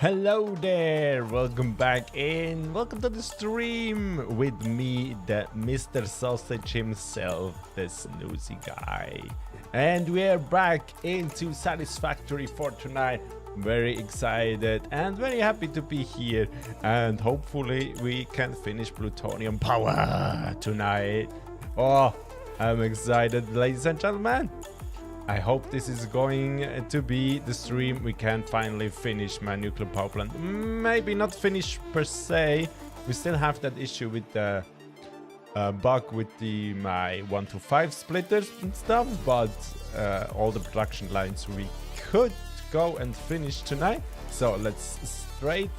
Hello there, welcome back in, welcome to the stream with me, the Mr. Sausage himself, the snusi guy. And we are back into Satisfactory for tonight. Very excited and very happy to be here, and hopefully we can finish Plutonium power tonight. Oh, I'm excited, ladies and gentlemen. I hope this is going to be the stream we can finally finish my nuclear power plant. Maybe not finish per se. We still have that issue with the bug with my 1 to 5 splitters and stuff, but all the production lines we could go and finish tonight. So let's straight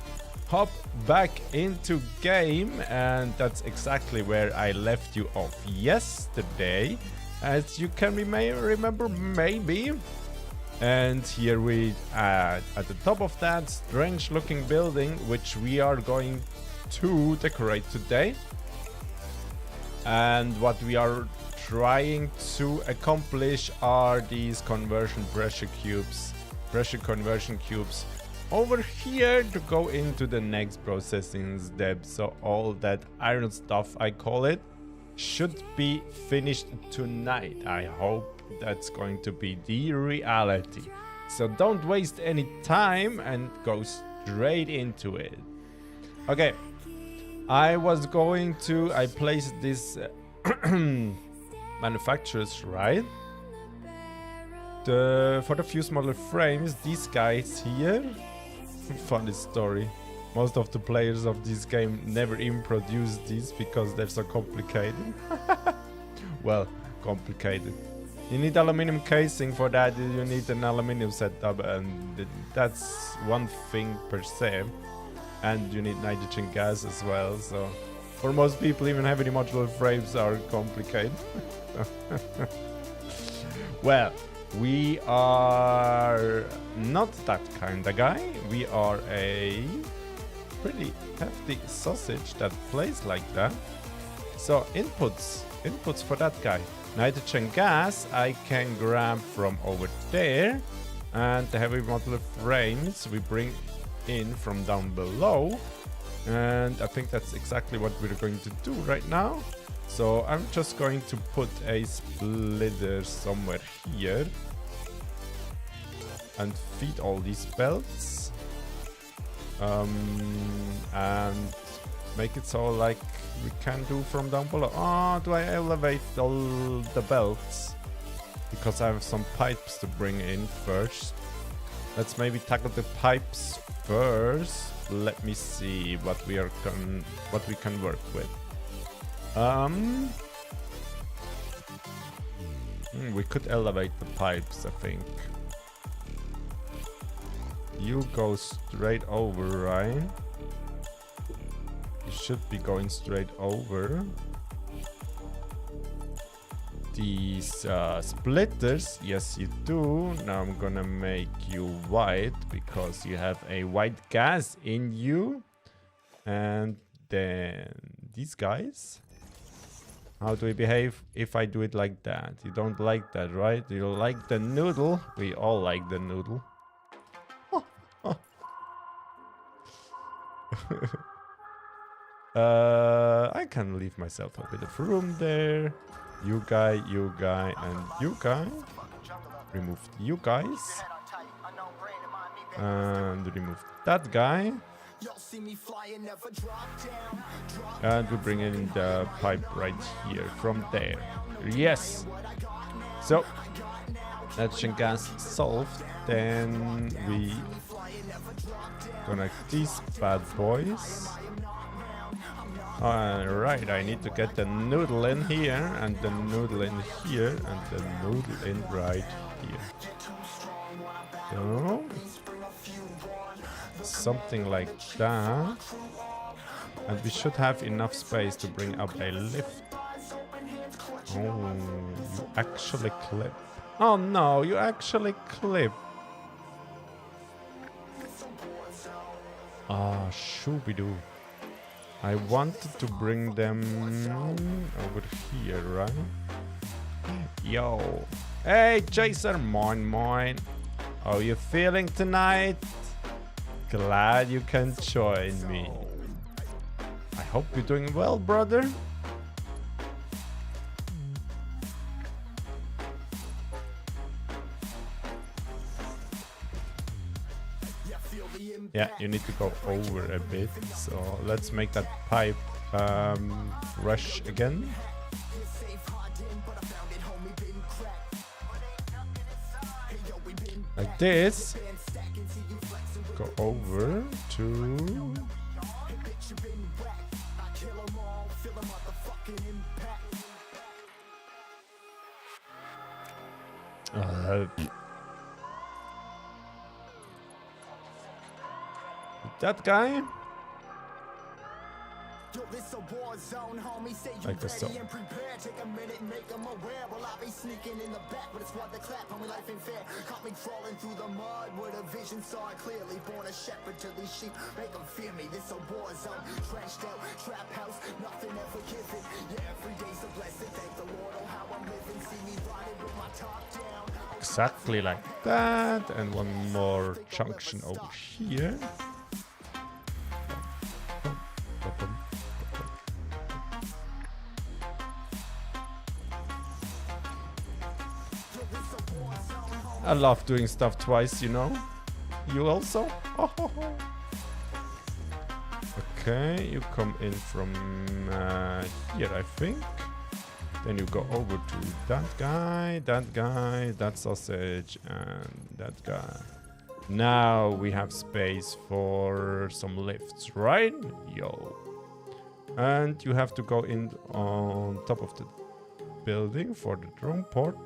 hop back into game, and that's exactly where I left you off yesterday, as you can remember maybe. And here we at the top of that strange looking building, which we are going to decorate today. And what we are trying to accomplish are these pressure conversion cubes over here to go into the next processing step. So all that iron stuff, I call it, should be finished tonight. I hope that's going to be the reality. So don't waste any time and go straight into it. Okay, I placed this manufacturers, right? For the fuse model frames, these guys here. Funny story. Most of the players of this game never even produce these because they're so complicated. Well, complicated. You need aluminum casing for that, you need an aluminum setup, and that's one thing per se. And you need nitrogen gas as well, so for most people even having modular frames are complicated. Well, we are not that kind of guy. We are a pretty hefty sausage that plays like that. So inputs for that guy. Nitrogen gas I can grab from over there, and the heavy modular frames we bring in from down below. And I think that's exactly what we're going to do right now. So I'm just going to put a splitter somewhere here and feed all these belts. And make it so like we can do from down below. Oh, do I elevate all the belts? Because I have some pipes to bring in first. Let's maybe tackle the pipes first. Let me see what we can work with. We could elevate the pipes, I think. You go straight over, right? You should be going straight over. These splitters, yes you do. Now I'm gonna make you white because you have a white gas in you. And then these guys. How do we behave if I do it like that? You don't like that, right? You like the noodle? We all like the noodle. I can leave myself a bit of room there. You guy, and you guy. Remove you guys. And remove that guy. And we bring in the pipe right here from there. Yes. So nitrogen gas solved. Then we connect these bad boys. Alright, I need to get the noodle in here, and the noodle in here, and the noodle in right here. So something like that. And we should have enough space to bring up a lift. Oh, you actually clip. Oh no, you actually clip. Ah, shooby-doo. I wanted to bring them over here, right? Yo. Hey, Chaser. Mine. How you feeling tonight? Glad you can join me. I hope you're doing well, brother. Yeah, you need to go over a bit. So let's make that pipe rush again. Like this. Go over to... that guy? Like this, so. Exactly like that, and one more junction over here. I love doing stuff twice, you know? You also? Okay, you come in from here, I think. Then you go over to that guy, that sausage, and that guy. Now we have space for some lifts, right? Yo. And you have to go in on top of the building for the drone port.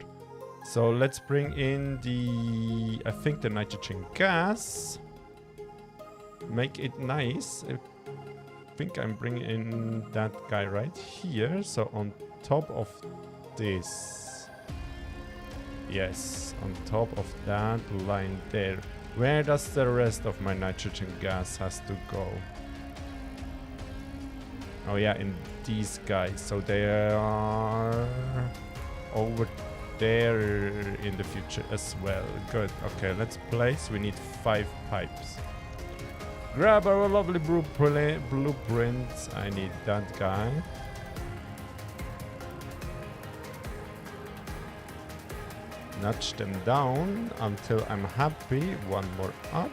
So let's bring in the, I think, the nitrogen gas. Make it nice. I think I'm bringing in that guy right here. So on top of this. Yes, on top of that line there. Where does the rest of my nitrogen gas has to go? Oh yeah, in these guys. So they are over there in the future as well. Good. Okay, let's place. We need 5 pipes. Grab our lovely blueprints. I need that guy. Nudge them down until I'm happy. One more up.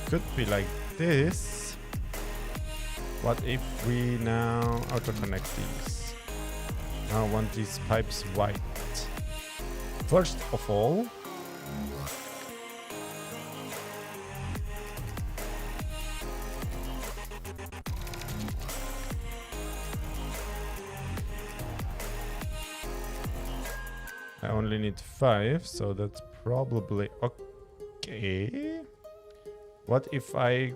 Could be like this. What if we now auto-connect these? Now I want these pipes white. First of all, I only need 5, so that's probably okay. What if I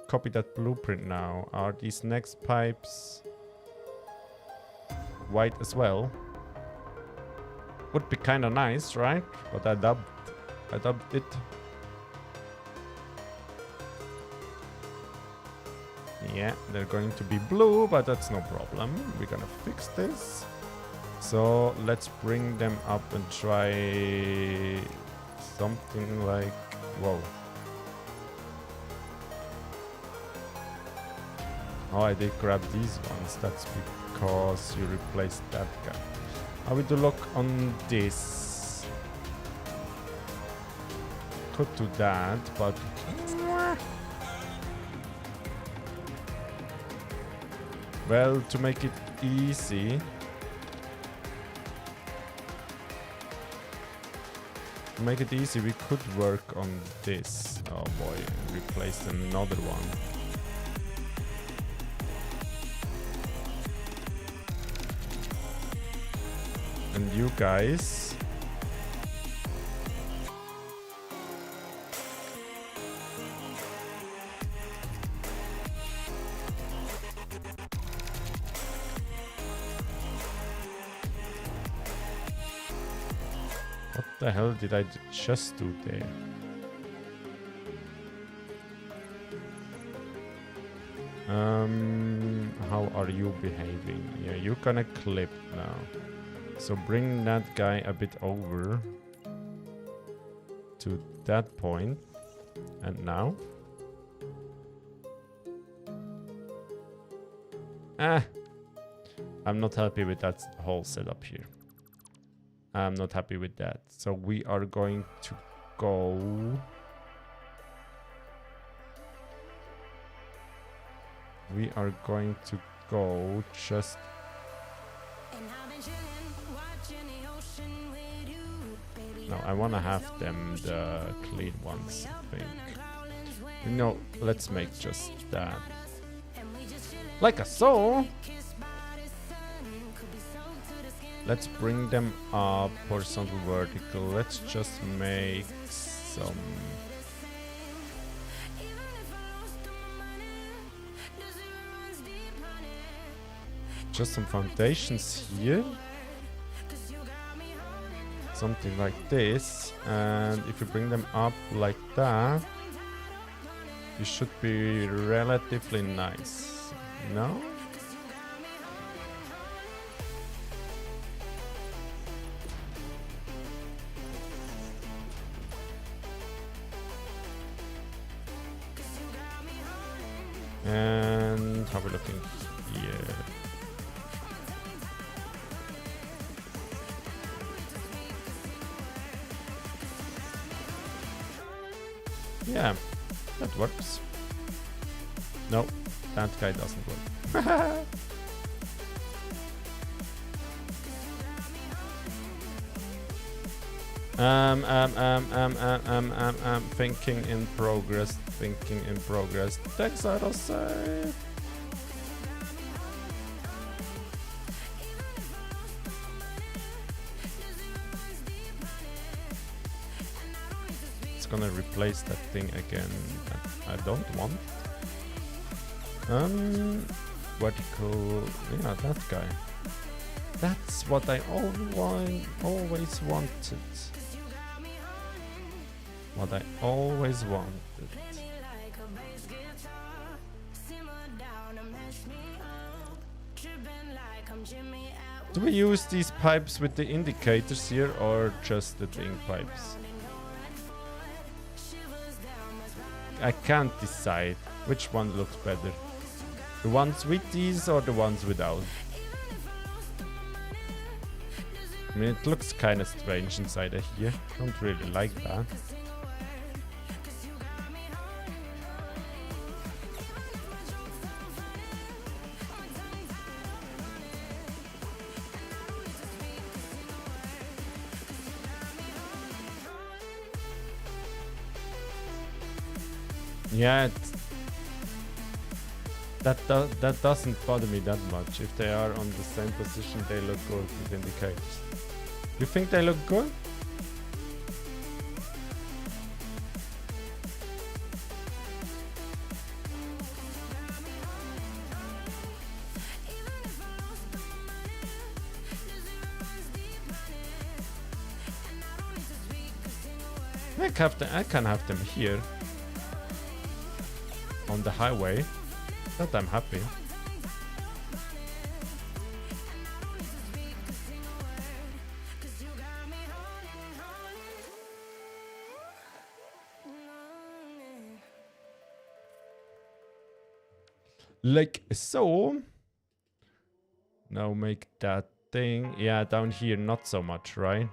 copy that blueprint now? Are these next pipes white as well? Would be kind of nice, right? But I dubbed it. Yeah, they're going to be blue, but that's no problem. We're gonna fix this. So let's bring them up and try something like, whoa. Oh, I did grab these ones. That's because you replaced that guy. How would you look on this? Could do that, but well, to make it easy, we could work on this. Oh boy, and replace another one. And you guys, what the hell did I just do there? How are you behaving? Yeah, you're gonna clip now. So bring that guy a bit over to that point. And now? I'm not happy with that whole setup here. I'm not happy with that. So we are going to go... We are going to go just... No, I want to have them the clean ones, I think. No, let's make just that. Like a so. Let's bring them up horizontal, vertical. Let's just make some... Just some foundations here. Something like this. And if you bring them up like that, it should be relatively nice. No? And how are we looking here? Yeah, that works. No, that guy doesn't work. Thinking in progress, thinking in progress. Thanks, Autosave. It's gonna replace that thing again that I don't want. Vertical, yeah, that guy. That's what I always wanted. What I always wanted. Do we use these pipes with the indicators here or just the twin pipes? I can't decide which one looks better. The ones with these or the ones without? I mean, it looks kind of strange inside of here. Don't really like that. Yeah, that doesn't bother me that much. If they are on the same position, they look good with indicators. You think they look good? I can have them here on the highway. That I'm happy. Like so. Now make that thing. Yeah, down here not so much, right?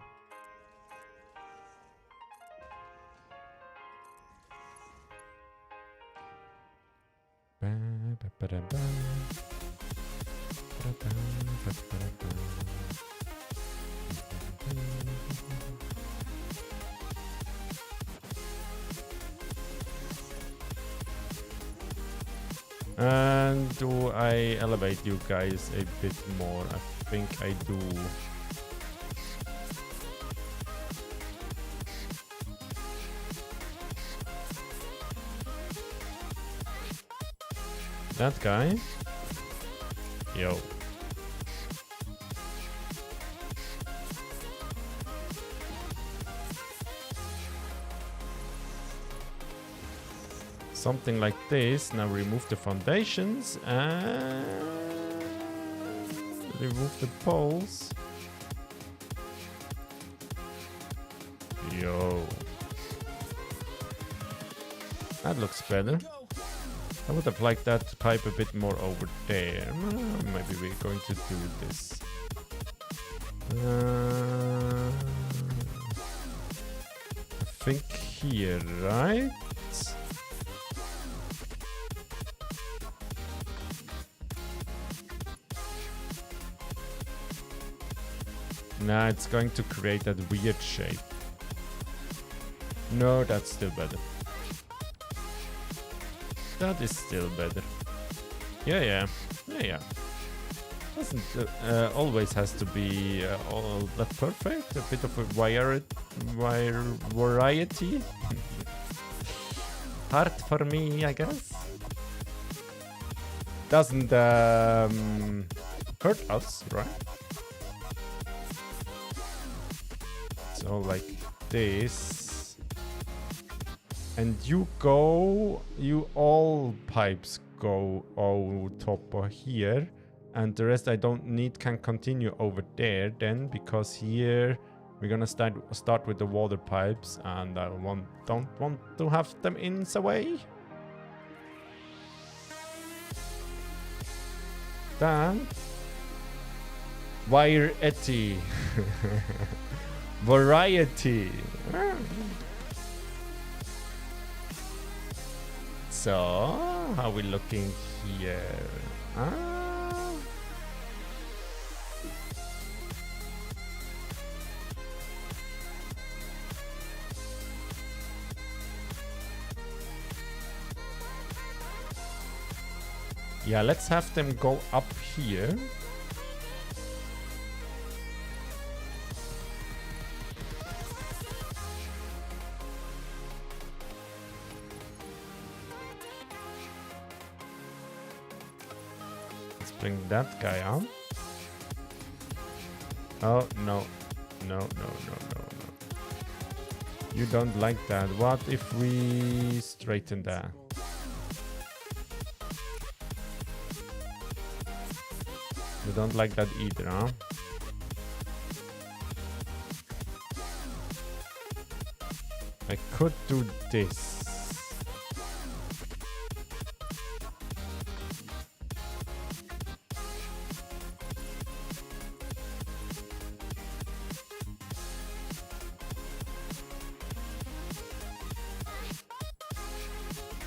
And do I elevate you guys a bit more? I think I do. That guy? Yo. Something like this. Now remove the foundations and remove the poles. Yo. That looks better. I would have liked that pipe a bit more over there. Maybe we're going to do this. I think here, right? Nah, it's going to create that weird shape. No, that's still better. That is still better. Yeah. Doesn't always has to be all that perfect. A bit of a variety. Hard for me, I guess. Doesn't hurt us, right? So like this. And you all pipes go on top of here. And the rest I don't need can continue over there then, because here we're gonna start with the water pipes, and I don't want to have them in the way. Then variety. Variety. So how are we looking here? Yeah, let's have them go up here. Let's bring that guy on. Oh, no. No. You don't like that. What if we straighten that? You don't like that either, huh? I could do this.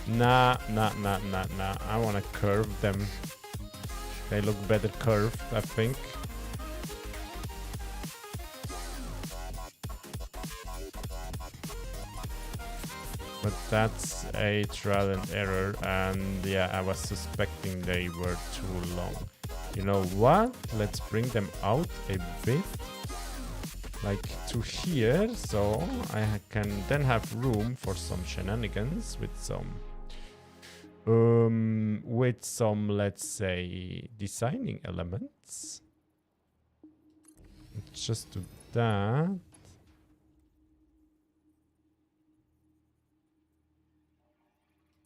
Nah. I want to curve them. They look better curved, I think. But that's a trial and error, and yeah, I was suspecting they were too long. You know what? Let's bring them out a bit. Like to here, so I can then have room for some shenanigans with some, let's say, designing elements. Let's just do that.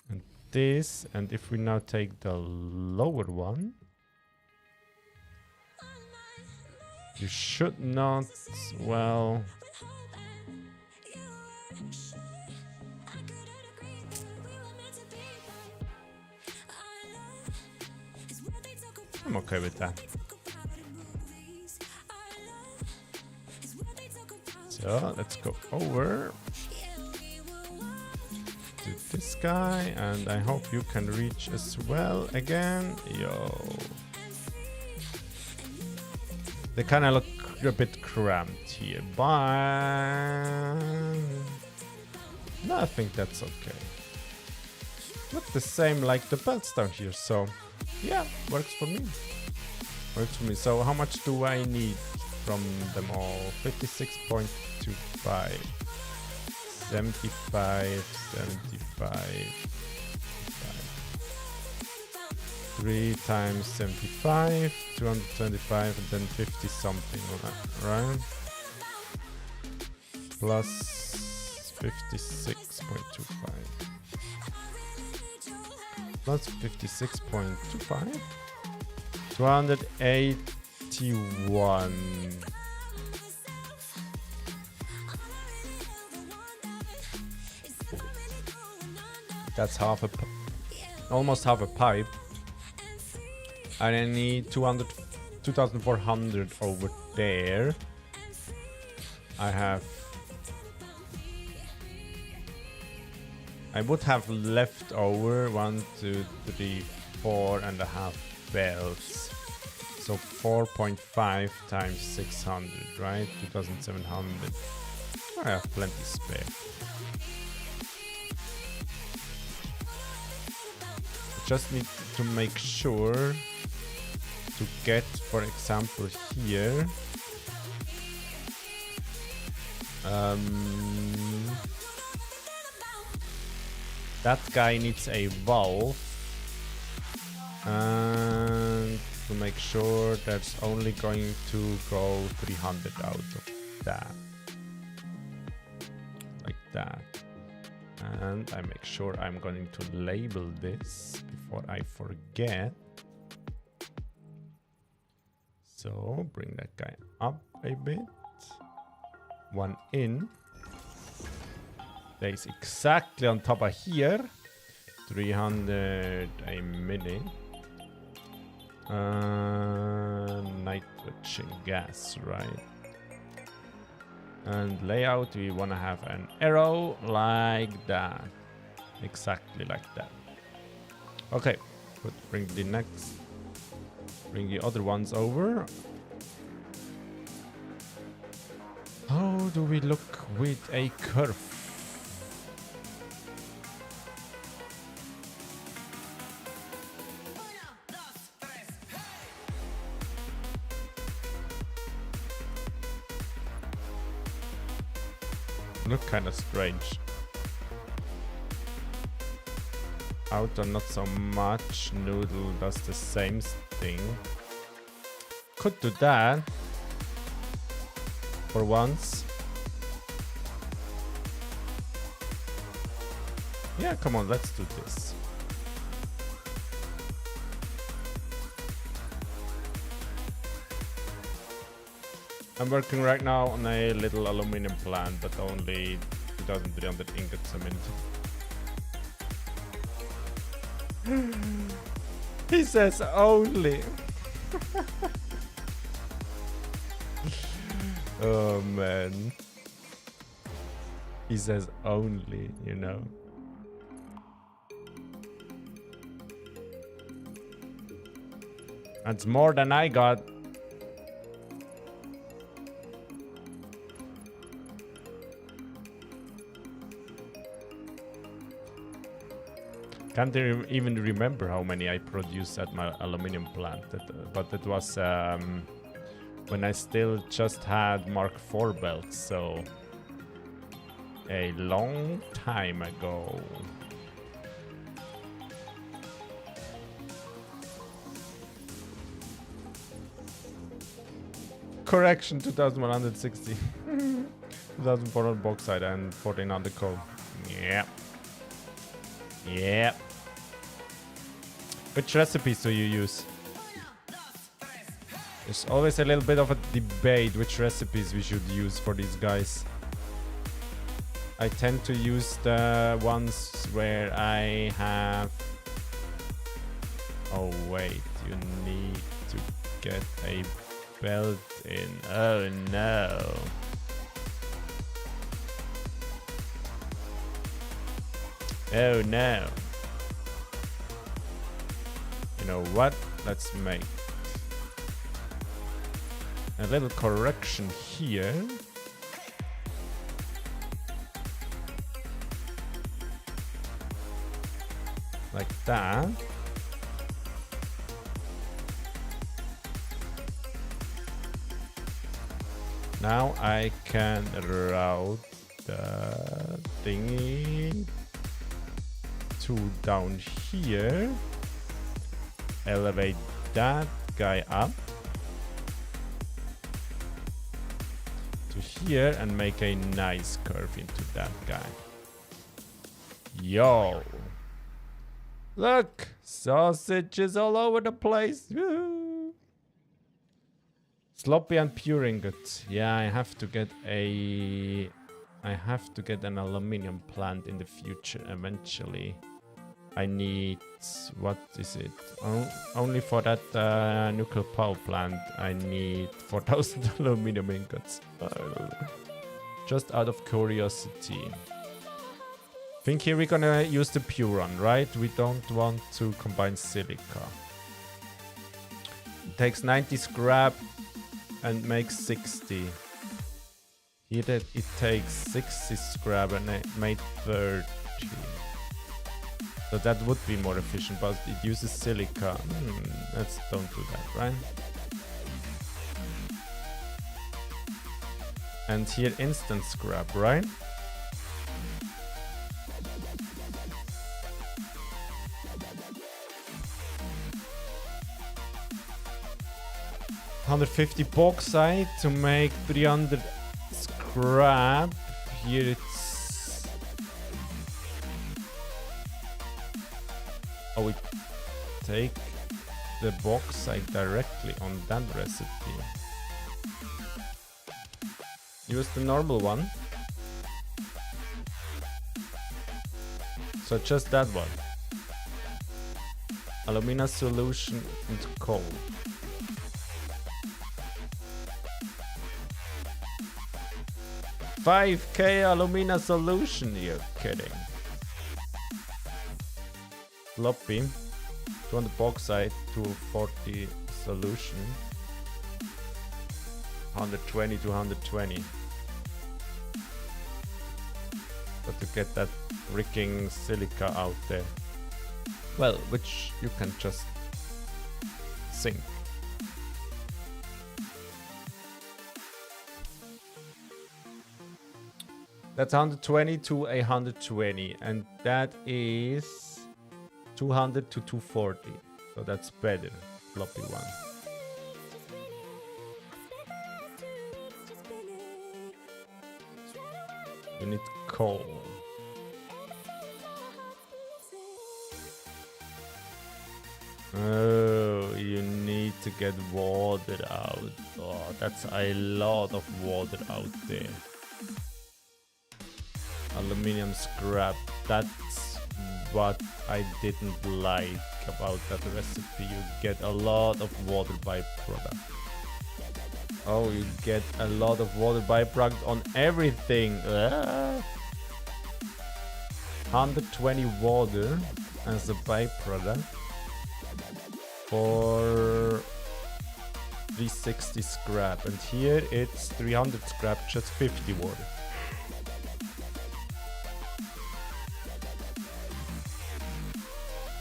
And this, and if we now take the lower one, you should not, well... I'm okay with that. So let's go over to this guy, and I hope you can reach as well again. Yo. They kind of look a bit cramped here, but no, I think that's okay. Look the same like the belts down here, so yeah, works for me. Works for me. So how much do I need from them all? 56.25. 75, 3 times 75, 225, and then 50 something, right? Plus 56.25. Plus 56.25. 281. That's almost half a pipe. And I need 2,400 over there. I would have left over 1, 2, 3, 4.5 bells. So 4.5 times 600, right? 2,700. I have plenty spare. Just need to make sure to get, for example, here. That guy needs a valve. And to make sure that's only going to go 300 out of that. Like that. And I make sure I'm going to label this before I forget. So bring that guy up a bit. One in. Stays exactly on top of here. 300 a minute. Nitrogen gas, right? And layout, we want to have an arrow like that. Exactly like that. Okay, good. Bring the other ones over. How do we look with a curve? Look kind of strange. Outer not so much. Noodle does the same thing. Could do that. For once. Yeah, come on, let's do this. I'm working right now on a little aluminum plant, but only 2,300 ingots a minute. He says only. Oh man. He says only, you know. That's more than I got. Can't even remember how many I produced at my aluminum plant, but it was when I still just had Mark IV belts, so a long time ago. Correction, 2,160. 2,400 bauxite and 1,400 coal. Yep. Yep. Which recipes do you use? There's always a little bit of a debate which recipes we should use for these guys. I tend to use the ones where I have... Oh wait, you need to get a belt in. Oh no. Oh no. You know what? Let's make a little correction here. Like that. Now I can route the thingy to down here. Elevate that guy up to here and make a nice curve into that guy. Yo! Look! Sausages all over the place! Woo. Sloppy and pure ingot. Yeah, I have to get an aluminium plant in the future eventually. I need, what is it? Only for that nuclear power plant, I need 4,000 aluminum ingots. Just out of curiosity. Think here we're gonna use the Puron, right? We don't want to combine silica. It takes 90 scrap and makes 60. Here that it takes 60 scrap and it made 30. So that would be more efficient, but it uses silica. Let's don't do that, right? And here instant scrap, right? $150 bauxite to make 300 scrap. Here it's... Oh, we take the bauxite directly on that recipe. Use the normal one. So just that one. Alumina solution and coal. 5k alumina solution, you're kidding. Floppy. 200 bauxite, 240 solution. 120 to 120. But to get that freaking silica out there. Well, which you can just sink. That's 120 to 120, and that is 200 to 240. So that's better, floppy one. You need coal. Oh, you need to get water out. Oh, that's a lot of water out there. Aluminium scrap. That's what I didn't like about that recipe. You get a lot of water byproduct. Oh, you get a lot of water byproduct on everything. 120 water as a byproduct for 360 scrap, and here it's 300 scrap, just 50 water.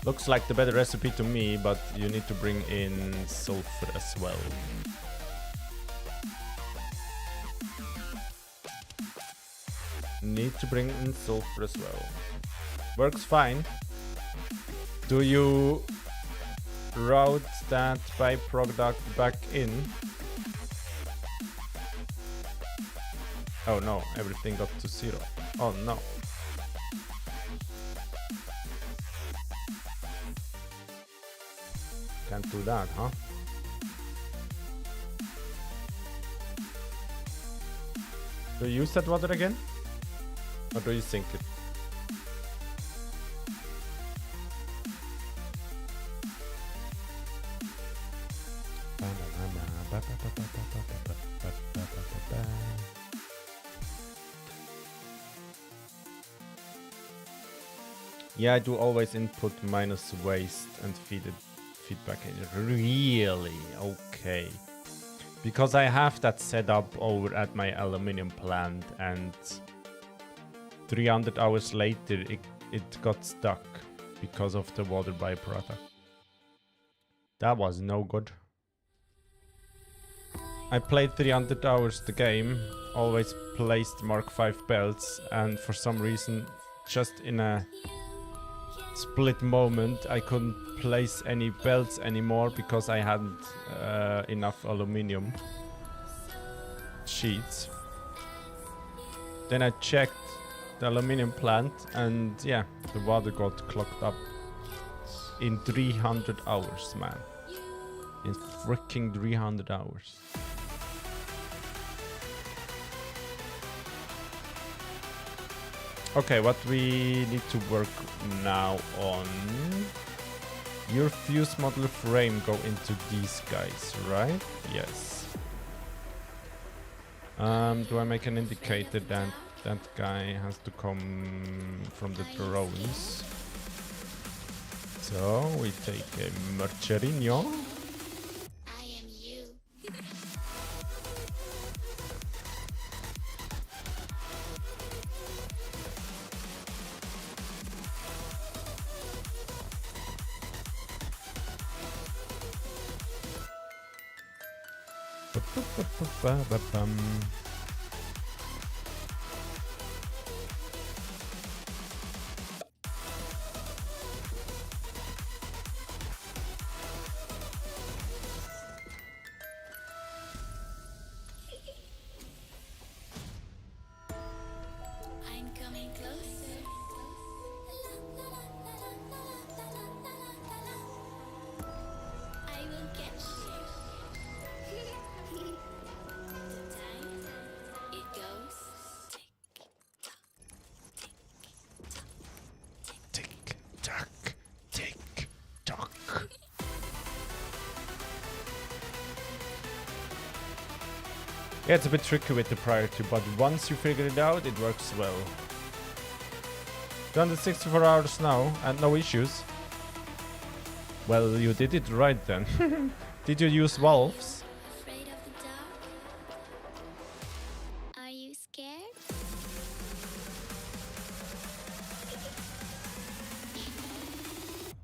Looks like the better recipe to me, but you need to bring in sulfur as well. Need to bring in sulfur as well. Works fine. Do you route that byproduct back in? Oh no, everything got to 0. Oh no. Can't do that, huh? Do you use that water again? Or do you sink it? Yeah, I do always input minus waste and feed back in. Really? Okay. Because I have that set up over at my aluminium plant, and 300 hours later it got stuck because of the water byproduct. That was no good. I played 300 hours the game, always placed Mark 5 belts, and for some reason, just in a split moment, I couldn't place any belts anymore because I hadn't enough aluminium sheets. Then I checked the aluminium plant, and yeah, the water got clogged up in 300 hours, man. In freaking 300 hours. Okay, what we need to work now on... Your fuse model frame go into these guys, right? Yes. Do I make an indicator that that guy has to come from the drones? So we take a Mercerino. Yeah, it's a bit tricky with the priority, but once you figure it out, it works well. 264 hours now, and no issues. Well, you did it right then. Did you use valves? Afraid of the dark? Are you scared?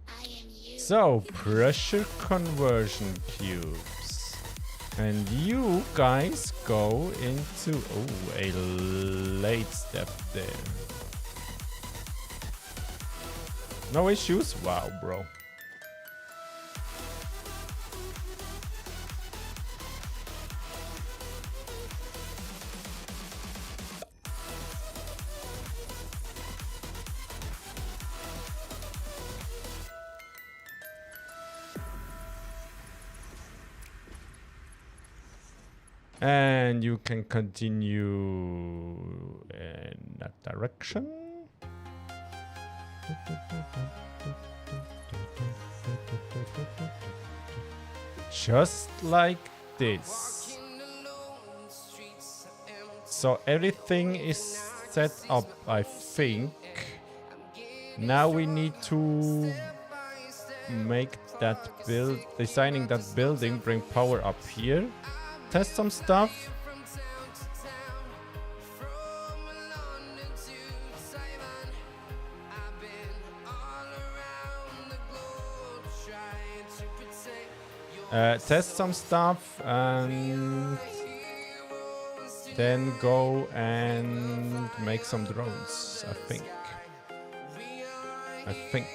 I am you. So, pressure conversion cubes. And you guys go into... Oh, a late step there. No issues? Wow, bro. And you can continue in that direction. Just like this. So everything is set up, I think. Now we need to make that build, designing that building, bring power up here. Test some stuff. Test some stuff and then go and make some drones, I think. I think.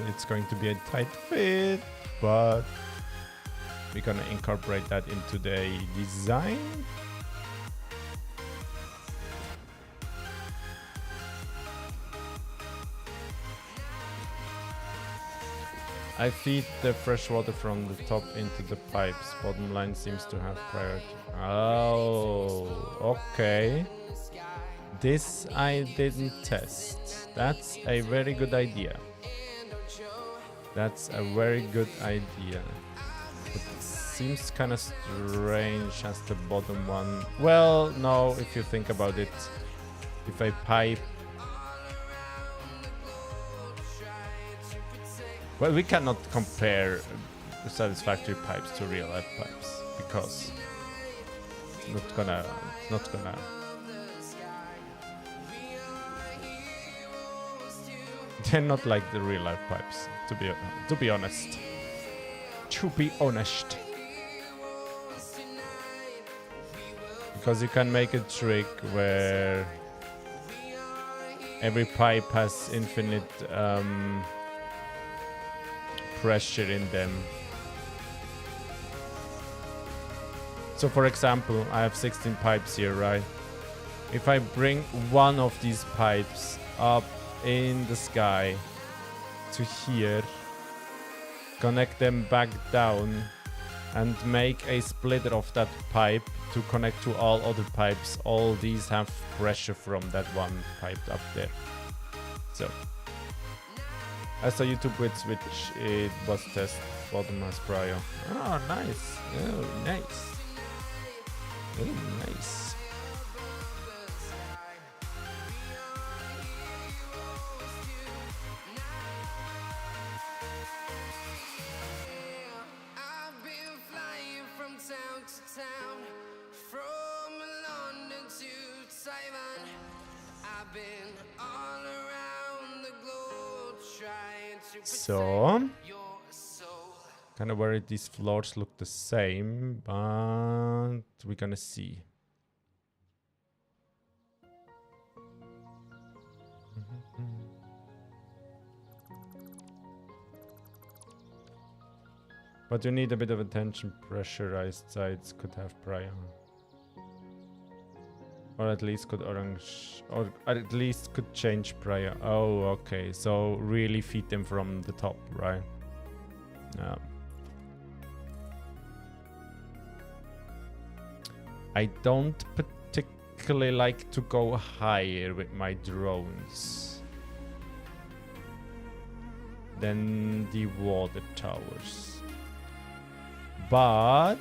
It's going to be a tight fit, but we're gonna incorporate that into the design. I feed the fresh water from the top into the pipes. Bottom line seems to have priority. Oh, okay. This I didn't test. That's a very good idea. That's a very good idea. It seems kind of strange as the bottom one. Well, no, if you think about it. If I pipe... Well, we cannot compare Satisfactory pipes to real life pipes because it's not gonna they're not like the real life pipes, to be honest. Because you can make a trick where every pipe has infinite pressure in them. So for example, I have 16 pipes here, right? If I bring one of these pipes up in the sky to here, connect them back down, and make a splitter of that pipe to connect to all other pipes, all these have pressure from that one pipe up there. So, I saw YouTube vids which it was test bottomless prior. Oh, nice. Oh, nice. Oh, nice. So, kind of worried these floors look the same, but we're gonna see. But you need a bit of attention. Pressurized sides could have prior. Or at least could orange, or at least could change prior. Oh, okay. So really feed them from the top, right? Yeah. I don't particularly like to go higher with my drones than the water towers. But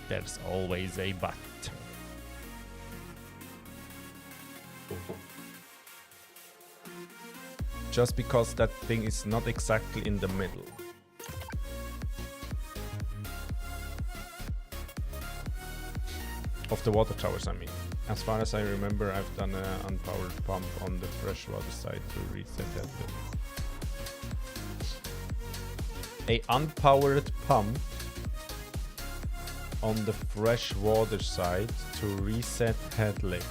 there's always a but. Just because that thing is not exactly in the middle. Of the water towers, I mean. As far as I remember, I've done an unpowered pump on the freshwater side to reset that bit. A unpowered pump on the freshwater side to reset head lift.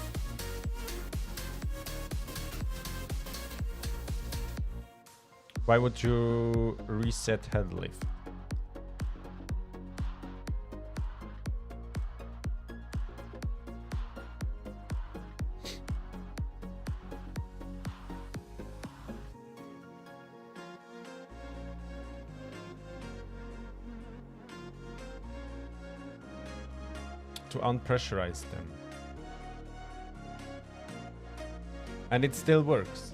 Why would you reset head lift? To unpressurize them. And it still works.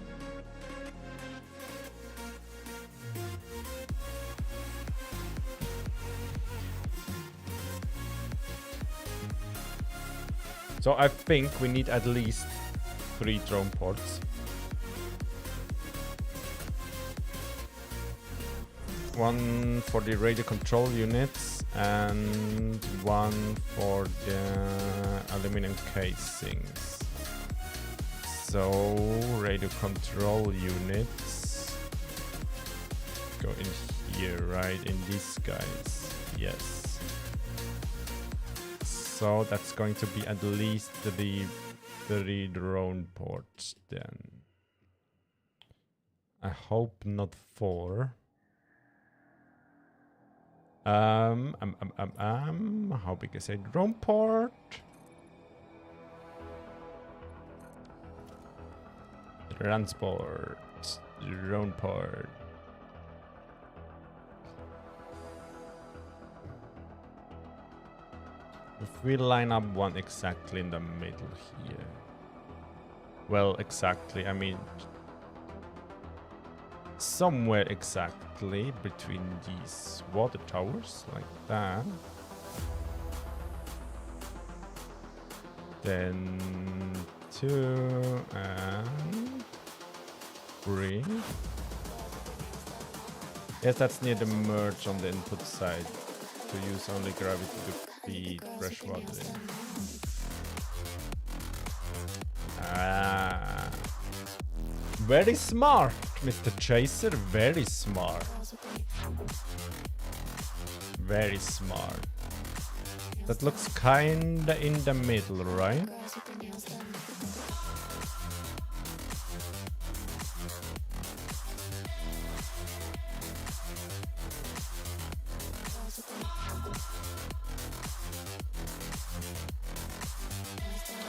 So I think we need at least 3 drone ports. One for the radio control units and one for the aluminum casings. So radio control units go in here, right? In these guys. Yes. So that's going to be at least the 3 drone ports then. I hope not 4. How big is a drone port? Transport. Drone port. If we line up one exactly in the middle here. Well, exactly, I mean... somewhere exactly between these water towers, like that. Then 2 and 3. Yes, that's near the merge on the input side. To use only gravity to feed fresh water in. Ah. Very smart, Mr. Chaser. Very smart. Very smart. That looks kinda in the middle, right?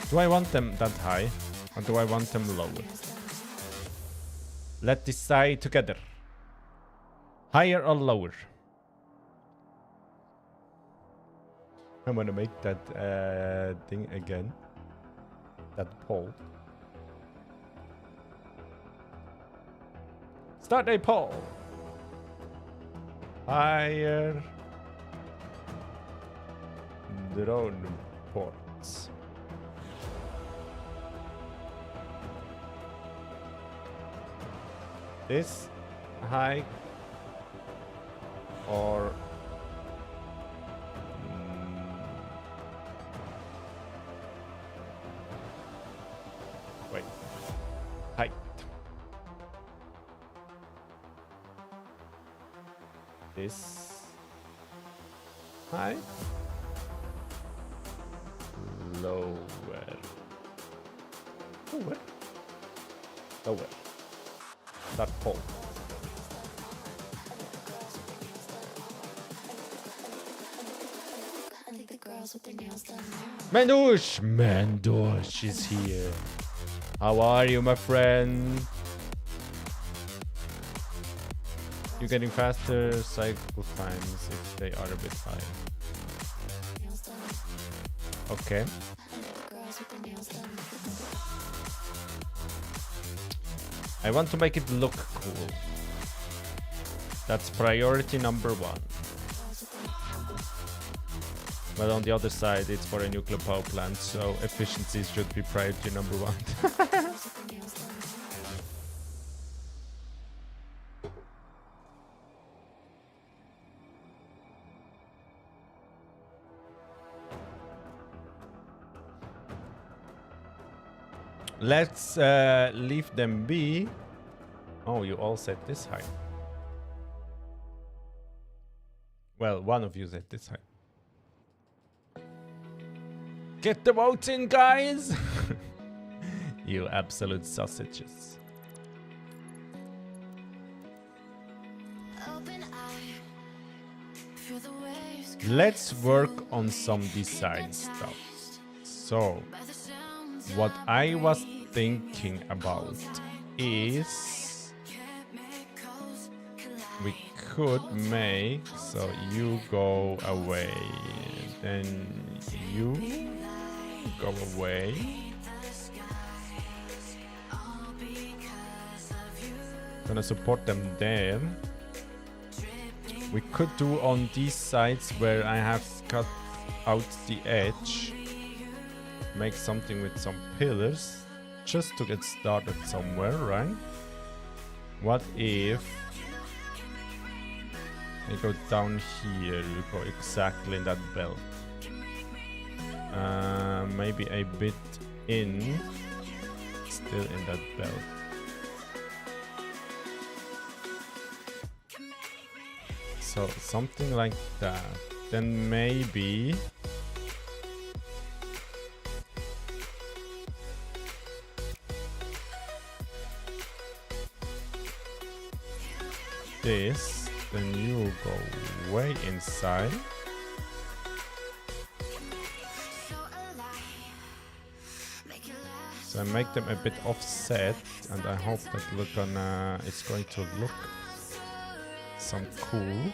Do I want them that high? Or do I want them lower? Let's decide together. Higher or lower? I'm gonna make that thing again. That poll. Start a poll. Higher drone ports. This high or wait, height. This high, lower, lower, lower. That pole. Mandush! Mandush is here. How are you, my friend? You're getting faster cycle times if they are a bit high. Okay. I want to make it look cool. That's priority number 1. But on the other side, it's for a nuclear power plant, so efficiency should be priority number 1. Let's leave them be. Oh, you all said this height. Well, one of you said this height. Get the votes in, guys! You absolute sausages. Let's work on some design stuff. So, what I was thinking about is we could make so you go away, then you go away. Gonna support them there. We could do on these sides where I have cut out the edge. Make something with some pillars just to get started somewhere, right? What if you go down here, you go exactly in that belt. Maybe a bit in, still in that belt. So something like that. Then maybe this, then you go way inside. So I make them a bit offset, and I hope that it's going to look some cool.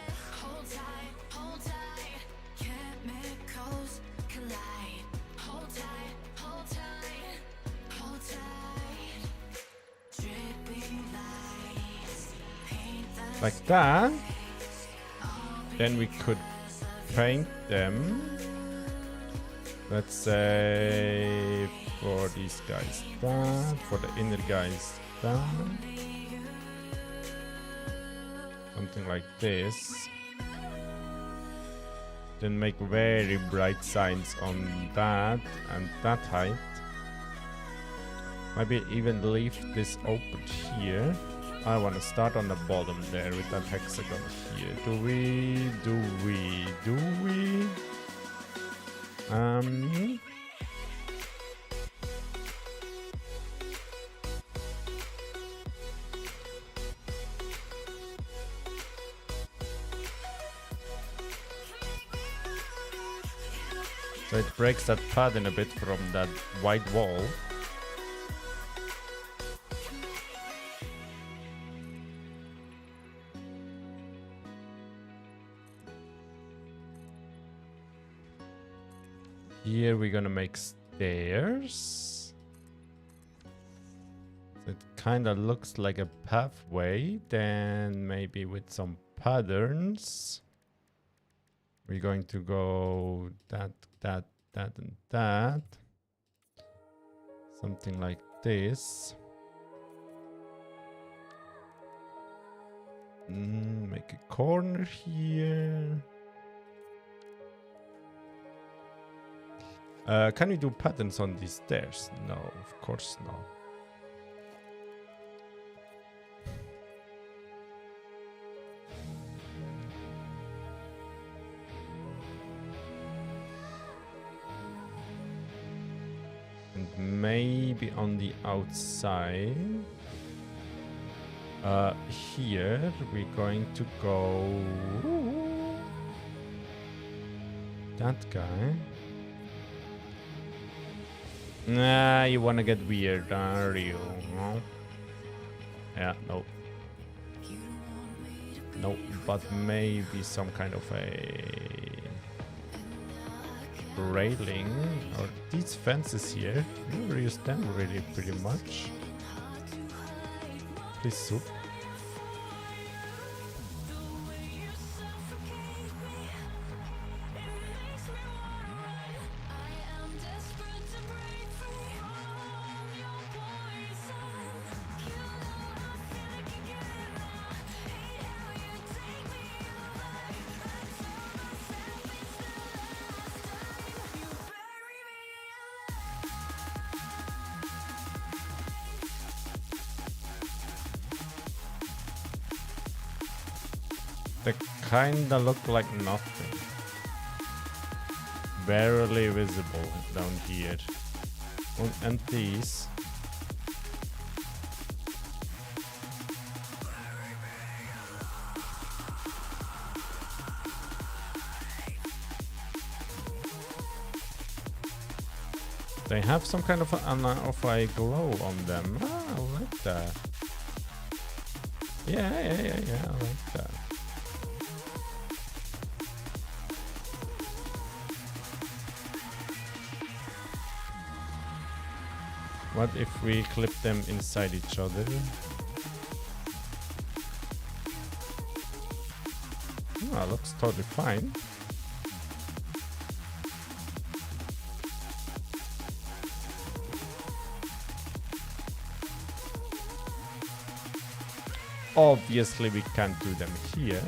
Like that. Then we could paint them. Let's say for these guys that, for the inner guys that. Something like this. Then make very bright signs on that and that height. Maybe even leave this open here. I want to start on the bottom there with that hexagon here. Do we? So it breaks that pattern a bit from that white wall. Here we're gonna make stairs. It kind of looks like a pathway. Then maybe with some patterns. We're going to go that, and that. Something like this. Make a corner here. Can we do patterns on these stairs? No, of course not. And maybe on the outside. Here we're going to go that guy. Nah, you wanna get weird, are you? No? Yeah, no. No, but maybe some kind of a railing or these fences here. Never use them really pretty much. Please soup. They kinda look like nothing. Barely visible down here. And these. They have some kind of a glow on them. Ah, I like that. Yeah, I like that. What if we clip them inside each other? Oh, looks totally fine. Obviously, we can't do them here.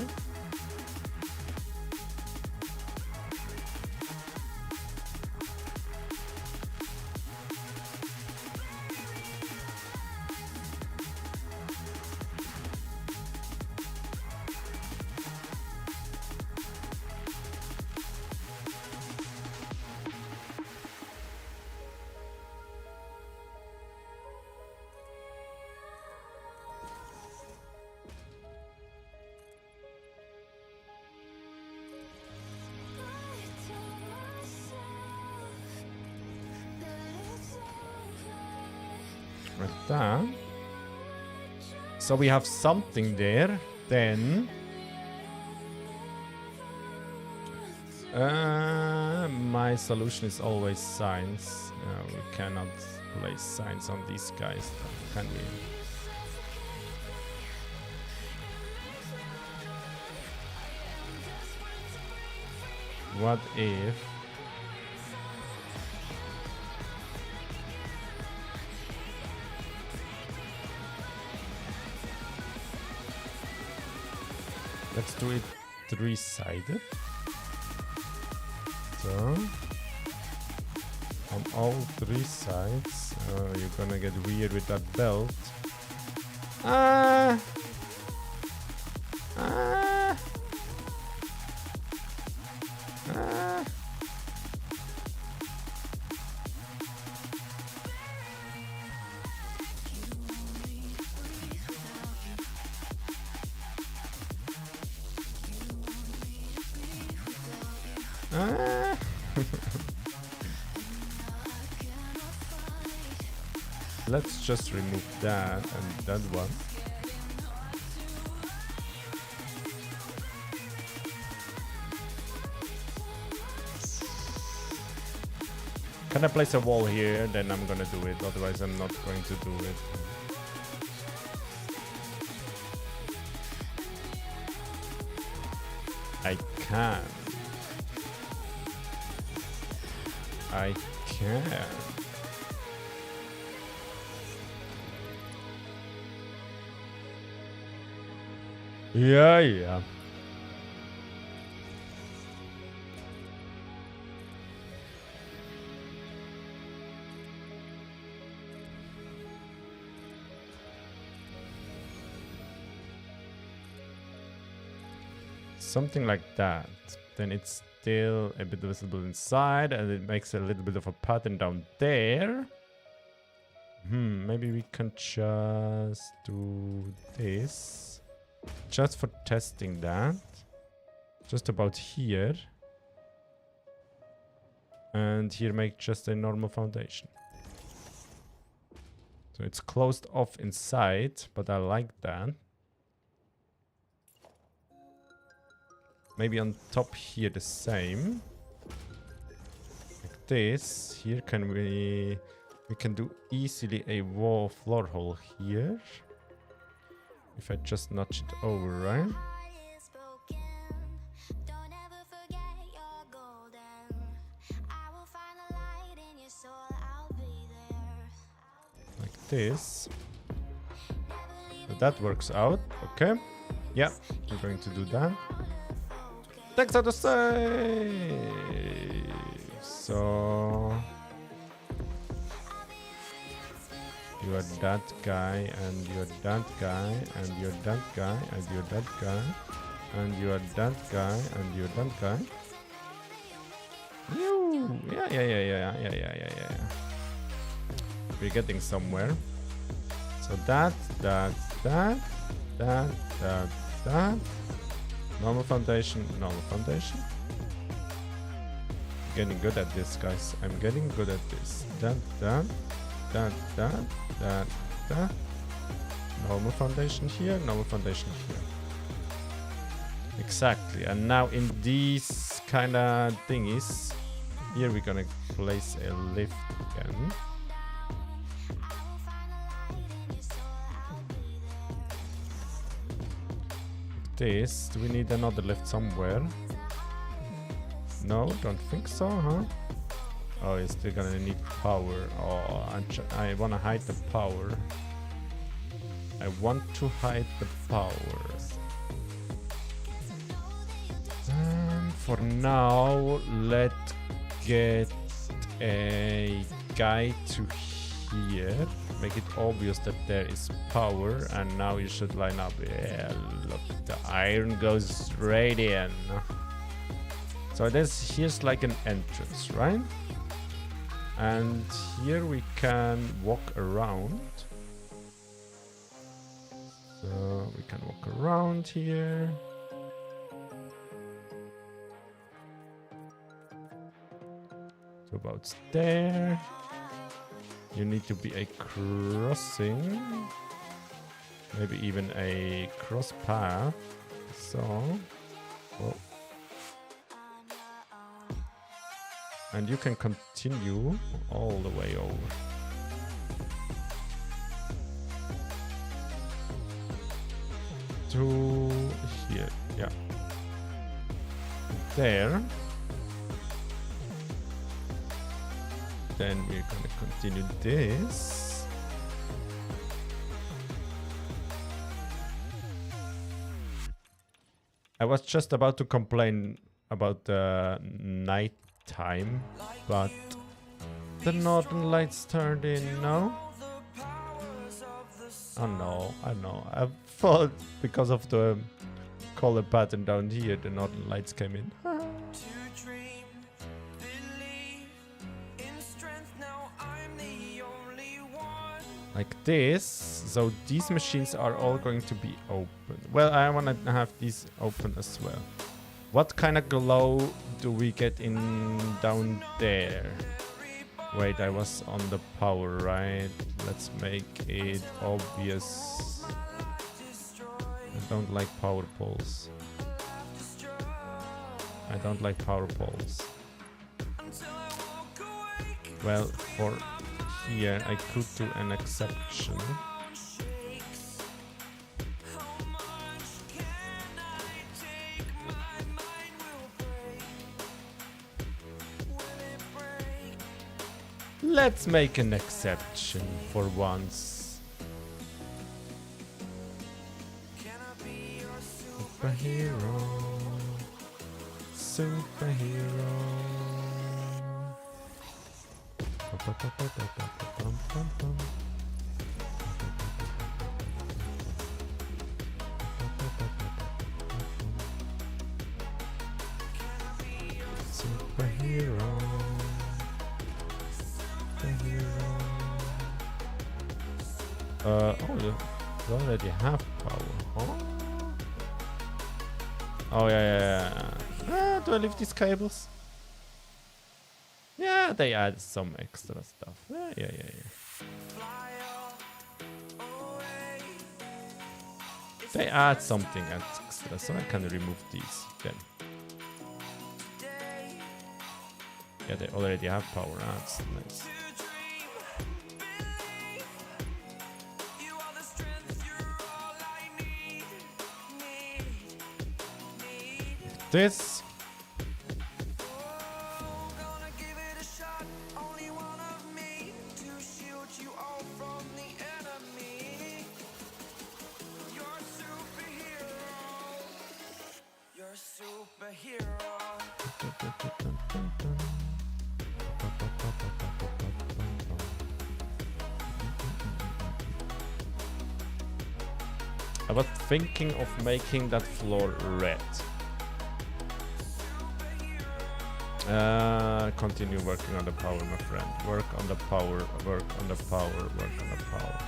Like that. So we have something there. Then my solution is always signs. We cannot place signs on these guys, can we? What if let's do it three-sided. So on all three sides. Oh, you're gonna get weird with that belt. Let's just remove that and that one. Can I place a wall here? Then I'm gonna do it. Otherwise, I'm not going to do it. I can. I can. Yeah. Something like that. Then it's still a bit visible inside, and it makes a little bit of a pattern down there. Maybe we can just do this. Just for testing that. Just about here. And here make just a normal foundation. So it's closed off inside, but I like that. Maybe on top here the same. Like this. Here can we can do easily a wall floor hole here. If I just notch it over, right? Like this. So that works out. Okay. Yeah, we're going to do that. Thanks out to say. So you are that guy, and you're that guy, and you're that guy, and you're that guy, and you are that guy, and you're that guy. Yeah. We're getting somewhere. So that. Normal foundation. Getting good at this, guys. I'm getting good at this. That. Normal foundation here, normal foundation here. Exactly. And now in these kind of thingies, here we're gonna place a lift again. This, do we need another lift somewhere? No, don't think so, huh? Oh, you're still gonna need power. Oh, I wanna hide the power. I want to hide the power. For now, let's get a guy to here. Make it obvious that there is power, and now you should line up. Yeah, look, the iron goes straight in. So here's like an entrance, right? And here we can walk around. So we can walk around here. So about there. You need to be a crossing. Maybe even a cross path. So. Whoa. And you can continue all the way over. To here, yeah. There. Then we're gonna continue this. I was just about to complain about the night time, but the northern lights turned in. No? Oh no, I know. I thought because of the color pattern down here, the northern lights came in. Like this. So these machines are all going to be open. Well, I want to have these open as well. What kind of glow do we get in down there? Wait, I was on the power, right? Let's make it obvious. I don't like power poles. I don't like power poles. Well, for here I could do an exception. Let's make an exception for once. Superhero. Superhero. Superhero. Oh, you already have power, huh? Oh, yeah. Do I leave these cables? Yeah, they add some extra stuff. Yeah. They add something extra, so I can remove these then. Yeah, they already have power. That's nice. This. I was thinking of making that floor red. Continue working on the power, my friend. Work on the power, work on the power, work on the power.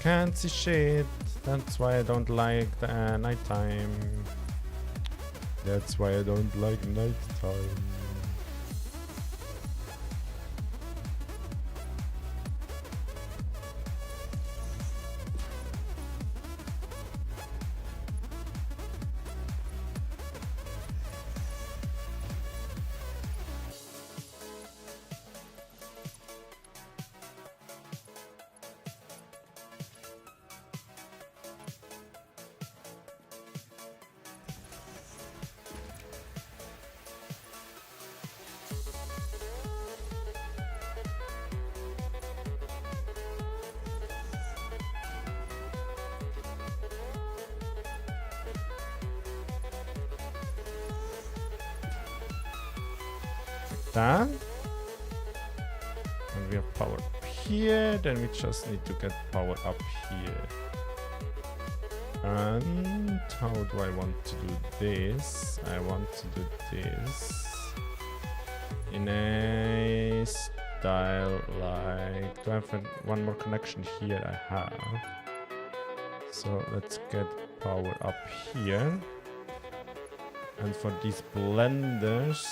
Can't see shit. That's why I don't like the nighttime. That's why I don't like nighttime. That. And we have power up here, then we just need to get power up here. And how do I want to do this? I want to do this in a style like, do I have one more connection here? I have. So let's get power up here. And for these blenders,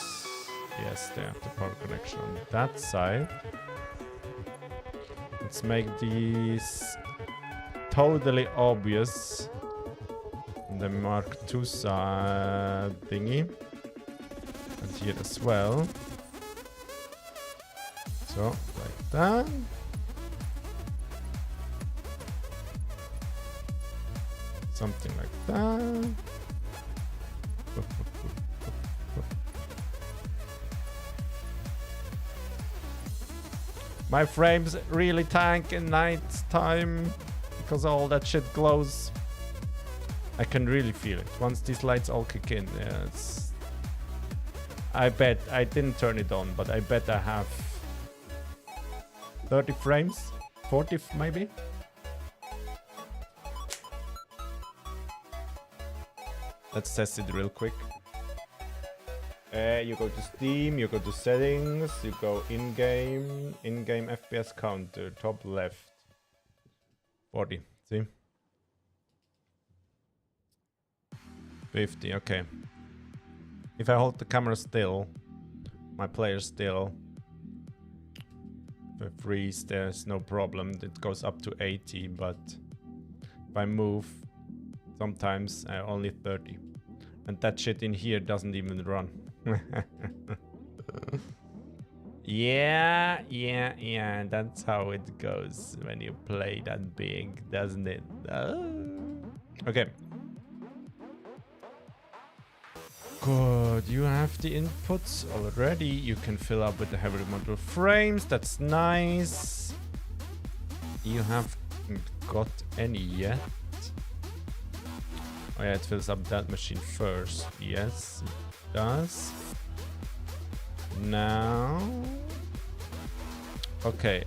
yes, they have the power connection on that side. Let's make these totally obvious. The Mark II thingy. And here as well. So, like that. Something like that. My frames really tank in night time because all that shit glows. I can really feel it once these lights all kick in. Yeah, it's... I bet I didn't turn it on, but I bet I have 30 frames, 40 maybe. Let's test it real quick. You go to Steam, you go to settings, you go in-game FPS counter, top left. 40, see? 50, okay. If I hold the camera still, my player still, if I freeze, there's no problem. It goes up to 80, but if I move, sometimes only 30. And that shit in here doesn't even run. Yeah, that's how it goes when you play that big, doesn't it? Okay. Good, you have the inputs already. You can fill up with the heavy model frames. That's nice. You haven't got any yet. Oh yeah, it fills up that machine first. Yes, it does. Now... Okay.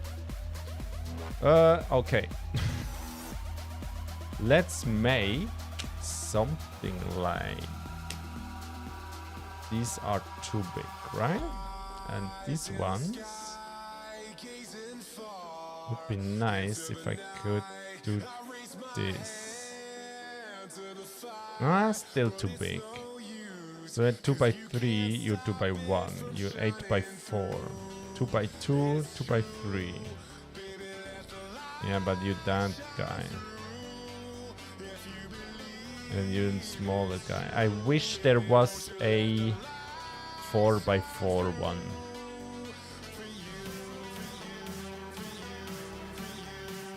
Okay. Let's make something like... These are too big, right? And these ones... Would be nice if I could do this. Ah, still too big. So at 2x3, you 2x1, you 8x4, 2x2, 2x3. Yeah, but you that guy. And you're the smaller guy. I wish there was a 4x4 one.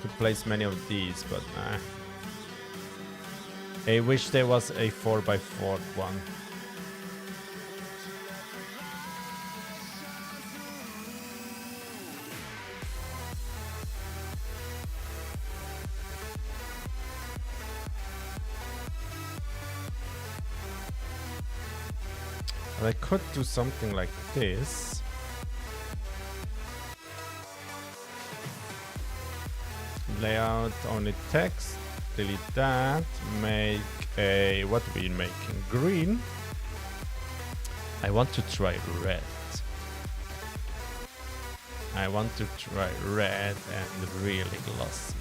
Could place many of these, but nah. I wish there was a 4x4 one. I could do something like this. Layout, only text, delete that, make a, what are we making? Green. I want to try red. I want to try red and really glossy.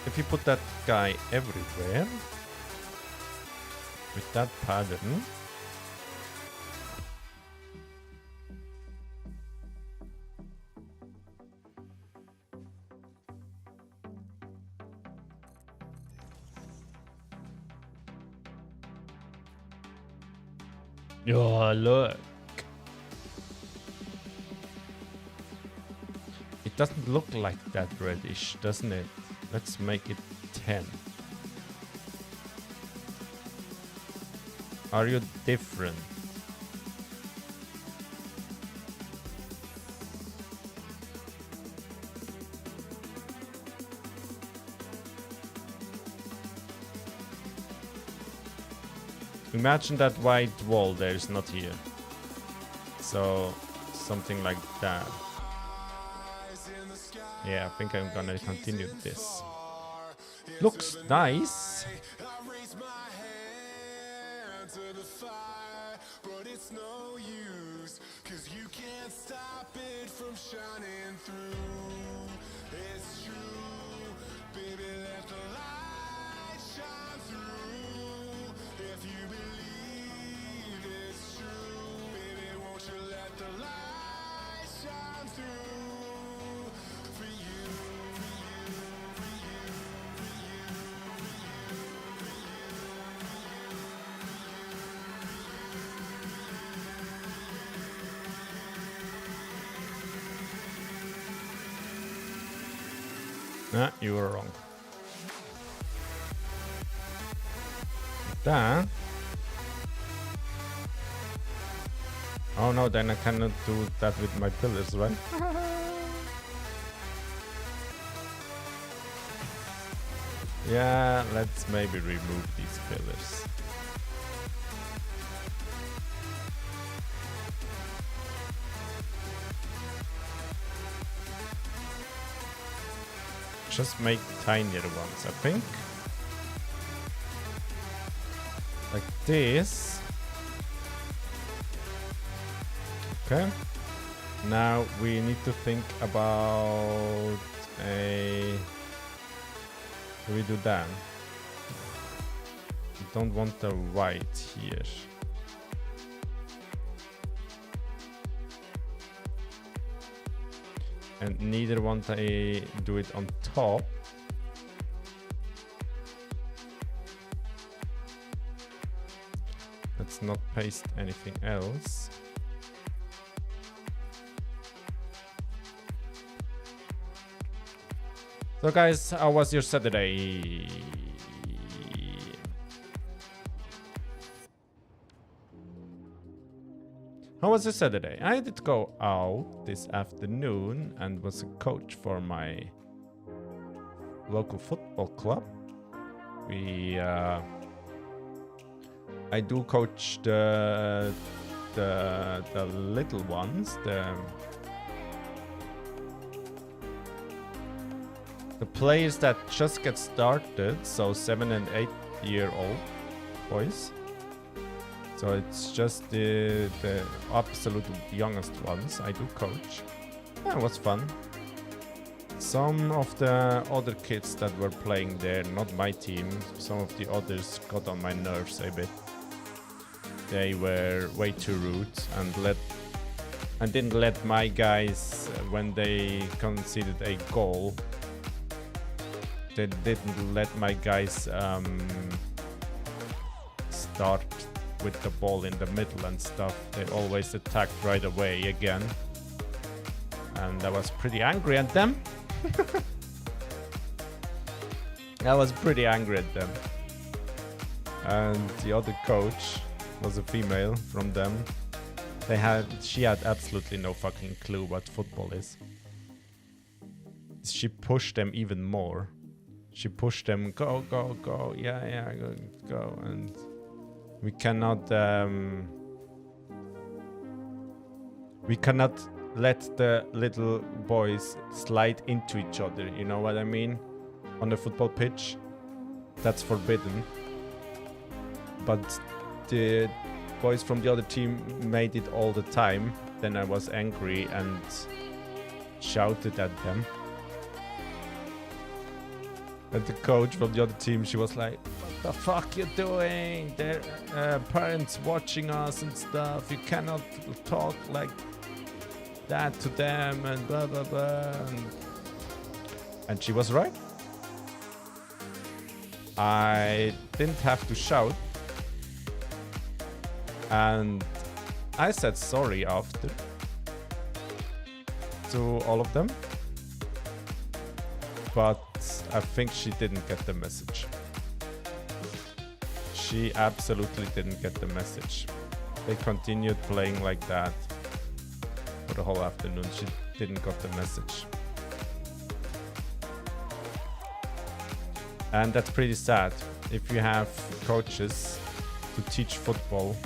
If you put that guy everywhere with that pattern, oh look, it doesn't look like that reddish, doesn't it? Let's make it 10. Are you different? Imagine that white wall there is not here. So something like that. Yeah, I think I'm gonna continue this. Looks nice. Nah, you were wrong. that. Oh no, then I cannot do that with my pillars, right? Yeah, let's maybe remove these pillars. Just make tinier ones, I think. Like this. Okay. Now we need to think about a... Do we do that? We don't want the white here. And neither want I do it on top. Let's not paste anything else. So guys, how was your Saturday? How was your Saturday? I did go out this afternoon and was a coach for my local football club. I do coach the little ones, the players that just get started, so 7 and 8-year-old boys. So it's just the absolute youngest ones I do coach. Yeah, it was fun. Some of the other kids that were playing there, not my team, some of the others got on my nerves a bit. They were way too rude and didn't let my guys, when they conceded a goal, they didn't let my guys start with the ball in the middle and stuff. They always attacked right away again. And I was pretty angry at them. I was pretty angry at them. And the other coach was a female from them. She had absolutely no fucking clue what football is. She pushed them even more. She pushed them, go, go, go, yeah, go, go, and we cannot let the little boys slide into each other, you know what I mean? On the football pitch, that's forbidden. But the boys from the other team made it all the time. Then I was angry and shouted at them. And the coach from the other team, she was like, what the fuck you doing? There are parents watching us and stuff. You cannot talk like that to them and blah, blah, blah. And she was right. I didn't have to shout. And I said sorry after to all of them. But I think she didn't get the message. She absolutely didn't get the message. They continued playing like that for the whole afternoon. She didn't get the message. And that's pretty sad. If you have coaches to teach football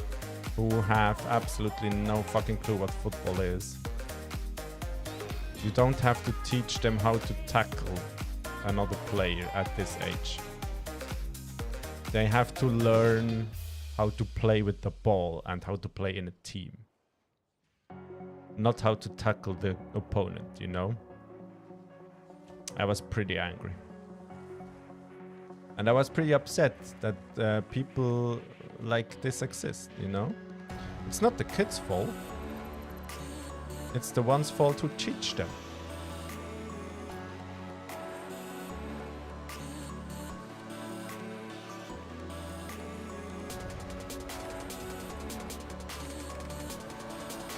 who have absolutely no fucking clue what football is. You don't have to teach them how to tackle another player at this age. They have to learn how to play with the ball and how to play in a team. Not how to tackle the opponent, you know? I was pretty angry. And I was pretty upset that people like this exist, you know? It's not the kids' fault. It's the one's fault who teach them.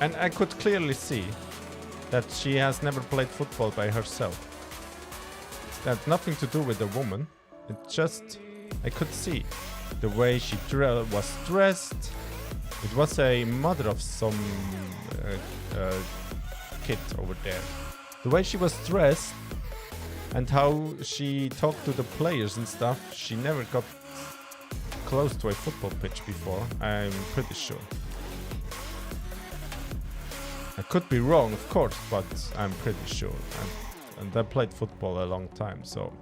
And I could clearly see that she has never played football by herself. It had nothing to do with the woman. It's just I could see the way she was dressed. It was a mother of some kid over there. The way she was dressed and how she talked to the players and stuff, she never got close to a football pitch before, I'm pretty sure. I could be wrong, of course, but I'm pretty sure. And I played football a long time, so...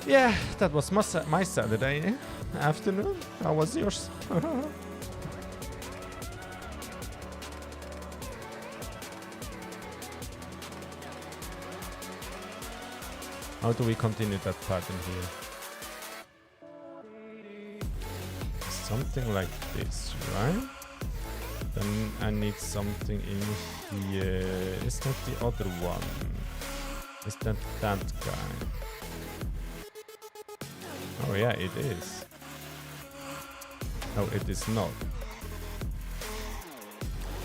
Yeah, that was my Saturday afternoon. How was yours? How do we continue that pattern here? Something like this, right? Then I need something in here. Is that the other one? Is that guy? Oh yeah, it is. No, it is not.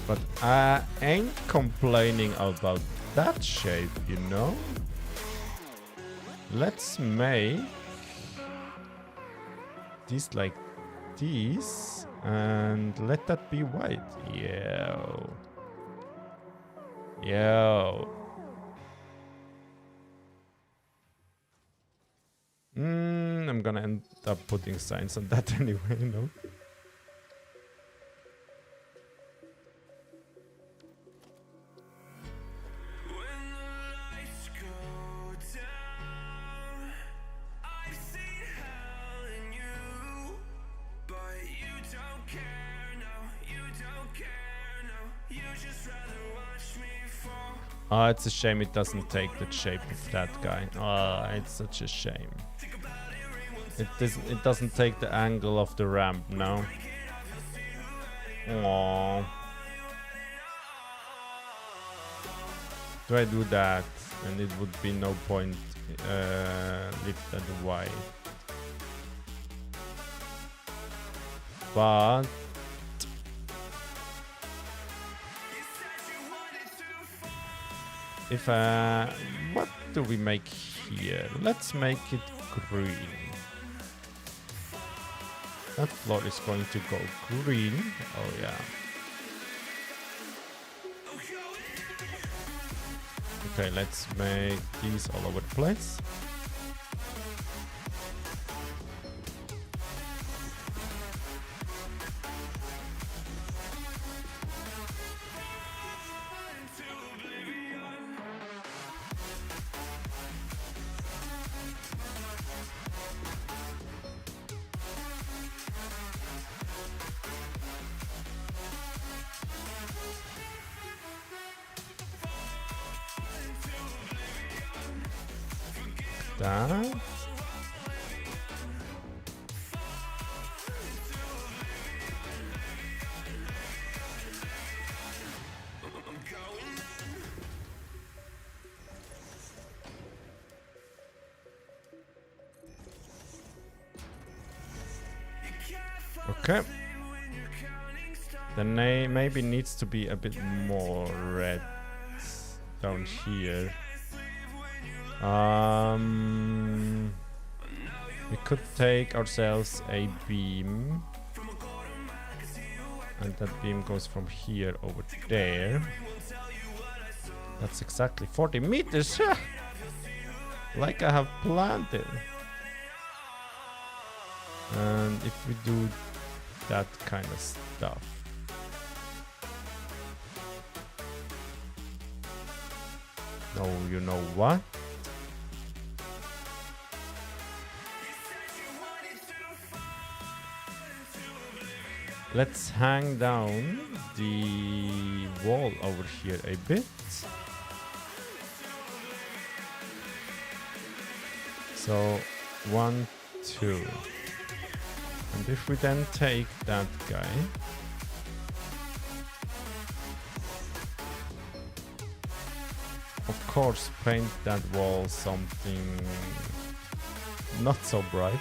But I ain't complaining about that shape, you know? Let's make this like this and let that be white. Yo. I'm gonna end up putting signs on that anyway, you know? It's a shame it doesn't take the shape of that guy. It's such a shame. It doesn't take the angle of the ramp, no? Aww. Do I do that? And it would be no point lift that white. But if what do we make here? Let's make it green. That floor is going to go green. Oh yeah. Okay, let's make these all over the place. That. Okay. Then maybe needs to be a bit more red down here. We could take ourselves a beam, and that beam goes from here over there. That's exactly 40 meters, like I have planned it. And if we do that kind of stuff, no, you know what? Let's hang down the wall over here a bit. So 1, 2. And if we then take that guy, of course paint that wall something not so bright.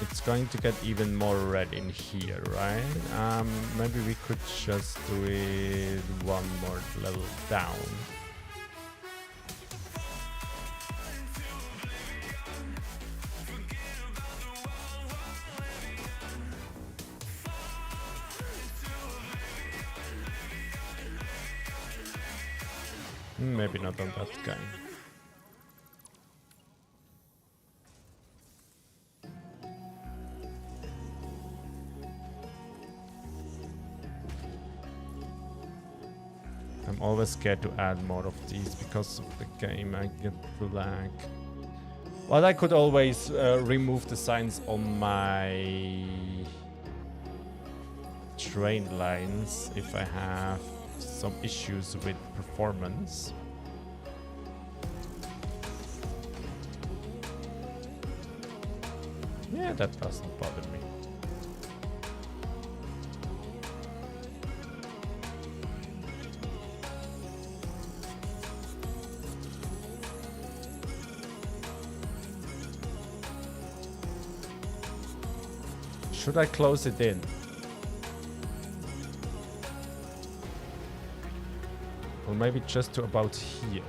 It's going to get even more red in here, right? Maybe we could just do it one more level down. Maybe not on that guy. I'm always scared to add more of these because of the game. I get the lag. But I could always remove the signs on my train lines if I have some issues with performance. Yeah, that doesn't bother me. Should I close it in? Or maybe just to about here.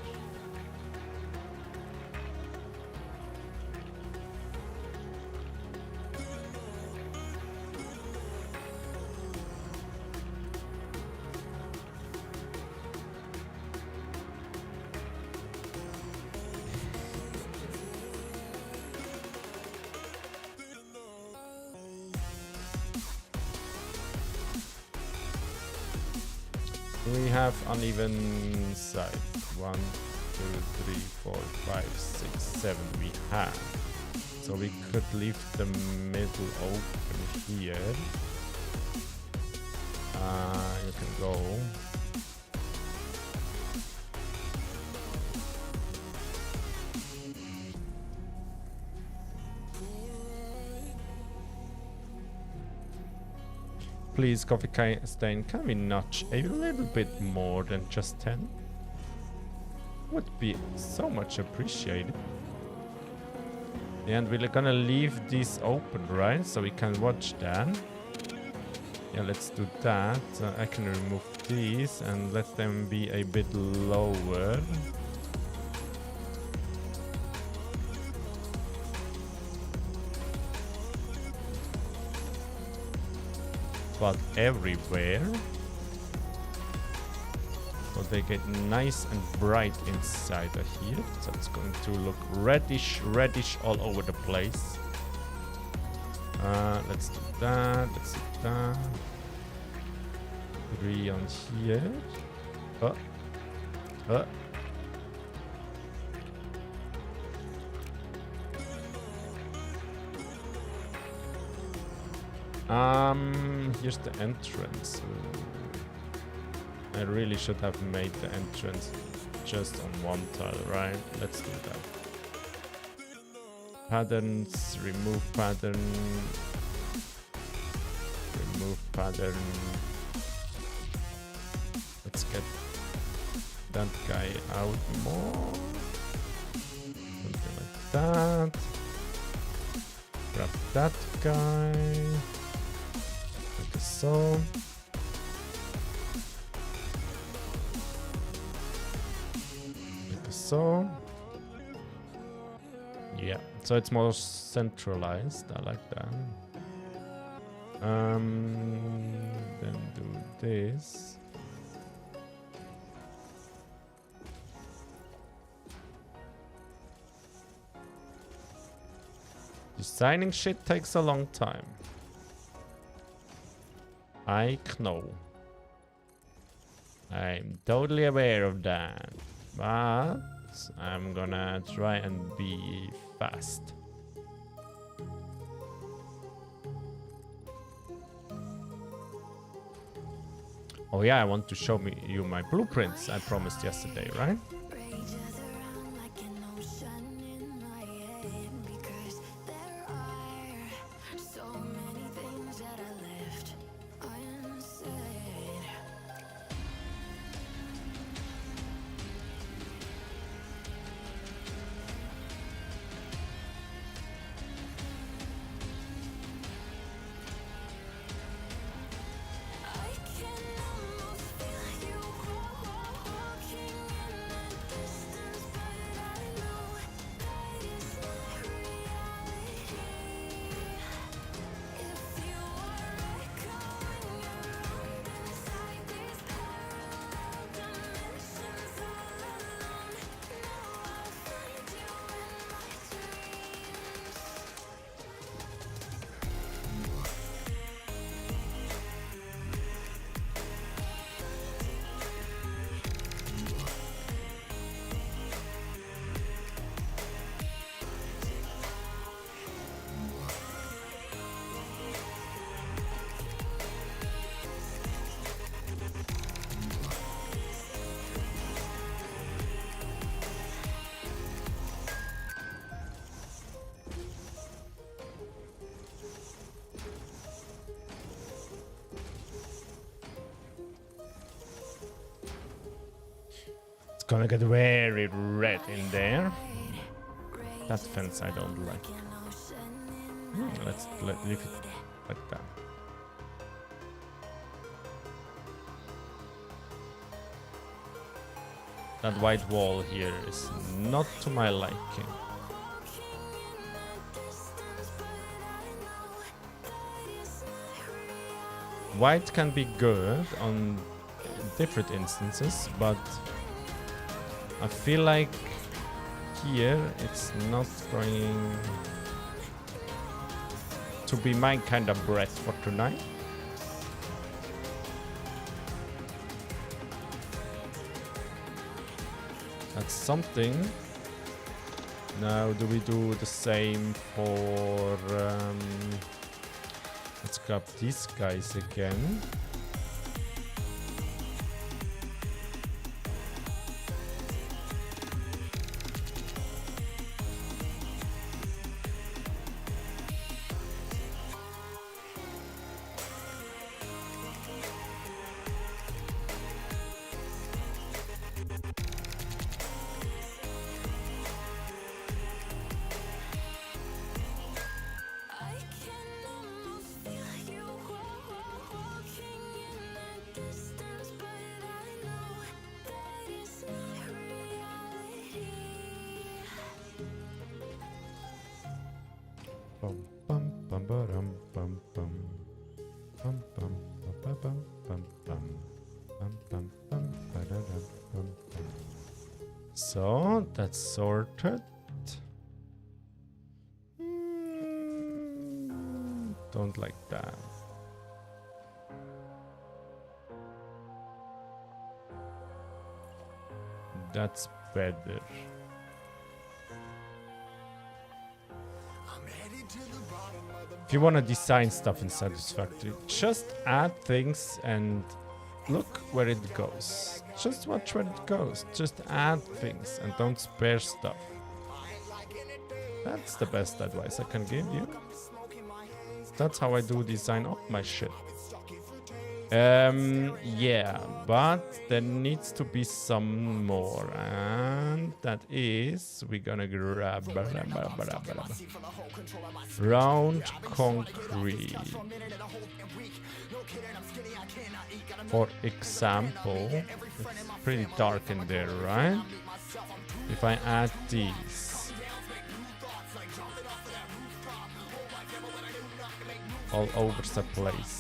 We have uneven side. 1, 2, 3, 4, 5, 6, 7 we have. So we could leave the middle open here. You can go. Please, Coffee Stain, can we notch a little bit more than just 10? Would be so much appreciated. And we're gonna leave these open, right? So we can watch that. Yeah, let's do that. I can remove these and let them be a bit lower. But everywhere, so they get nice and bright inside of here. So it's going to look reddish all over the place. Let's do that. Let's do that. 3 on here. Here's the entrance. I really should have made the entrance just on one tile, right? Let's do that. Patterns, remove pattern. Remove pattern. Let's get that guy out more. Something like that. Grab that guy. Like so. Like so. Yeah, so it's more centralized. I like that. Then do this. Designing shit takes a long time. I know. I'm totally aware of that. But I'm gonna try and be fast. Oh yeah, I want to show you my blueprints I promised yesterday, right? rages around like an ocean in my head because there are so many things that I left unsaid. I can almost feel you walking in the distance, but I know that is not reality. If you are echoing around inside these parallel dimensions all alone, know I'll find you in my dreams. It's gonna get very red in there. That fence I don't like. Let's leave it like that. That white wall here is not to my liking. White can be good on different instances, but I feel like here it's not going to be my kind of breath for tonight. That's something. Now, do we do the same for... let's grab these guys again. I can almost feel you walking in the distance, but I know that is not reality. Bum bum bum ba-dum, bum bum bum bum ba bum bum bum bum bum bum ba-da-dum, bum bum. So that's sorted. Don't like that. That's better. If you want to design stuff in Satisfactory, just add things and look where it goes. Just watch where it goes. Just add things and don't spare stuff. That's the best advice I can give you. That's how I do design up my shit. Yeah, but there needs to be some more, and that is we're gonna grab round concrete. For example, it's pretty dark in there, right? If I add these all over the place.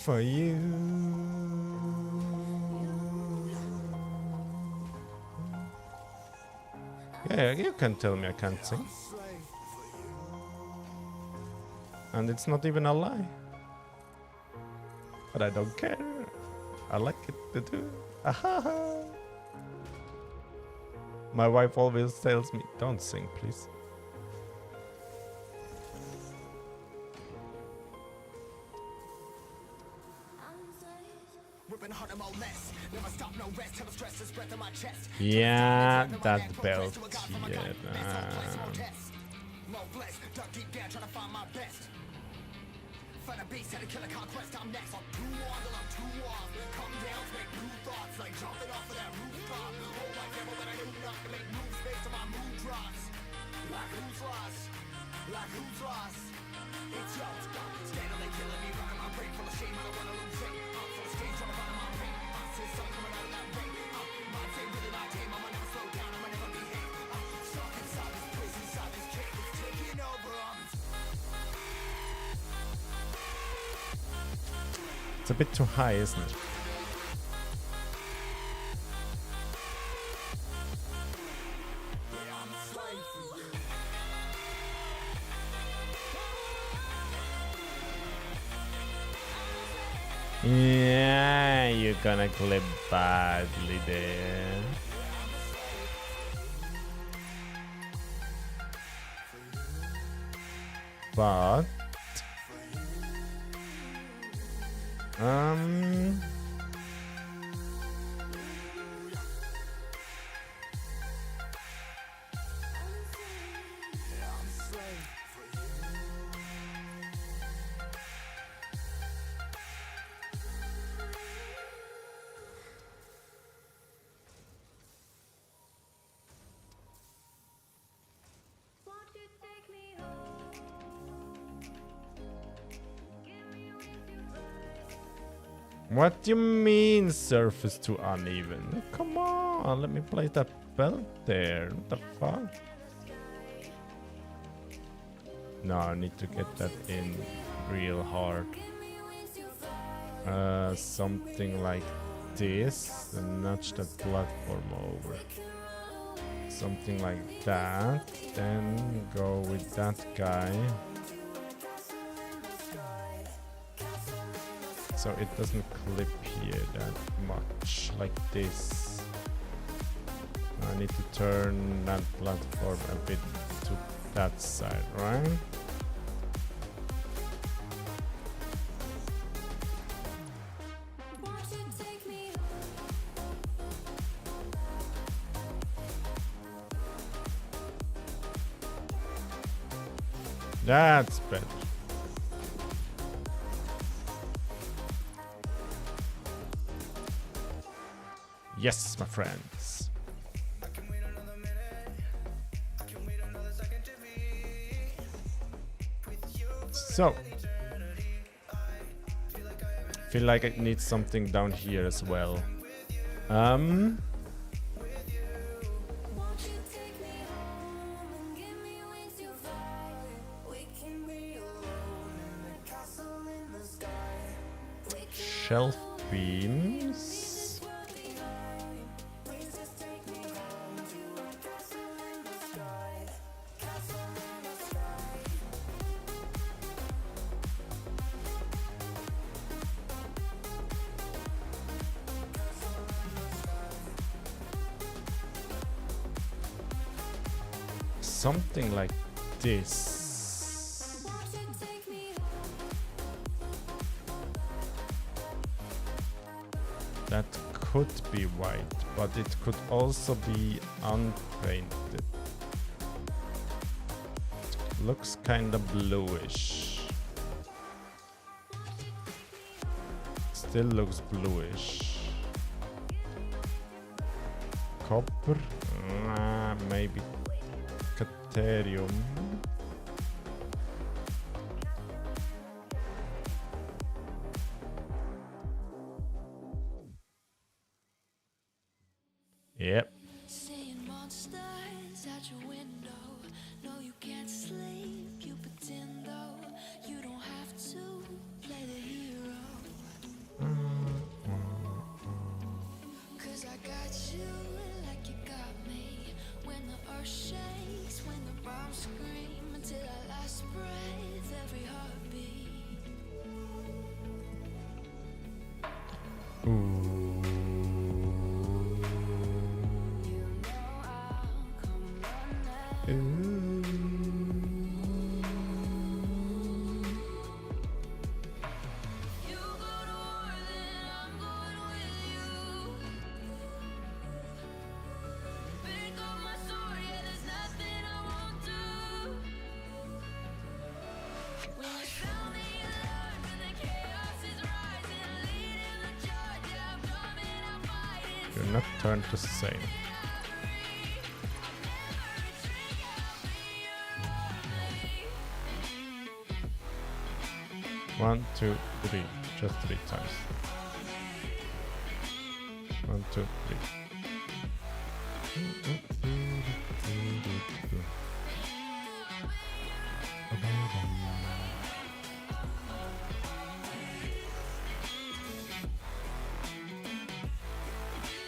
for you. Yeah, you can tell me I can't sing. And it's not even a lie. But I don't care. I like it to do. Ahaha. My wife always tells me, don't sing, please. Yeah, that belt here. Find a beast and a killer conquest, I'm next. I'm too on till I'm too off. Come down to make new thoughts, like jumping off of that rooftop. Hold my devil that I do not to make moves based on my mood drops. Like who's lost? Like who's lost? It's yours. Steadily killing me, running my brain full of shame. I don't wanna lose it. I'm full of stage, trying to find my pain. I'm still something coming out of that rain. My day really not tame. I'ma never slow down. I'ma never behave. I'm stuck inside this prison, inside this cave. It's taking over. It's a bit too high, isn't it? Yeah, you're gonna clip badly there. But what do you mean surface too uneven? Come on, let me place that belt there. What the fuck? No, I need to get that in real hard. Something like this, and nudge that platform over. Something like that, then go with that guy. So it doesn't clip here that much, like this. I need to turn that platform a bit to that side, right? That's better. Yes, my friends. So, feel like it needs something down here as well. Shelf beams. Something like this. That could be white, but it could also be unpainted. Looks kind of bluish. Still looks bluish. Copper? Maybe Caterium. Yep. Seeing monsters at your window. No, you can't sleep. You pretend though you don't have to play the hero. Ooh. Ooh. Do not turn to same. One, two, three. Just 3 times. 1, 2, 3.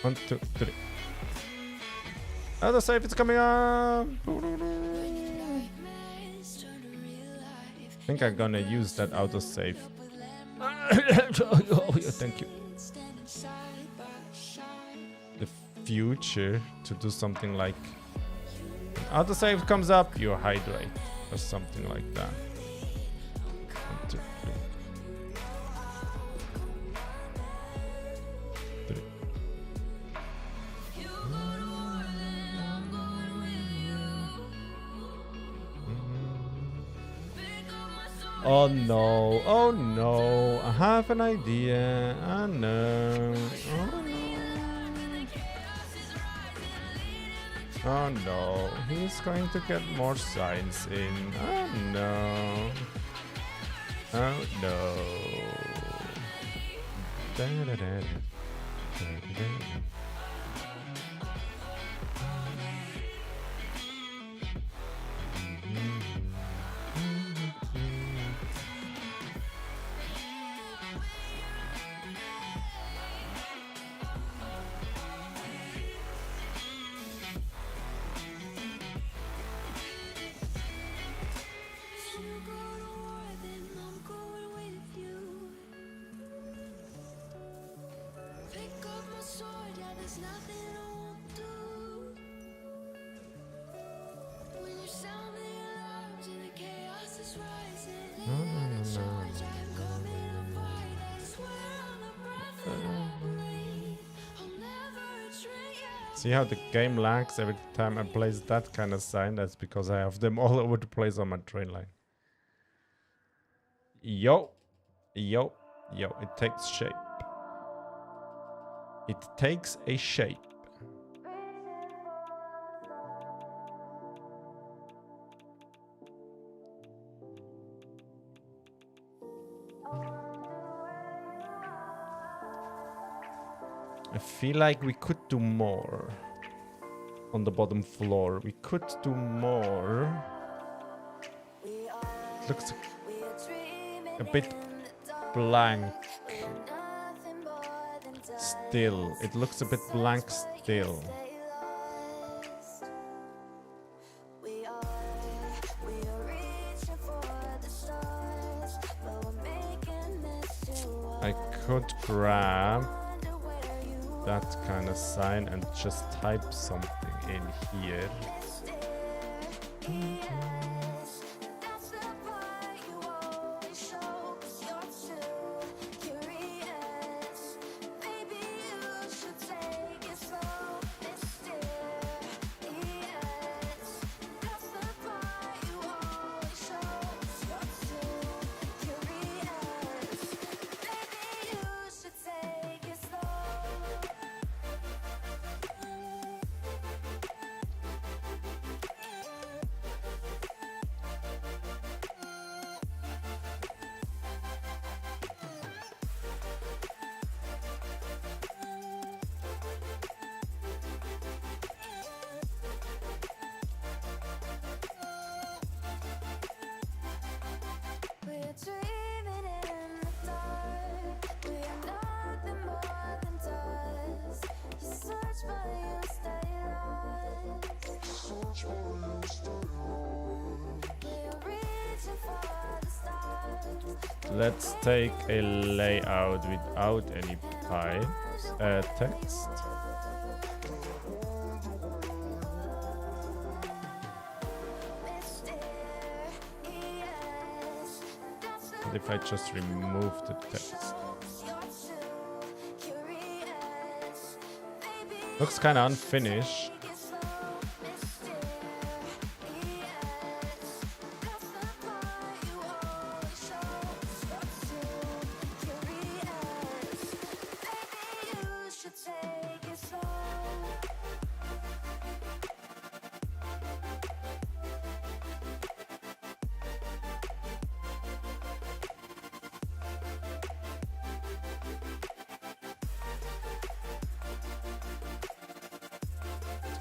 One, two, three. Other safe is coming up. I think I'm gonna use that autosave. Oh, yeah, thank you. The future to do something like autosave comes up, you hydrate or something like that. 1, 2, 3. 3. Oh no, oh no, I have an idea, I know. Oh no. Oh no, he's going to get more signs in. Oh no. Oh no. Da-da-da-da. Da-da-da-da. See how the game lags every time I place that kind of sign? That's because I have them all over the place on my train line. Yo, yo, yo, it takes shape. It takes a shape. I feel like we could do more on the bottom floor. We could do more. It looks a bit blank. Still, it looks a bit blank still. I could grab that kind of sign and just type something in here. Let's take a layout without any pipes, text. And if I just remove the text. Looks kind of unfinished.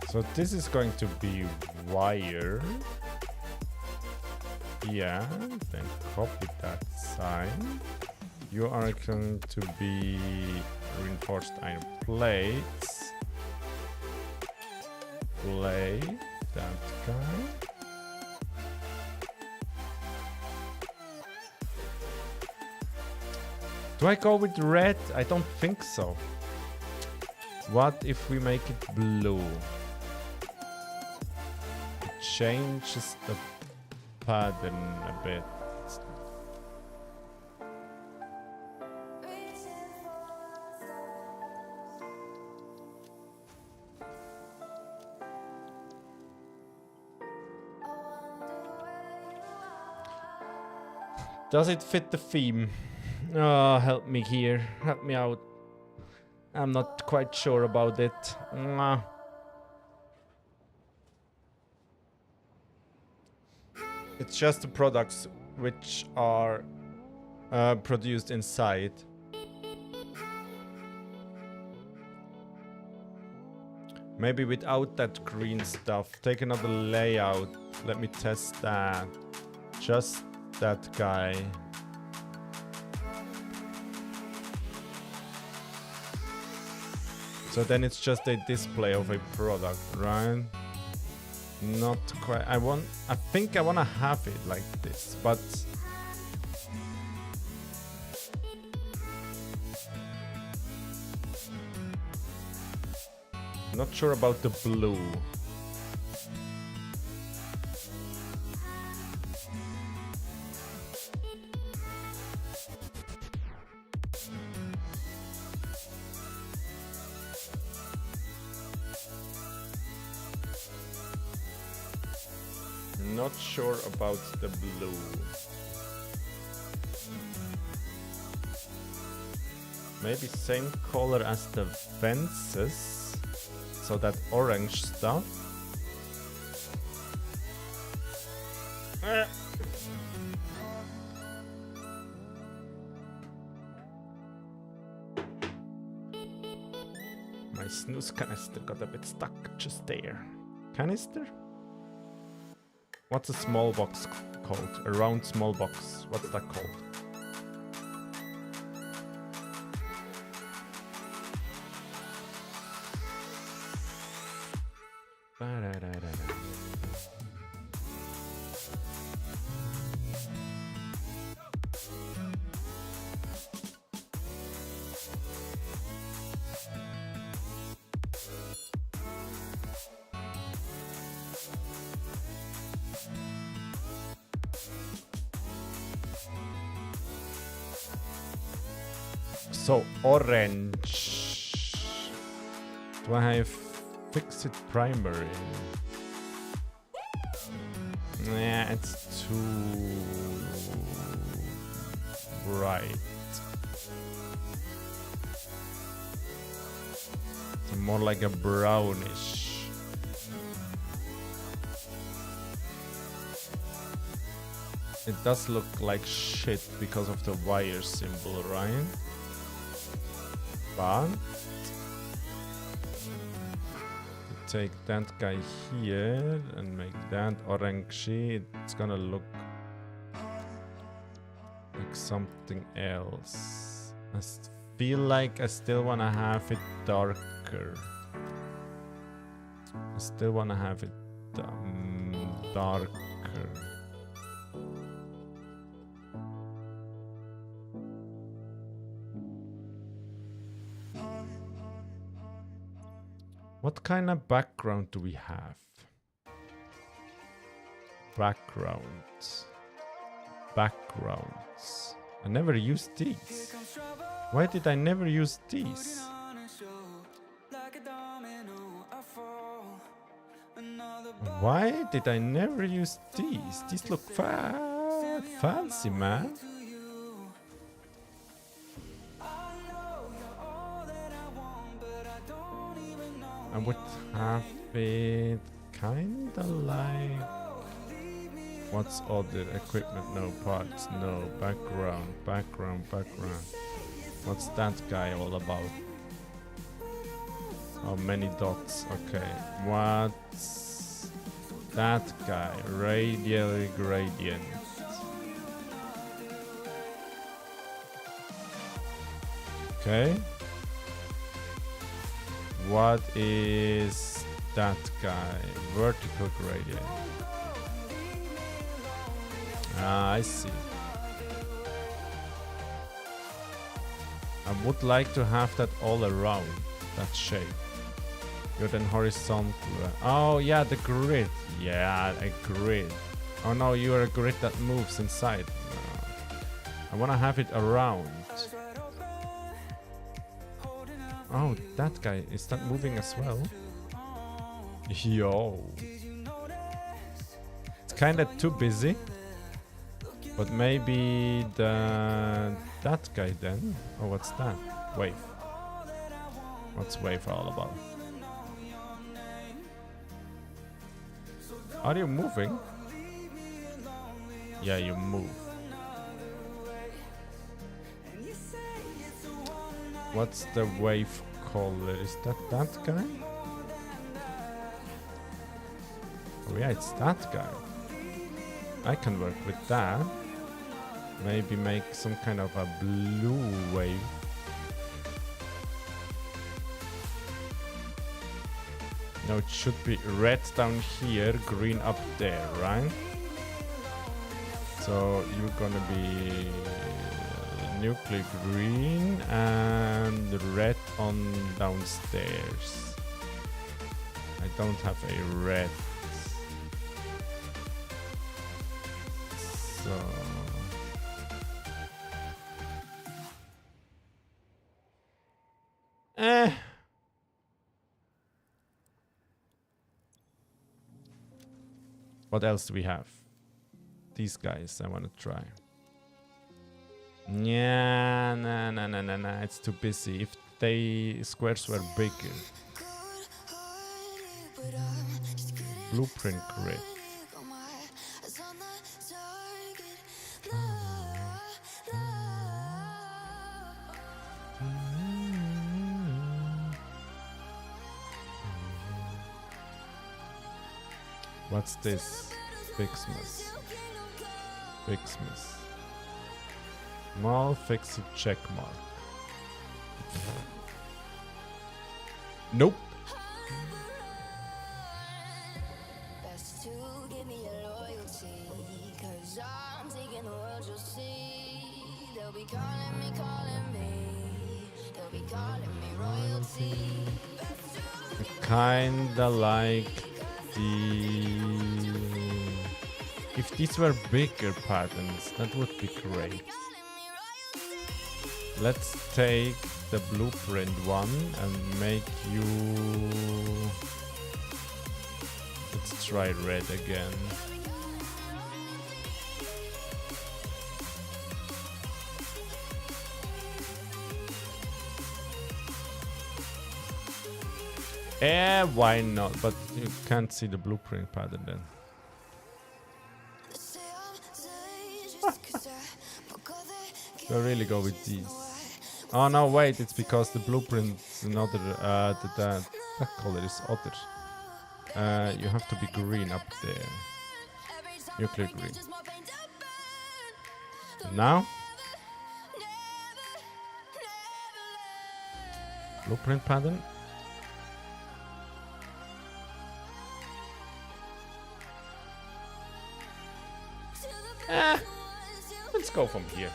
So this is going to be wire. Yeah, then copy that sign. You are going to be reinforced iron plates. Play that guy. Do I go with red? I don't think so. What if we make it blue? It changes the pattern a bit. Does it fit the theme? Oh, help me here. Help me out. I'm not quite sure about it. Mwah. It's just the products which are produced inside. Maybe without that green stuff. Take another layout. Let me test that. Just that guy. So then it's just a display of a product, right? Not quite. I think I want to have it like this, but not sure about the blue. Not sure about the blue. Maybe same color as the fences. So that orange stuff. My snus canister got a bit stuck just there. Canister? What's a small box called? A round small box. What's that called? So orange. Do I have fixed primary? Yeah, it's too bright. It's more like a brownish. It does look like shit because of the wire symbol, right? But take that guy here and make that orangey. It's gonna look like something else. I feel like I still wanna have it darker. I still wanna have it darker. What kind of background do we have? Backgrounds. Backgrounds. I never used these. Why did I never use these? Why did I never use these? These look fancy, man. I would have it kinda like... What's other equipment? No parts, no background, background. What's that guy all about? Oh, many dots. Okay. What's that guy? Radial gradient. Okay. What is that guy? Vertical gradient. Ah, I see. I would like to have that all around, that shape. You're then horizontal. Oh yeah, the grid. Yeah, a grid. Oh no, you're a grid that moves inside. No. I want to have it around. Oh, that guy, is that moving as well? Yo. It's kind of too busy. But maybe that guy then? Oh, what's that? Wave. What's wave all about? Are you moving? Yeah, you move. What's the wave color? Is that guy? Oh yeah, it's that guy. I can work with that. Maybe make some kind of a blue wave. No, it should be red down here, green up there, right? So you're gonna be nuclear green and red on downstairs. I don't have a red. So what else do we have? These guys I want to try. Yeah, nah, it's too busy. If they squares were bigger. Blueprint grid. What's this? Fixmas. Fixmas. Small fixed check mark. Nope. Kinda like if these were bigger patterns, that would be great. Let's take the blueprint one and make you... Let's try red again. Why not? But you can't see the blueprint pattern then. So really go with these. Oh no, wait, it's because the blueprint's another, that color is other. You have to be green up there. Nuclear green. Now? Blueprint pattern. Let's go from here.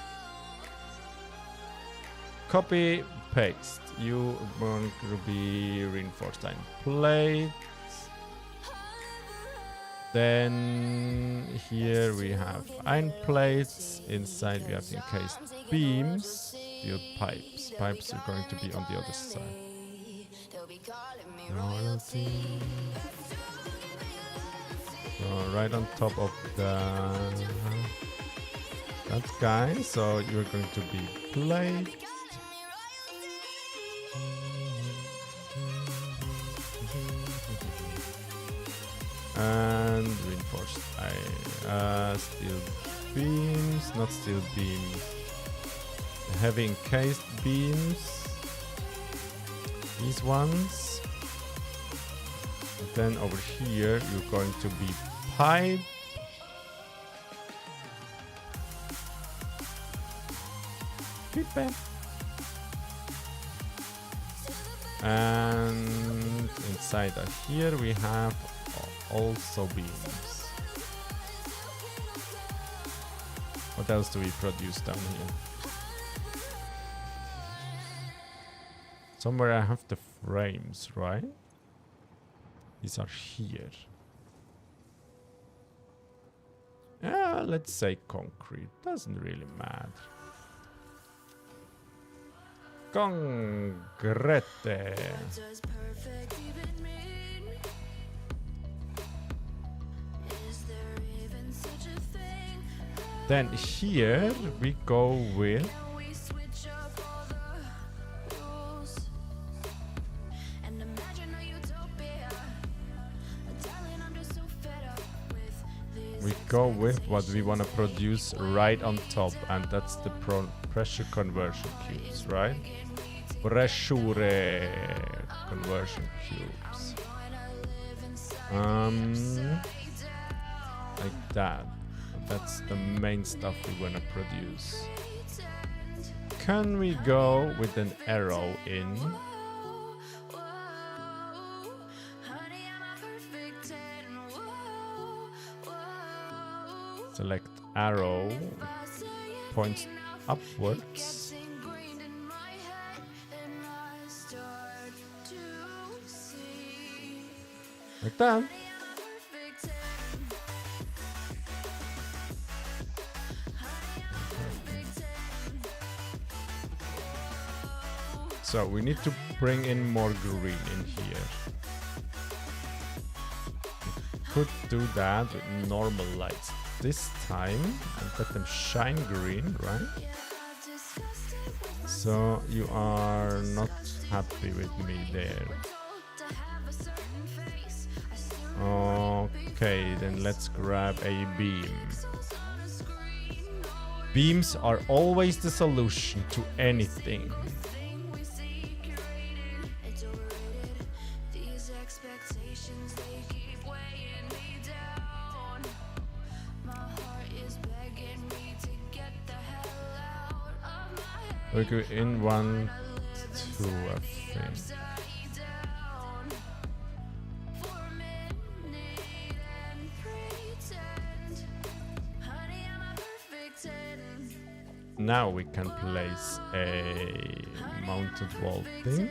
Copy paste. You want to be reinforced iron plate. Then here we have iron plates. Inside we have encased beams. Steel pipes. Pipes are going to be on the other side. Royalty. So right on top of that guy. So you're going to be plate. And reinforced steel beams, not steel beams, heavy encased beams, these ones. And then over here you're going to be pipe. And inside of here we have also beams. What else do we produce down here? Somewhere I have the frames, right? These are here. Yeah, let's say concrete. Doesn't really matter. Concrete. Then here we go with what we want to produce right on top, and that's the pressure conversion cubes, right? Pressure conversion cubes. Like that. That's the main stuff we want to produce. Can we go with an arrow in? Select arrow, points upwards. Like that. So we need to bring in more green in here. We could do that with normal lights this time and let them shine green, right? So you are not happy with me there. Okay, then let's grab a beam. Beams are always the solution to anything. We go in 1, 2, I think. Now we can place a mounted wall thing.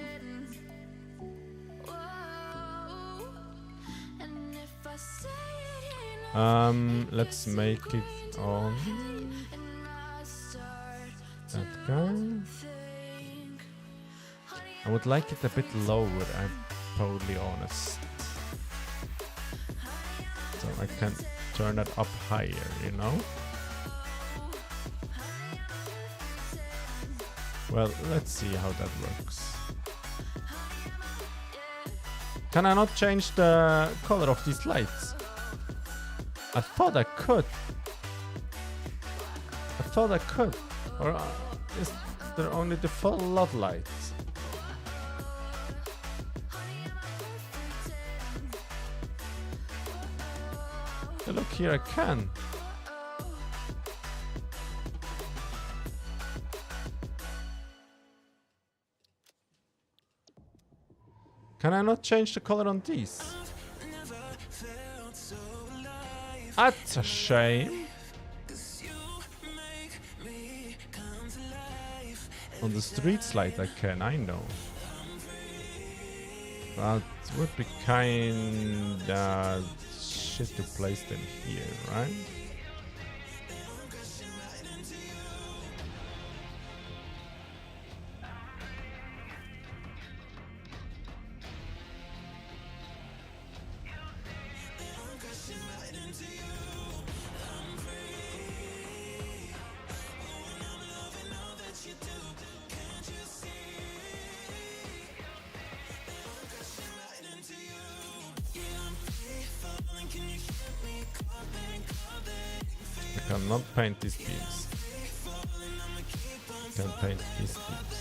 Let's make it on that guy. I would like it a bit lower, I'm totally honest. So I can turn it up higher, you know? Well, let's see how that works. Can I not change the color of these lights? I thought I could. Or is there only the full lot lights? Hey, look here, I can. Can I not change the color on these? That's a shame. On the streets light I can, I know. But it would be kinda shit to place them here, right? I cannot paint these beams. I can paint these beams.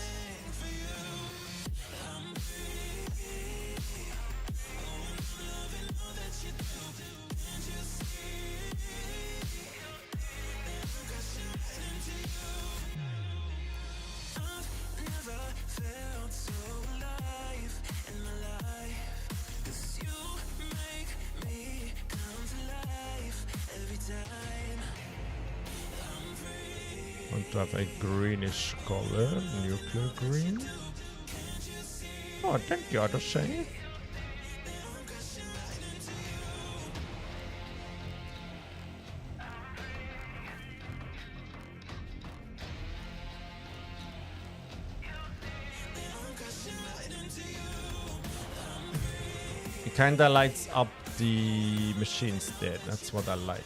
Want to have a greenish color, nuclear green. Oh, thank you, autosave. It kinda lights up the machines there, that's what I like.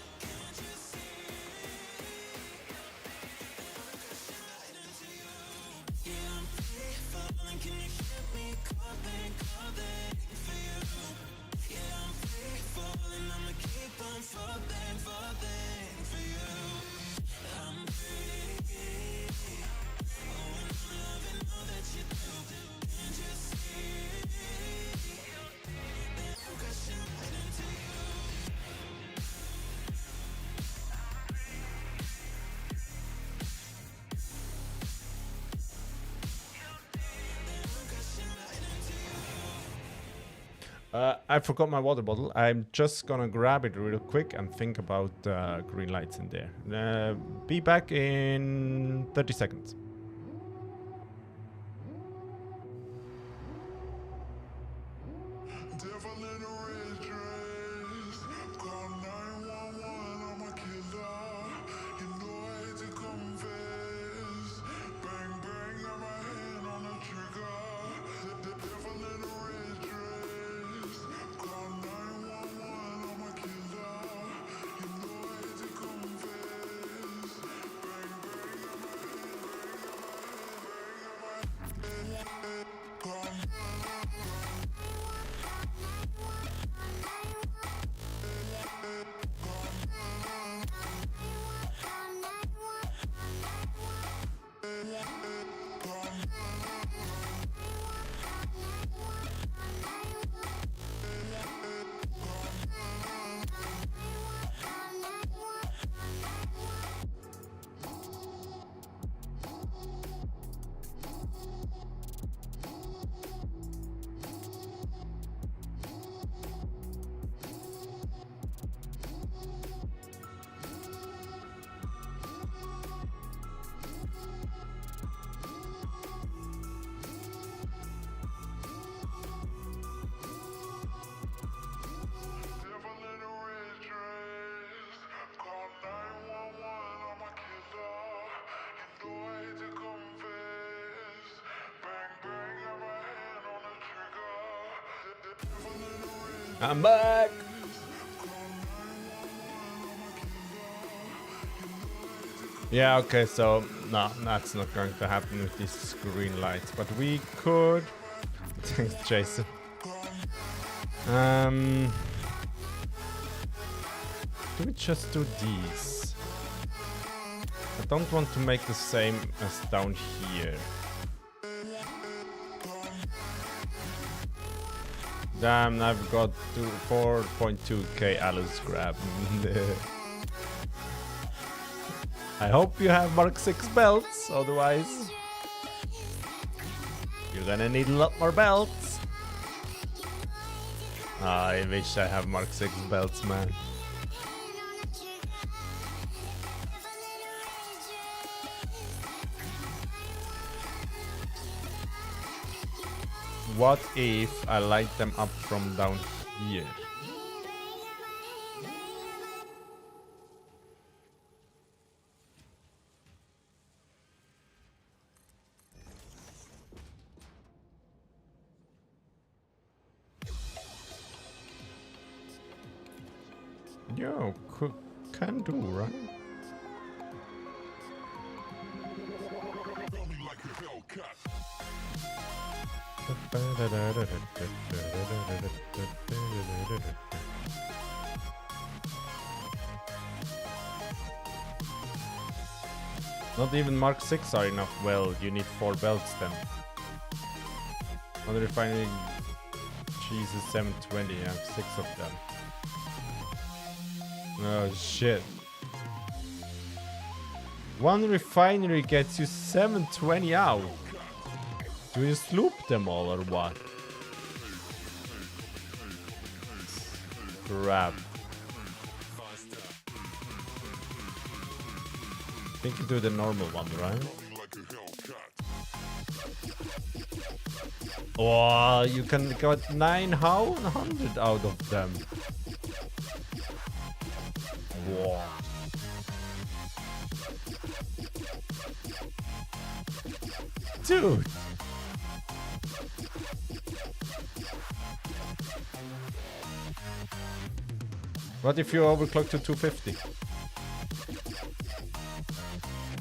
I forgot my water bottle. I'm just gonna grab it real quick and think about green lights in there. Be back in 30 seconds. I'm back! Yeah, okay, so no, that's not going to happen with these green lights, but we could. Thanks, Jason. Do we just do these? I don't want to make the same as down here. Damn, I've got 4.2k alu scrap. I hope you have Mark 6 belts, otherwise you're gonna need a lot more belts. I wish I have Mark 6 belts, man. what if I light them up from down here? Yo, can do, right? Not even Mark 6 are enough. Well, you need 4 belts then. On the refining cheese is 720, I have 6 of them. Oh shit. One refinery gets you 720 out. Do you sloop them all or what? Crap. I think you do the normal one, right? Oh, you can get 900 out of them. Wow. Dude. What if you overclock to 250?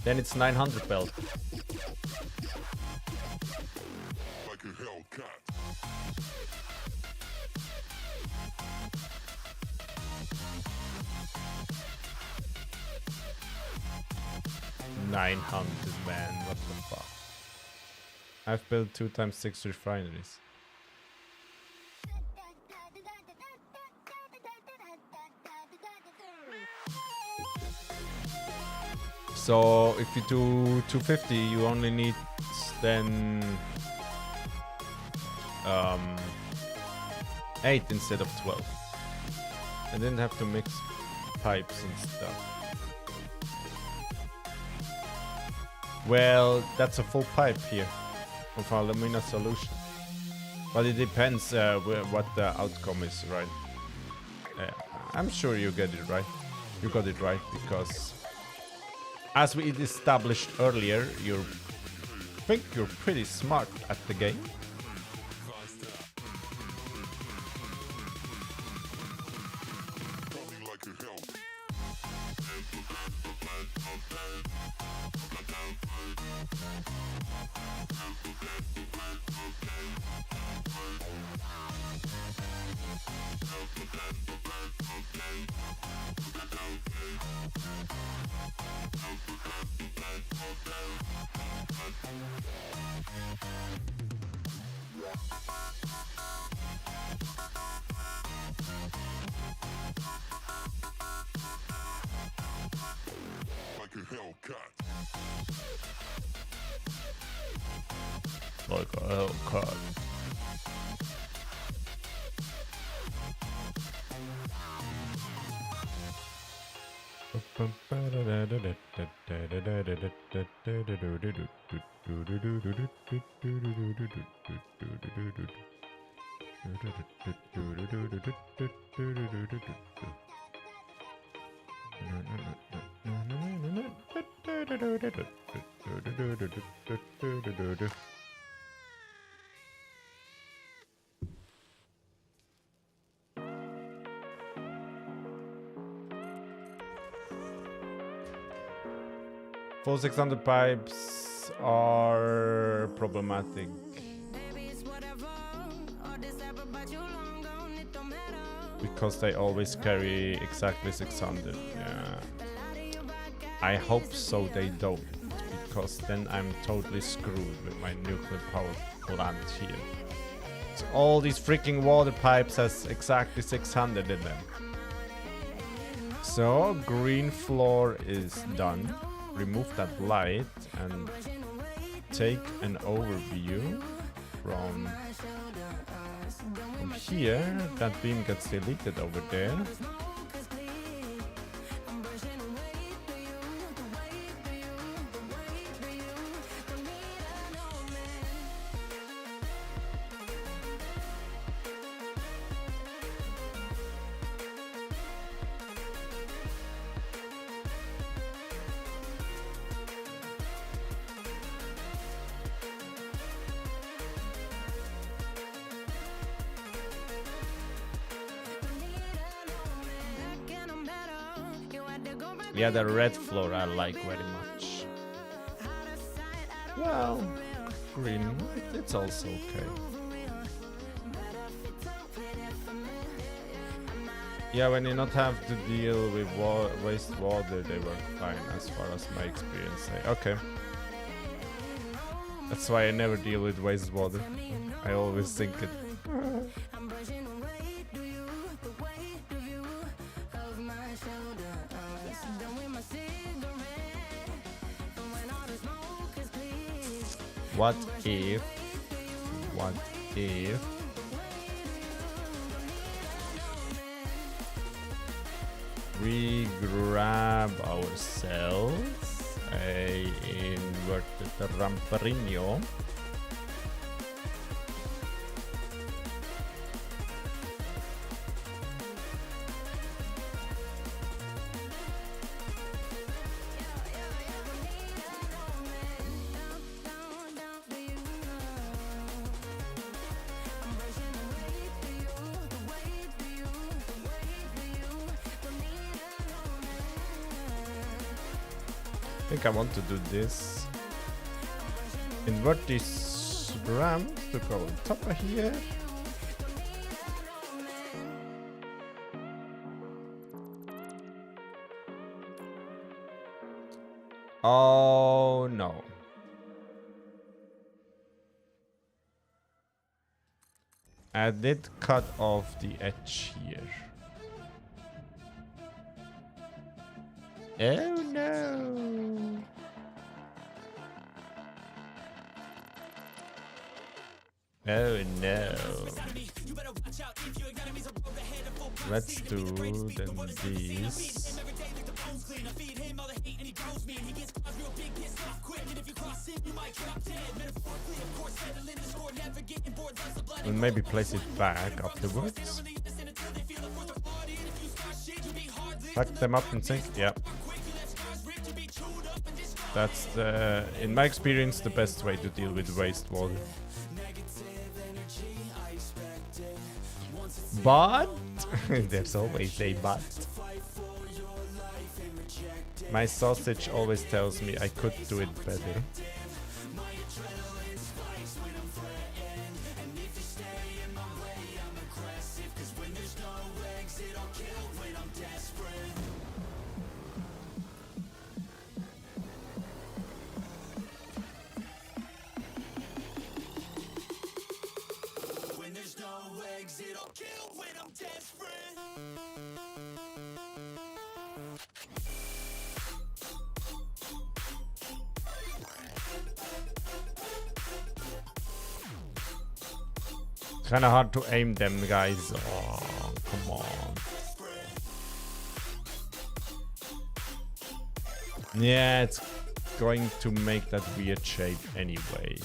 Then it's 900 belt. Like a Hellcat. $900, man. What the fuck? I've built 2 times 6 refineries. So if you do 250, you only need then 8 instead of 12. I didn't have to mix pipes and stuff. Well, that's a full pipe here of alumina solution. But it depends what the outcome is, right? I'm sure you get it right. You got it right because, as we established earlier, you think you're pretty smart at the game. Like a Hellcat. Full 600 pipes are problematic. Because they always carry exactly 600. Yeah. I hope so they don't. Because then I'm totally screwed with my nuclear power plant here. So all these freaking water pipes has exactly 600 in them. So green floor is done. Remove that light and take an overview from here. That beam gets deleted over there. Yeah, the red floor I like very much. Well, green, it's also okay. Yeah, when you not have to deal with wastewater, they were fine as far as my experience say. Okay. That's why I never deal with wastewater. I always think it. What if we grab ourselves a inverted ramperino? I think I want to do this. Invert this ramp to go on top of here. Oh no. I did cut off the edge here. Oh no. Oh no. Let's do then these. And maybe place it back afterwards. Pack them up and sink. Yeah. That's the, in my experience, the best way to deal with wastewater. But there's always a but. My sausage always tells me I could do it better. Kinda hard to aim them, guys. Oh, come on. Yeah, it's going to make that weird shape anyway.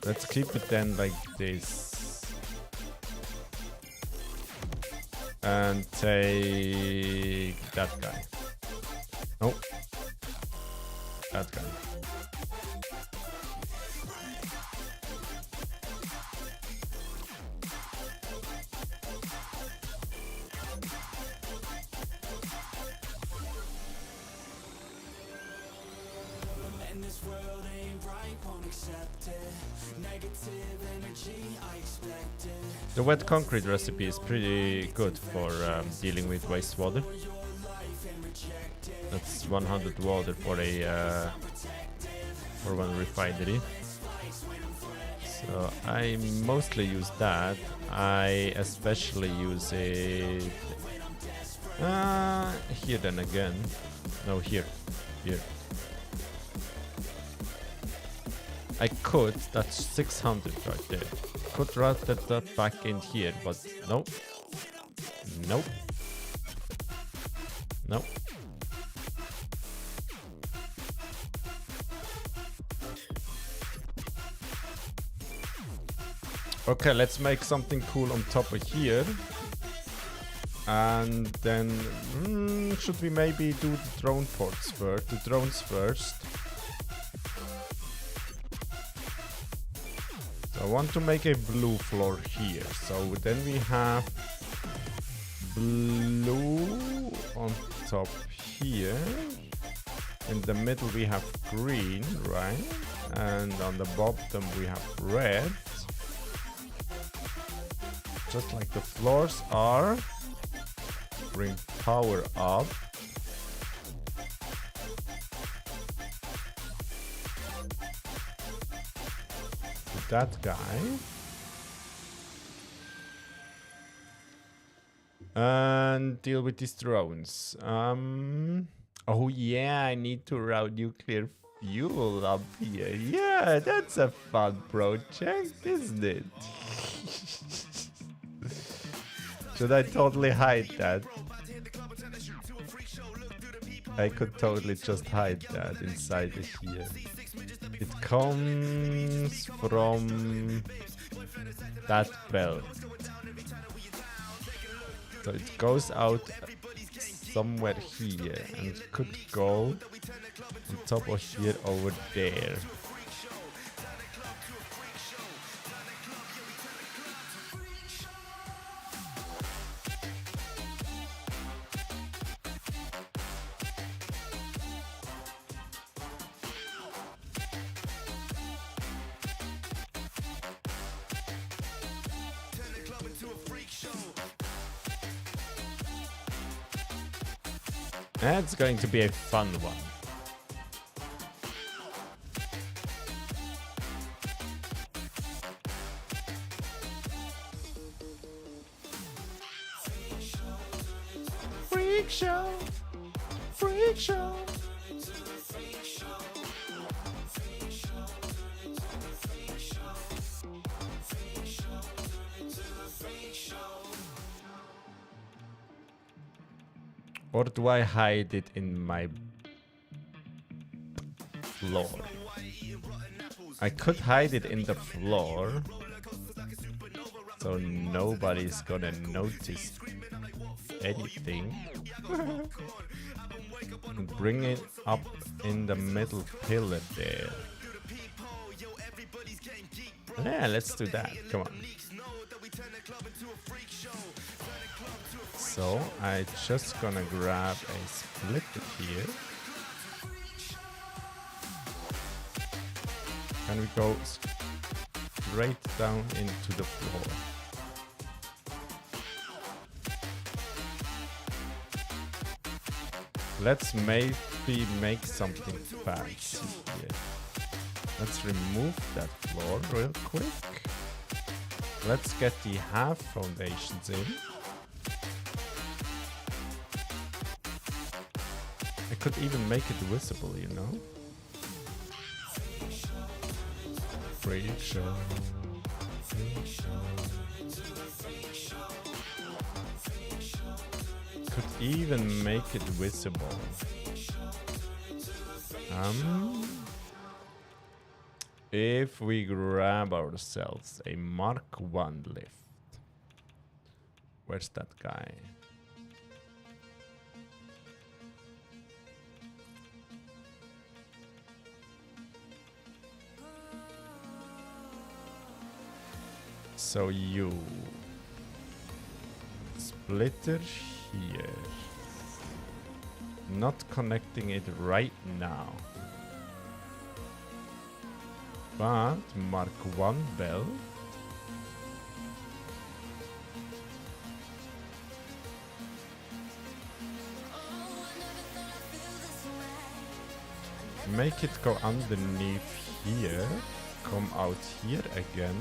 Let's keep it then like this. And take that guy. Oh. That guy. The wet concrete recipe is pretty good for dealing with wastewater. That's 100 water for a for one refinery. So I mostly use that. I especially use it here then again. No, here. I could, that's 600 right there. Could route that back in here, but nope. Nope. Nope. Okay, let's make something cool on top of here. And then, should we maybe do the drone ports first? The drones first. I want to make a blue floor here, so then we have blue on top here. In the middle we have green, right? And on the bottom we have red. Just like the floors are. Bring power up. To that guy. And deal with these drones. Oh yeah, I need to route nuclear fuel up here. Yeah, that's a fun project, isn't it? Should I totally hide that? I could totally just hide that inside here. It comes from that belt. So it goes out somewhere here and could go on top of here over there. That's going to be a fun one. Freak show, freak show. Or do I hide it in my floor? I could hide it in the floor, so nobody's gonna notice anything. And bring it up in the middle pillar there. Yeah, let's do that. Come on. So I just gonna grab a splitter here. And we go straight down into the floor. Let's maybe make something fancy here. Let's remove that floor real quick. Let's get the half foundations in. I could even make it visible, you know? Freak show. Freak show. Could even make it visible. If we grab ourselves a Mark 1 lift. Where's that guy? So you splitter here. Not connecting it right now. But Mark 1 bell. Make it go underneath here. Come out here again.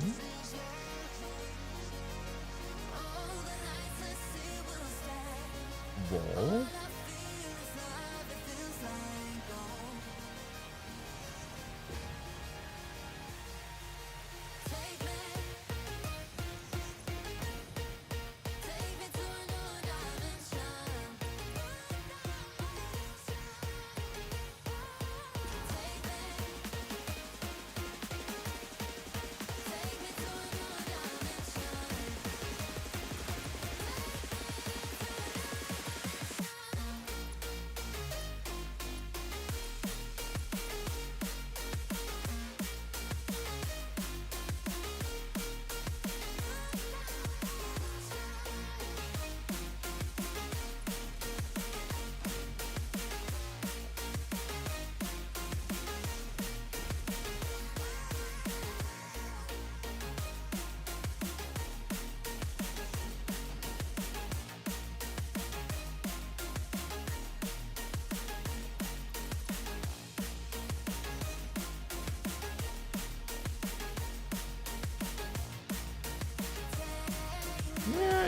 Wall.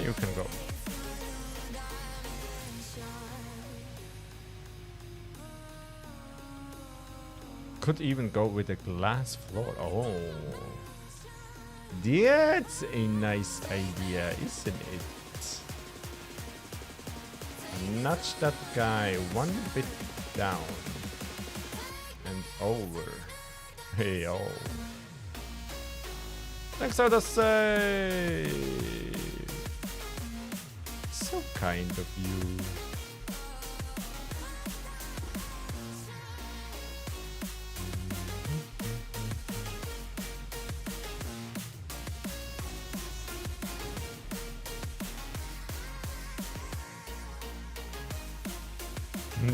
you can go. Could even go with a glass floor. Oh. That's a nice idea, isn't it? Nudge that guy one bit down and over. Hey, oh. Thanks for the save. So kind of you.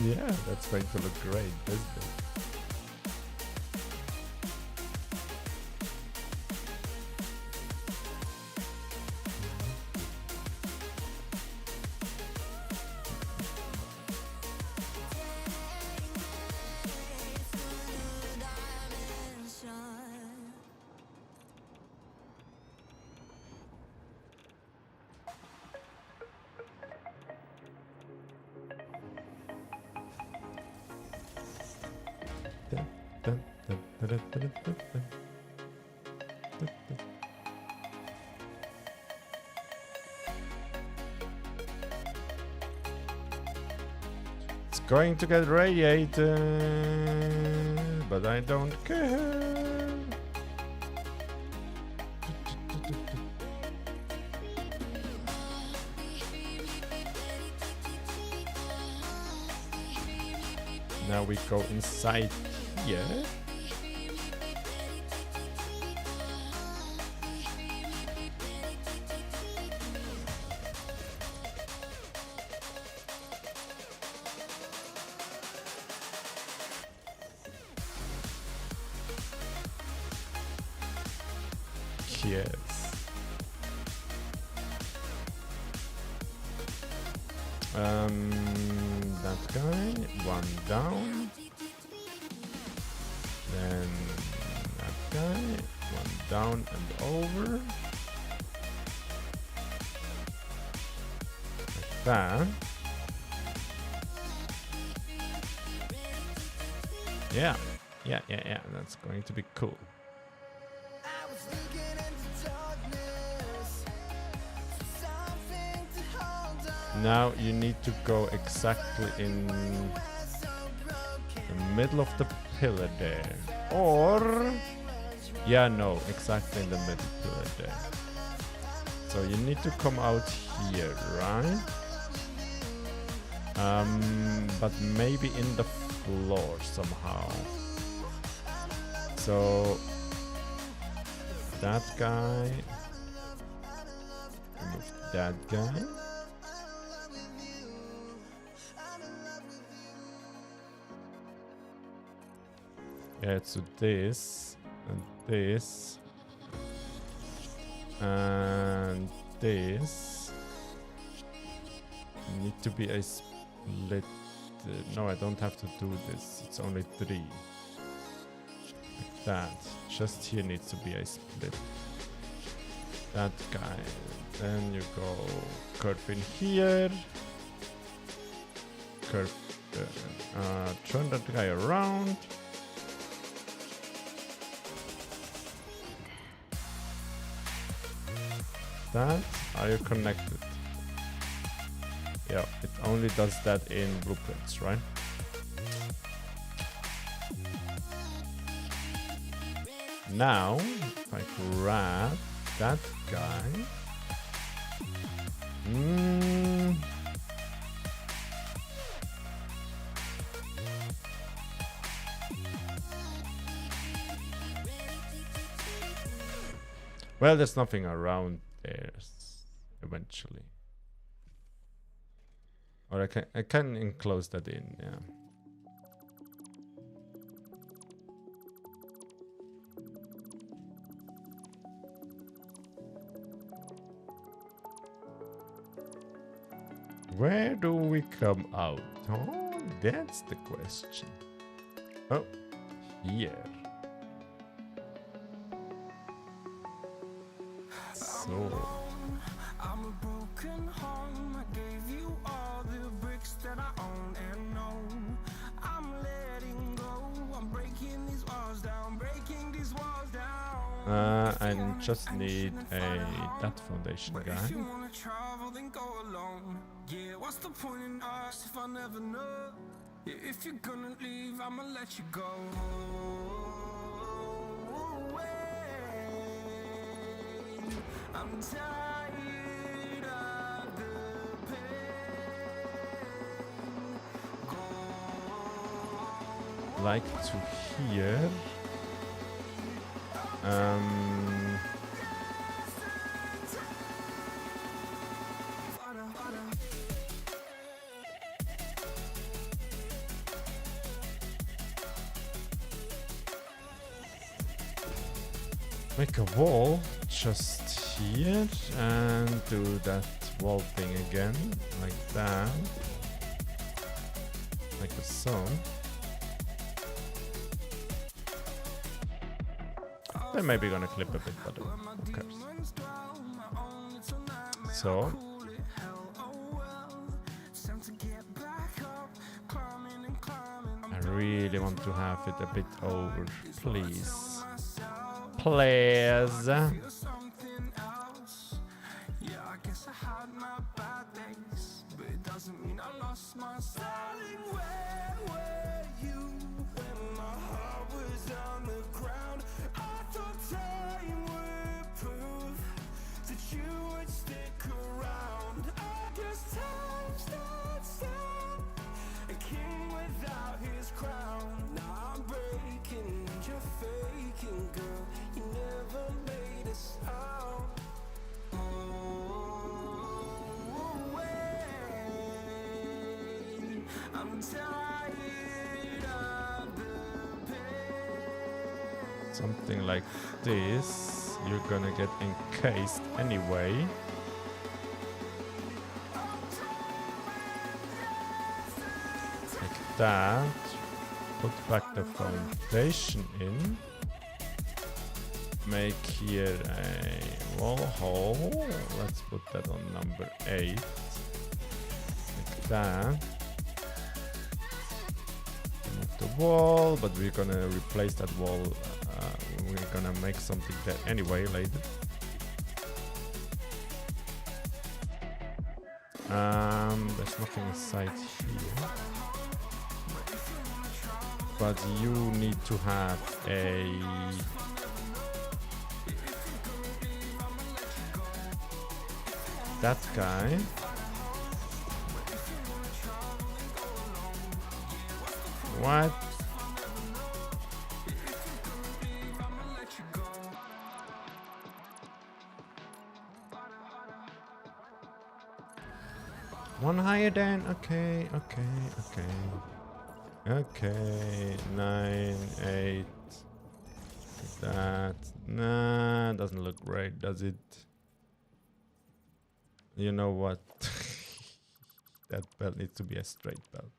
Yeah, that's going to look great, isn't it? It's going to get radiated, but I don't care. Now we go inside here. Yes. That guy, one down. Then that guy, one down and over. Like that. Yeah, that's going to be cool. Now you need to go exactly in the middle of the pillar there. Or, yeah, no, exactly in the middle pillar there. So you need to come out here, right? But maybe in the floor somehow. So that guy, move that guy. Yeah, so this and this and this need to be a split. No, I don't have to do this. It's only 3. Like that. Just here needs to be a split. That guy. Then you go curve in here. Curve. Turn that guy around. That. Are you connected? Yeah, it only does that in blueprints, right? Now, if I grab that guy. Well, there's nothing around there eventually. Or I can enclose that in, yeah. Where do we come out? Oh, that's the question. Oh, here. So. I just need that foundation guy. If you wanna travel, then go alone. Yeah, what's the point in us if I never know? Yeah, if you're gonna leave, I'ma let you go. I'm tired of the pain. Like to here. Make a wall just here and do that wall thing again, like that, like so. They're maybe gonna clip a bit, but who cares? So I really want to have it a bit over, please. Please. Something like this, you're gonna get encased anyway. Like that. Put back the foundation in. Make here a wall hole. Let's put that on number 8. Like that. Not the wall, but we're gonna replace that wall. We're gonna make something there anyway later. There's nothing inside here. But you need to have a that guy. What? One higher than, okay. Okay, 9, 8. Like that. Nah, doesn't look great, does it? You know what? That belt needs to be a straight belt.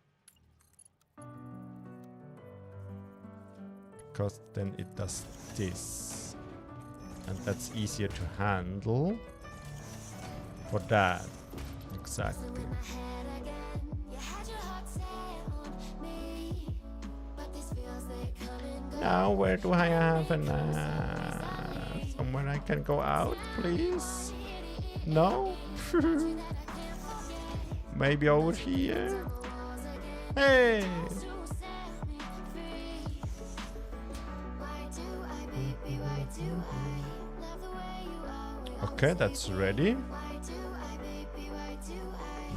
Because then it does this. And that's easier to handle. For that. Exactly. Now where do I have an somewhere I can go out, please? No? Maybe over here? Hey! Okay, that's ready.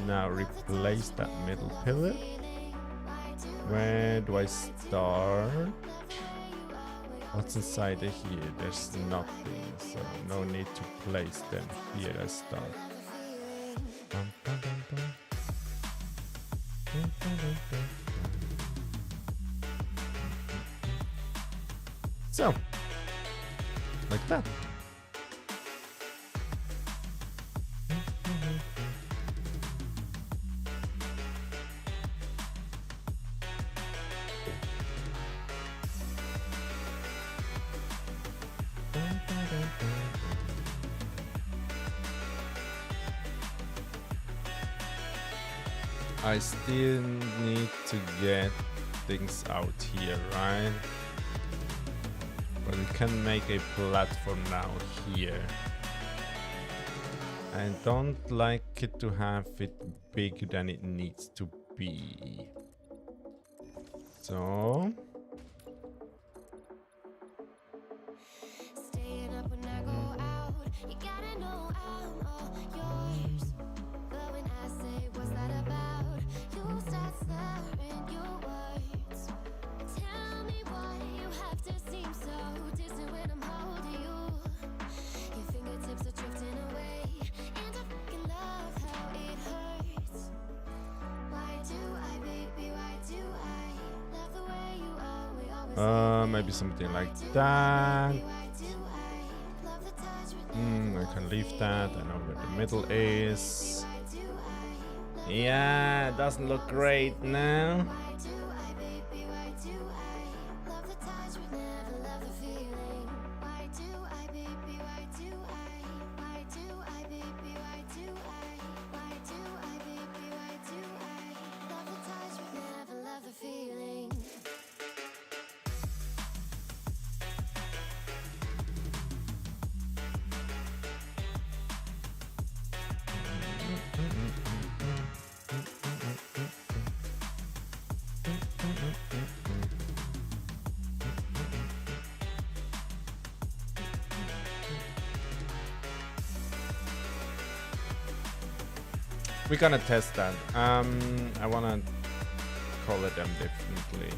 Now replace that middle pillar. Where do I start? What's inside of here? There's nothing, so no need to place them here. I start. So, like that. I still need to get things out here, right? But we can make a platform now here. I don't like it to have it bigger than it needs to be. So Staying up when I go out, you gotta know I'm all yours. But when I say what's that about, you start slurring your words. Tell me why you have to seem so distant when I'm holding you. Your fingertips are drifting away, and I fucking love how it hurts. Why do I, baby, why do I love the way you are? We always maybe something like that. I can leave that. I know where the middle is. Yeah, it doesn't look great now. We're gonna test that. I wanna color them differently.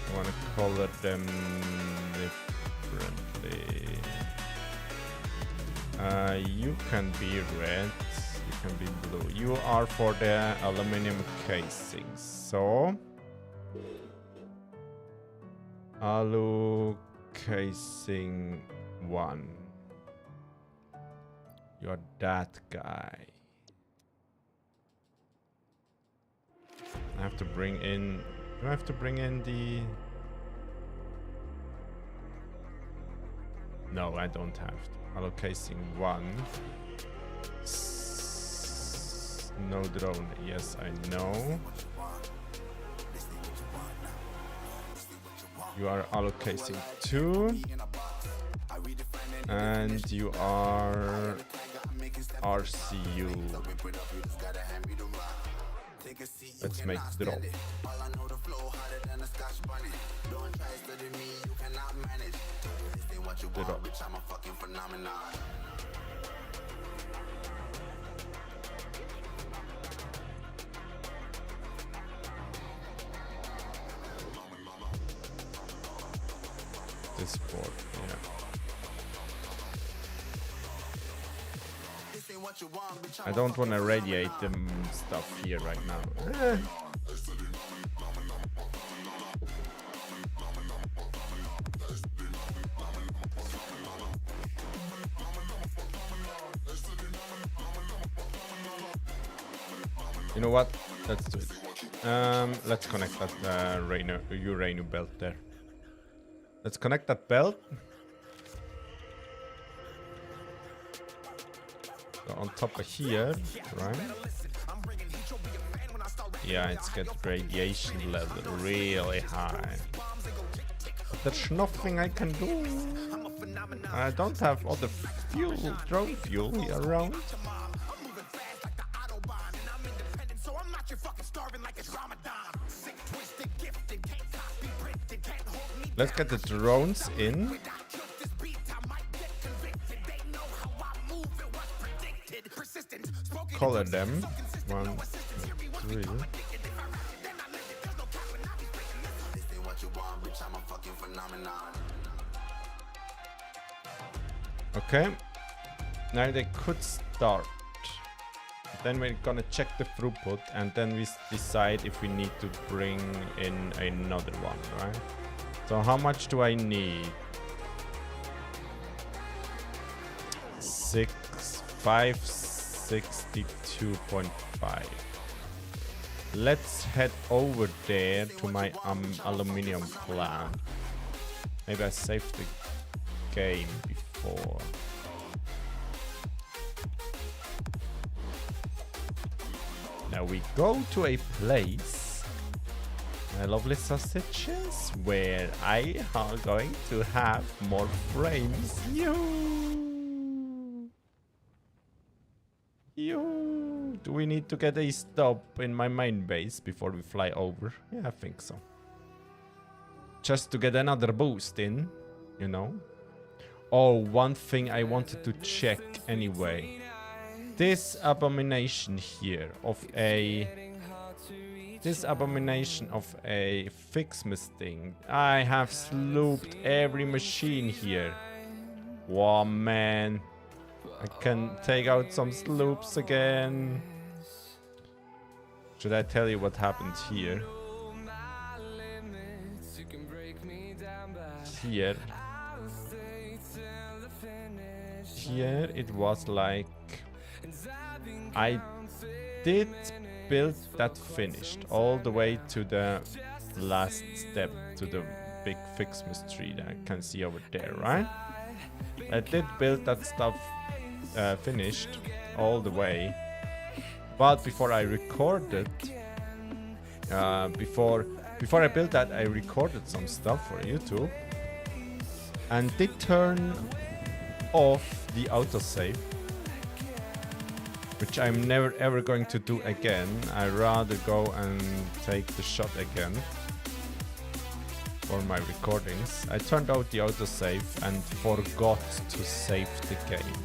I wanna color them differently. You can be red. You can be blue. You are for the aluminum casing. So alu casing 1. You're that guy. I have to bring in. Do I have to bring in the? No, I don't have to. Allocating 1. No drone. Yes, I know. You are allocating 2. And you are RCU. Let's make the drop. The drop. This board, yeah. I don't want to radiate the stuff here right now. You know what? Let's do it. Let's connect that uranium belt there. Let's connect that belt. So on top of here, right? Yeah, it's got radiation level really high. But there's nothing I can do. I don't have other fuel, drone fuel here around. Let's get the drones in. Color them. 1, 2, 3. Okay. Now they could start. Then we're gonna check the throughput and then we decide if we need to bring in another one, right? So how much do I need? 562.5. Let's head over there to my aluminium plant. Maybe I saved the game before. Now we go to a place my lovely sausages, where I are going to have more frames. Yo! Do we need to get a stop in my main base before we fly over? Yeah, I think so. Just to get another boost in, you know? Oh, one thing I wanted to check anyway. This abomination here of a... This abomination of a Fixmas thing. I have slooped every machine here. Wow, man. I can take out some sloops again. Should I tell you what happened here? Here it was like I did build that finished all the way to the last step, to the big Fixmas tree that I can see over there, right? I did build that stuff finished all the way, but before I recorded, before I built that, I recorded some stuff for YouTube and did turn off the autosave, which I'm never ever going to do again. I rather go and take the shot again for my recordings. I turned out the autosave and forgot to save the game.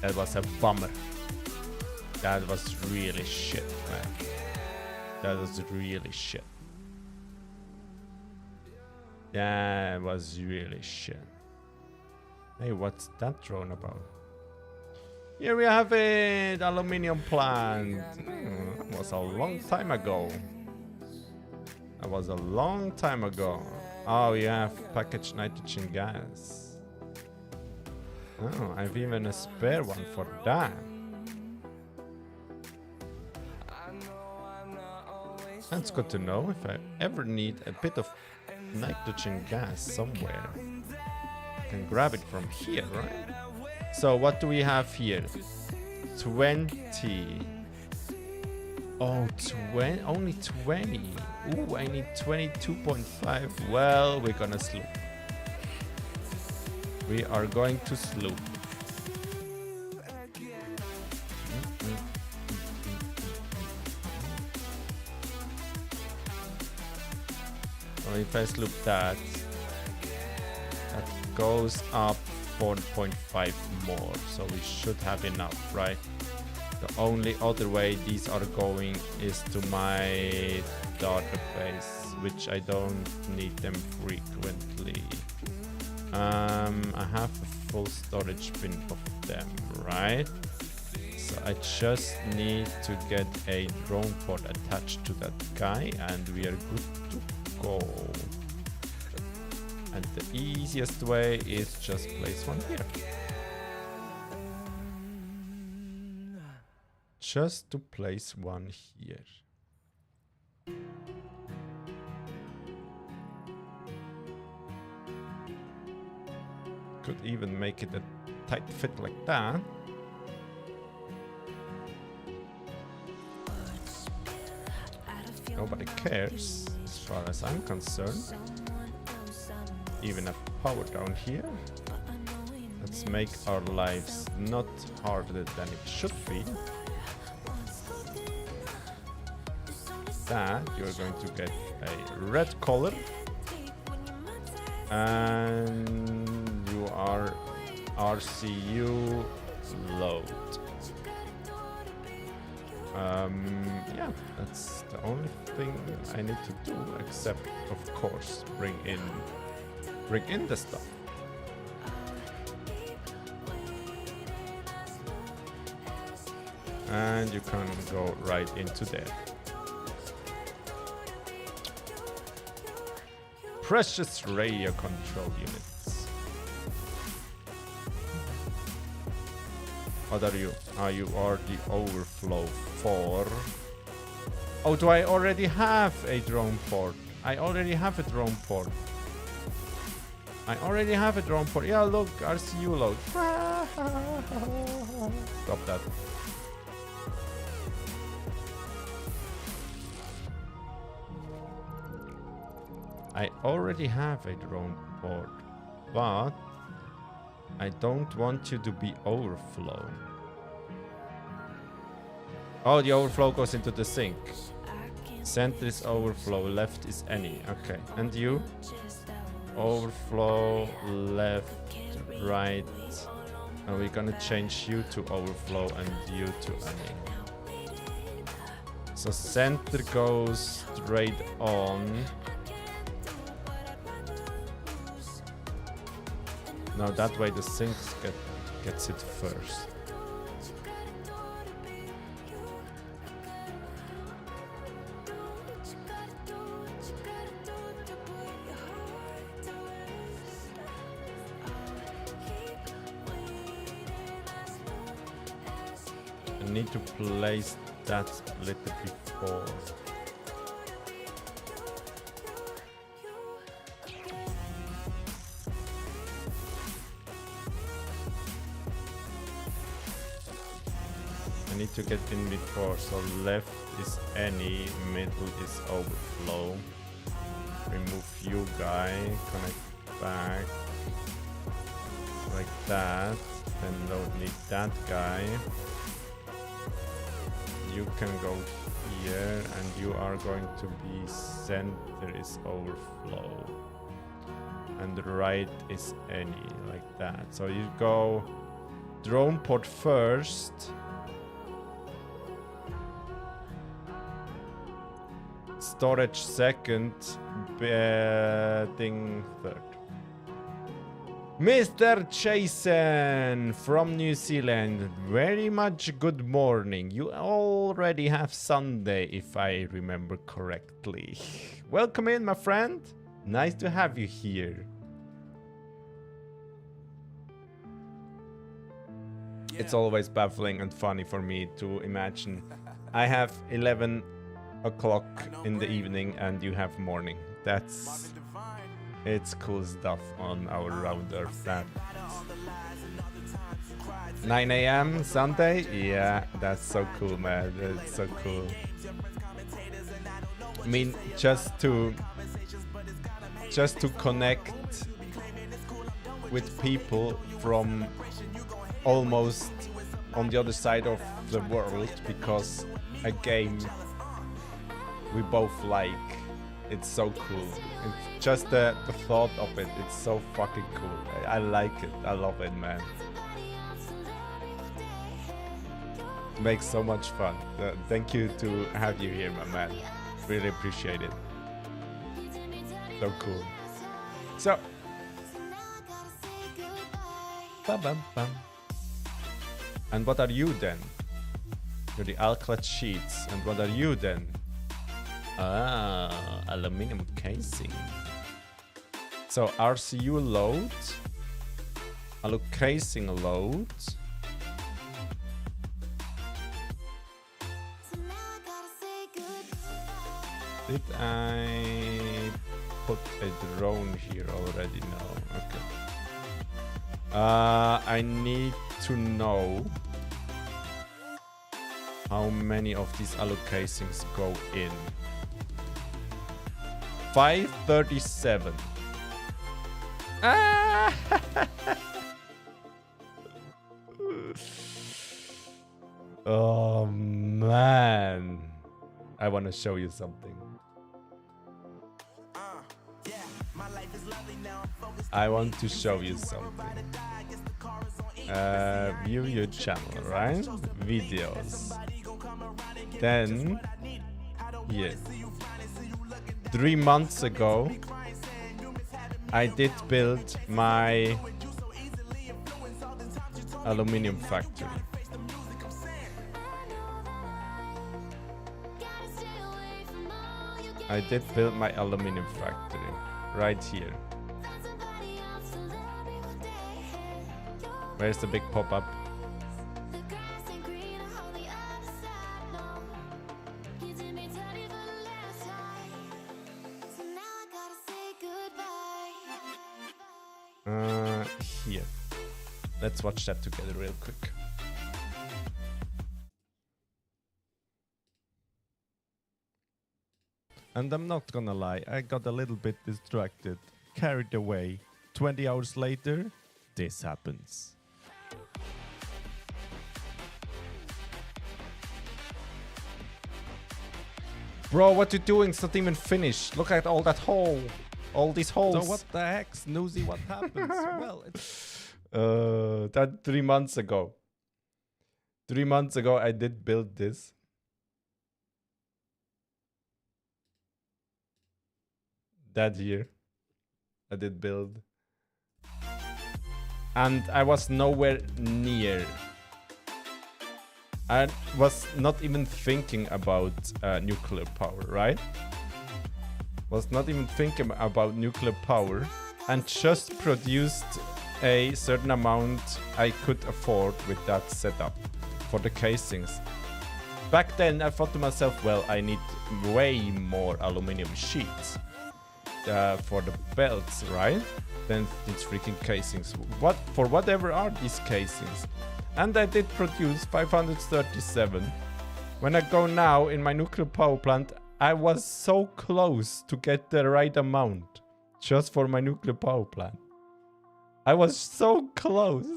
That was a bummer. That was really shit, man. That was really shit. That was really shit. Hey, what's that drone about? Here we have it, aluminium plant. That was a long time ago. That was a long time ago. Oh, you have packaged nitrogen gas. Oh, I've even a spare one for that. That's good to know. If I ever need a bit of nitrogen gas somewhere, I can grab it from here, right? So what do we have here? 20. Oh, only 20. Ooh, I need 22.5. Well, we're gonna sloop. We are going to sloop. Well, if I sloop that goes up 4.5 more, so we should have enough, right? The only other way these are going is to my database, which I don't need them frequently. I have a full storage bin of them, right? So I just need to get a drone port attached to that guy and we are good to go. And the easiest way is just place one here. Just to place one here. Could even make it a tight fit like that. Nobody cares as far as I'm concerned. Even a power down here. Let's make our lives not harder than it should be. That you're going to get a red color. And you are RCU load. Yeah, that's the only thing I need to do, except of course bring in the stuff. And you can go right into there. Precious radio control units. What are you? You are the overflow 4. Oh, do I already have a drone port? I already have a drone port. Yeah, look, RCU load. Stop that. I already have a drone port, but I don't want you to be overflow. Oh, the overflow goes into the sink. Center is overflow, left is any. Okay, and you? Overflow, left, right. And we're gonna change you to overflow and you to any. So center goes straight on. Now that way the sink gets it first. I need to place that a little before. I need to get in before, so left is any, middle is overflow. Remove you guy, connect back, like that, then don't need that guy. You can go here, and you are going to be center is overflow, and the right is any, like that. So you go drone port first. Storage second, thing third. Mr. Jason from New Zealand, very much good morning. You already have Sunday, if I remember correctly. Welcome in, my friend. Nice to have you here. It's always baffling and funny for me to imagine I have 11 o'clock in the evening and you have morning. It's cool stuff on our router. That 9 a.m. Sunday? Yeah, that's so cool, man. That's so cool. I mean, just to connect with people from almost on the other side of the world, because a game we both like. It's so cool. It's just the thought of it. It's so fucking cool. I like it. I love it, man. It makes so much fun. Thank you to have you here, my man. Really appreciate it. So cool. So. Ba-bam-bam. And what are you then? You're the alkyd sheets. And what are you then? Ah, aluminum casing. So RCU load, alu casing load. Did I put a drone here already? No. Okay. I need to know how many of these alu casings go in. 537. Ah! Oh man, I want to show you something. I want to show you something. View your channel, right? Videos. Then, yeah. 3 months ago, I did build my aluminum factory. I did build my aluminum factory right here. Where's the big pop-up? Here. Let's watch that together real quick. And I'm not gonna lie, I got a little bit distracted, carried away. 20 hours later, this happens. Bro, what you doing? It's not even finished. Look at all that hole. All these holes. So what the heck, Snusi? What happens? Well, it's... that 3 months ago. 3 months ago, I did build this. That year, I did build. And I was nowhere near. I was not even thinking about nuclear power, right? Was not even thinking about nuclear power and just produced a certain amount I could afford with that setup for the casings. Back then I thought to myself, well, I need way more aluminum sheets for the belts, right? Than these freaking casings. What for whatever are these casings? And I did produce 537. When I go now in my nuclear power plant, I was so close to get the right amount just for my nuclear power plant. I was so close.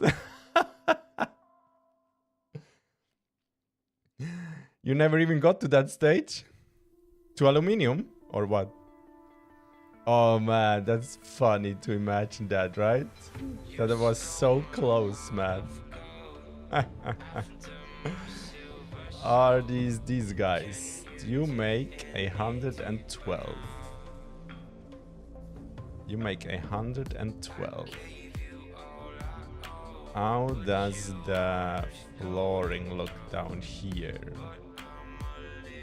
You never even got to that stage? To aluminium? Or what? Oh man, that's funny to imagine that, right? That I was so close, man. Are these guys? You make 112. You make 112. How does the flooring look down here?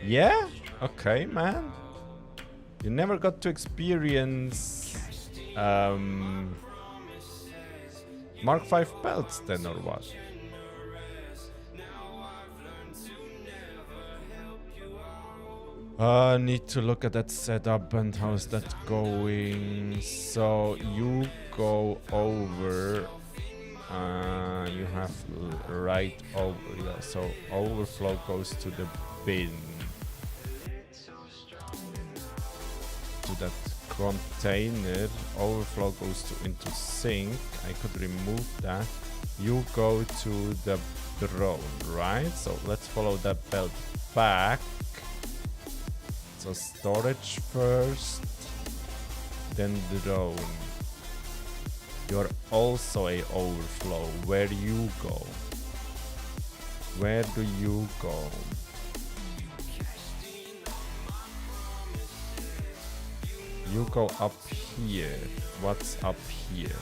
Yeah? Okay, man. You never got to experience Mark 5 belts then, or what? I need to look at that setup and how's that going. So you go over. You have right over. Yeah, so overflow goes to the bin. To that container. Overflow goes into sink. I could remove that. You go to the drone, right? So let's follow that belt back. So storage first, then drone. You're also a overflow. Where do you go? Where do you go? You go up here. What's up here?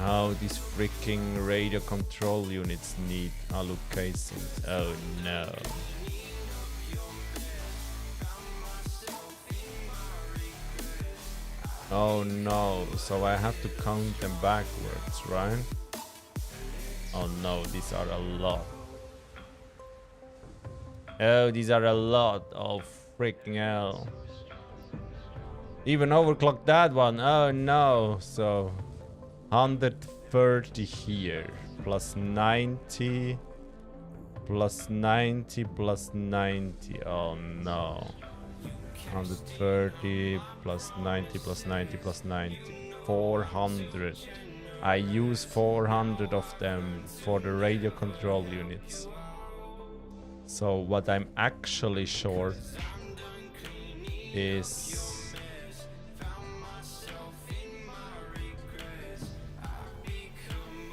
Oh, these freaking radio control units need alu casings. Oh no. Oh no, so I have to count them backwards, right? Oh no, these are a lot. Oh, these are a lot. Oh, freaking hell. Even overclocked that one. Oh no, so 130 here. Plus 90. Plus 90, plus 90. Oh no. 130 plus 90 plus 90 plus 90. 400. I use 400 of them for the radio control units. So what I'm actually short is...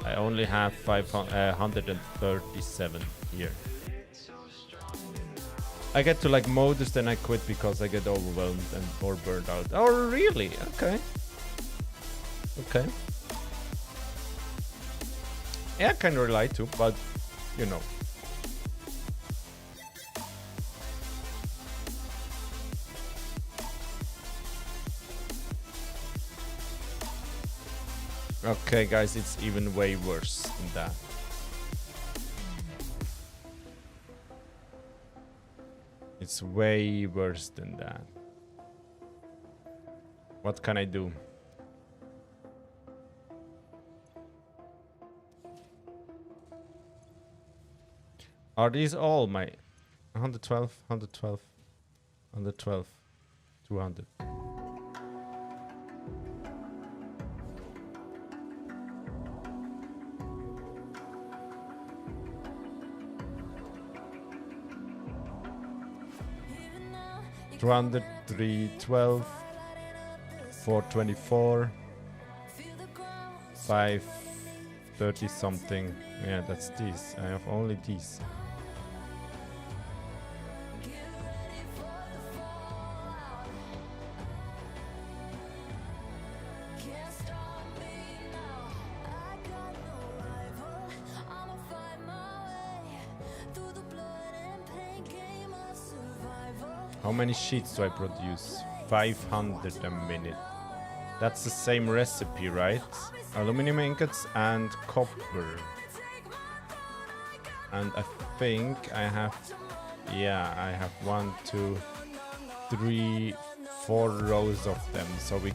I only have 137 here. I get to like motors, then I quit because I get overwhelmed and or burned out. Oh, really? Okay. Okay. Yeah, I can relate to, but you know. Okay, guys, it's even way worse than that. It's way worse than that. What can I do? Are these all my 112, 112, 112. 200. Two hundred, 312, 424, 530 something. Yeah, that's these. I have only these. How many sheets do I produce? 500 a minute. That's the same recipe, right? Aluminum ingots and copper. And I think I have... Yeah, I have 1, 2, 3, 4 rows of them. So we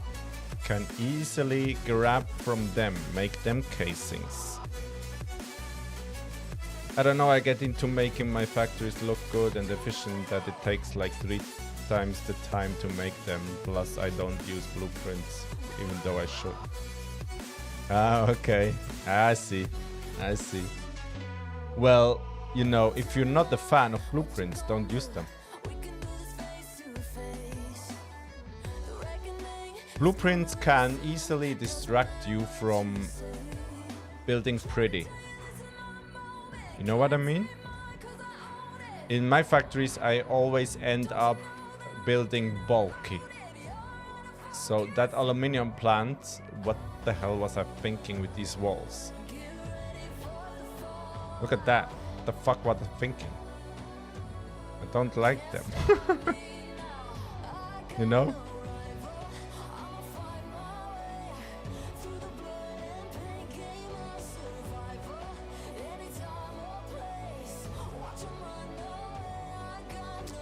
can easily grab from them, make them casings. I don't know, I get into making my factories look good and efficient that it takes like 3 times the time to make them. Plus I don't use blueprints, even though I should. Ah, okay. I see. I see. Well, you know, if you're not a fan of blueprints, don't use them. Blueprints can easily distract you from building pretty. You know what I mean? In my factories, I always end up building bulky. So that aluminium plant, what the hell was I thinking with these walls? Look at that. What the fuck was I thinking? I don't like them. You know?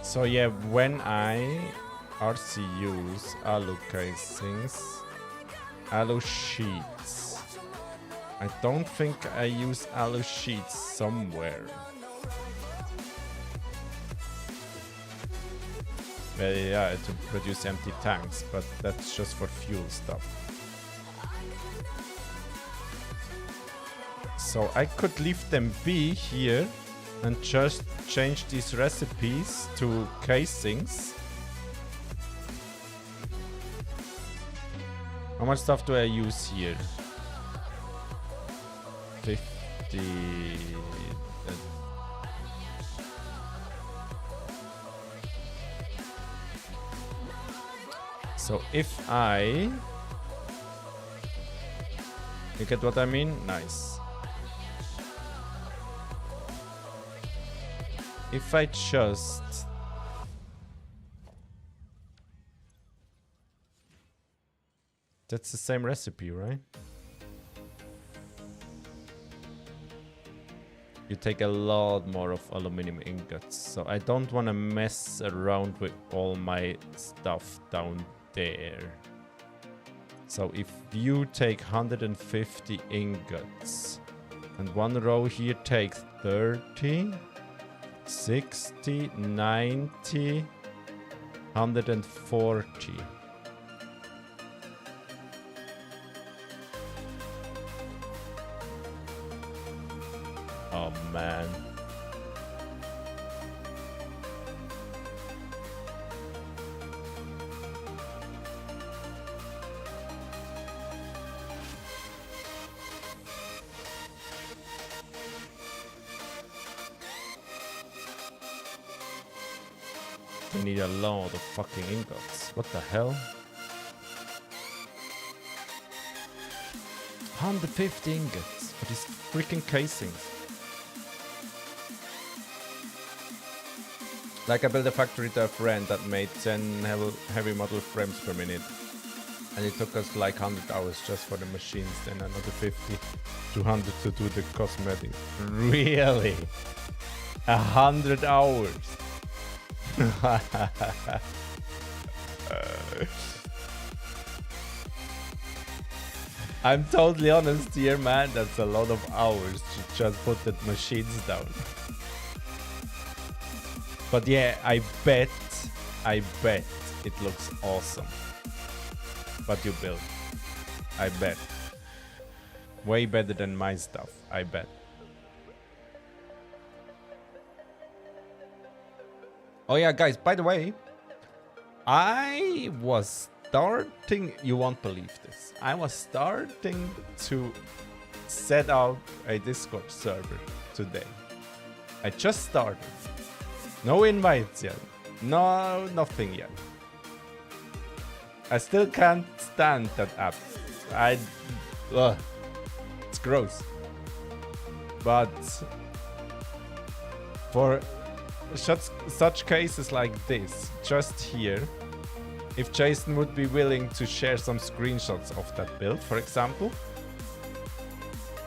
So yeah, when I RCUs, alu casings, alu sheets. I don't think I use alu sheets somewhere. Well, yeah, to produce empty tanks, but that's just for fuel stuff. So I could leave them be here and just change these recipes to casings. How much stuff do I use here? 50. So if I... You get what I mean? Nice. If I just... That's the same recipe, right? You take a lot more of aluminum ingots. So I don't want to mess around with all my stuff down there. So if you take 150 ingots and one row here takes 30, 60, 90, 140. Oh man. We need a lot of fucking ingots. What the hell? 150 ingots for these freaking casings. Like I built a factory to a friend that made 10 heavy model frames per minute. And it took us like 100 hours just for the machines, then another 50, 200 to do the cosmetics. Really? 100 hours? I'm totally honest here, man. That's a lot of hours to just put the machines down. But yeah, I bet I bet it looks awesome. What you build. I bet. Way better than my stuff, I bet. Oh yeah, guys, by the way, I was starting, you won't believe this, I was starting to set up a Discord server today. I just started. No invites yet. No, nothing yet. I still can't stand that app. It's gross. But for such cases like this, just here, if Jason would be willing to share some screenshots of that build, for example,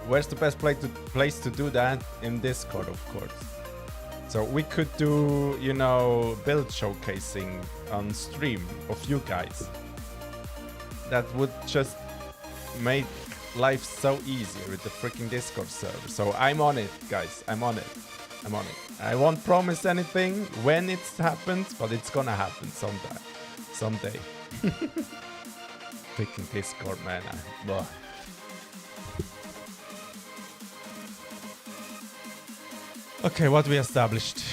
where's the best place to do that? In Discord, of course. So we could do, you know, build showcasing on stream of you guys. That would just make life so easier with the freaking Discord server. So I'm on it, guys. I'm on it. I'm on it. I won't promise anything when it happens, but it's gonna happen sometime. Someday. Freaking Discord, man. Okay, what we established?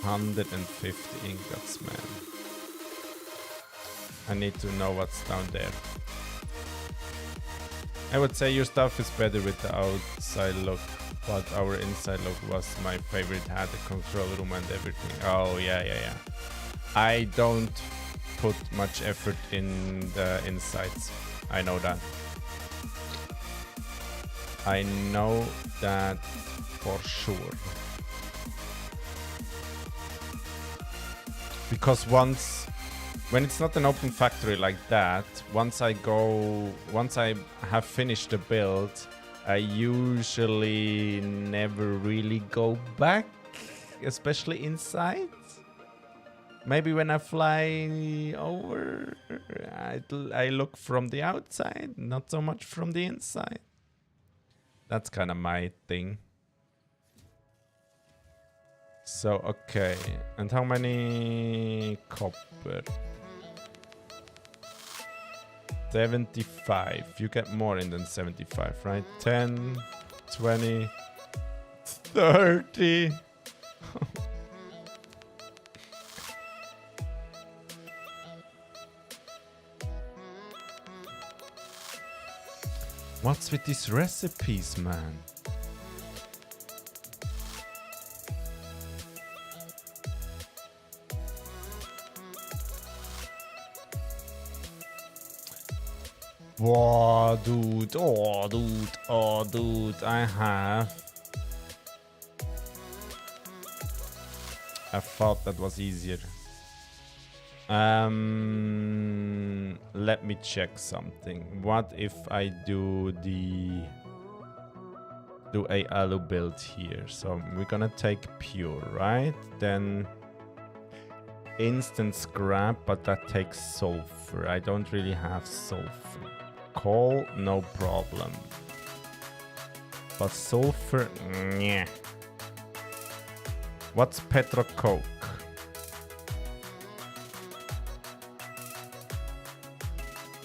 150 ingots, man. I need to know what's down there. I would say your stuff is better with the outside look, but our inside look was my favorite. Had the control room and everything. Oh, yeah. I don't put much effort in the insides. I know that. I know that for sure. Because when it's not an open factory like that, once I have finished the build, I usually never really go back, especially inside. Maybe when I fly over, I look from the outside, not so much from the inside. That's kind of my thing. So, okay. And how many copper? 75. You get more in than 75, right? 10, 20, 30. What's with these recipes, man? Whoa, dude. Oh, dude. Oh, dude. I thought that was easier. Let me check something. What if I do a alu build here? So we're gonna take pure, right? Then instant scrap, but that takes sulfur. I don't really have sulfur. Coal, no problem. But sulfur, yeah. What's petrocoke?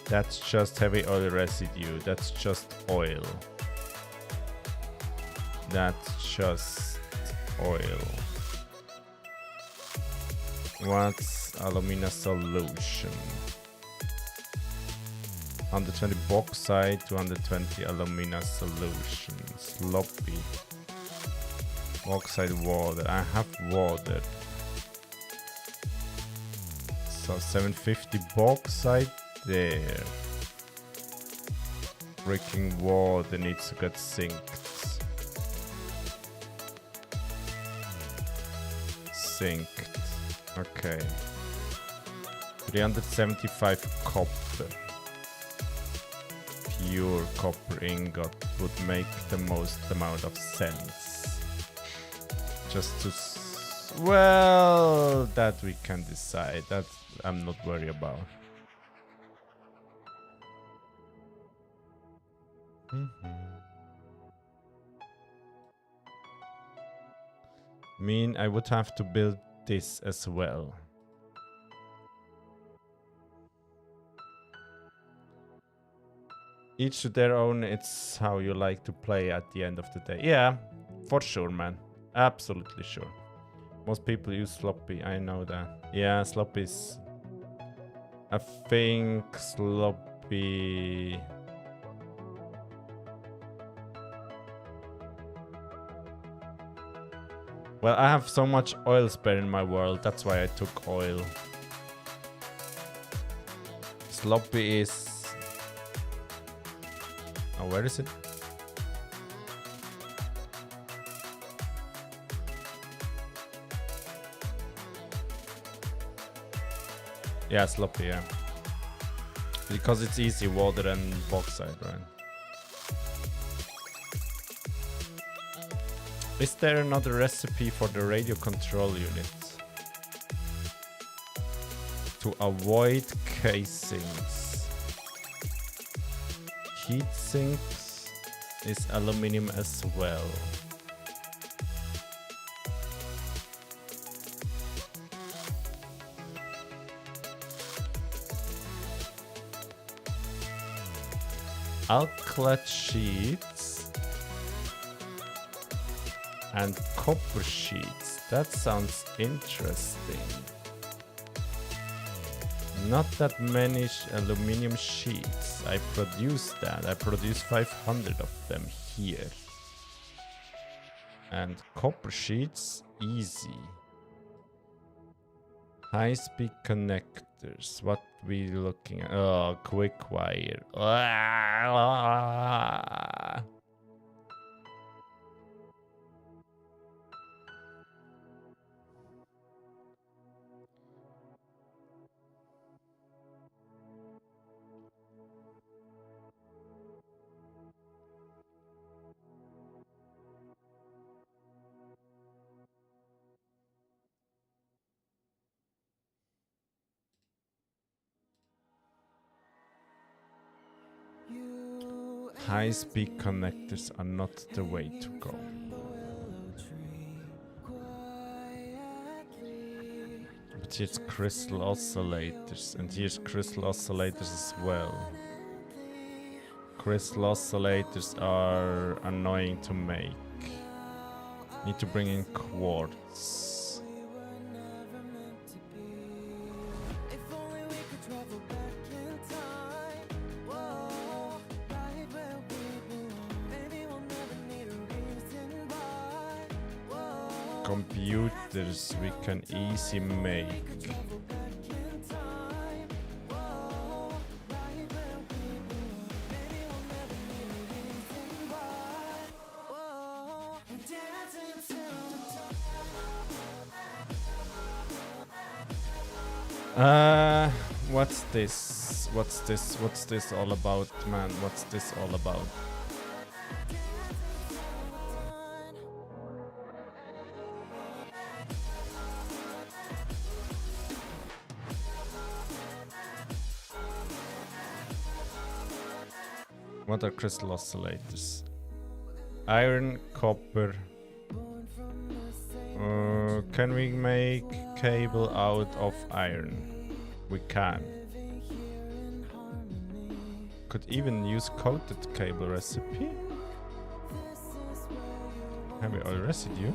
That's just heavy oil residue. That's just oil. That's just oil. What's alumina solution? 120 bauxite, 220 alumina solution. Sloppy. Bauxite water. I have water. So 750 bauxite there. Freaking water needs to get synced. Synced. Okay. 375 copper. Pure copper ingot would make the most amount of sense. Just to... well, that we can decide. That I'm not worried about. Mean I would have to build this as well. Each to their own, it's how you like to play at the end of the day. Yeah, for sure, man. Absolutely sure. Most people use sloppy, I know that. Yeah, sloppy is... I think sloppy... Well, I have so much oil spare in my world, that's why I took oil. Sloppy is... Oh, where is it? Yeah, sloppy, yeah. Because it's easy, water and bauxite, right? Is there another recipe for the radio control unit? To avoid casings. Heat sinks is aluminum as well. Alkyd sheets and copper sheets. That sounds interesting. Not that many aluminum sheets. I produce that. I produce 500 of them here. And copper sheets, easy. High-speed connectors. What we looking at? Oh, quick wire. High-speed connectors are not the way to go. But here's crystal oscillators, and here's crystal oscillators as well. Crystal oscillators are annoying to make. Need to bring in quartz. Computers we can easy make. What's this? What's this? What's this all about, man? What's this all about? What are crystal oscillators? Iron, copper. Can we make cable out of iron? We can. Could even use coated cable recipe. Heavy oil residue.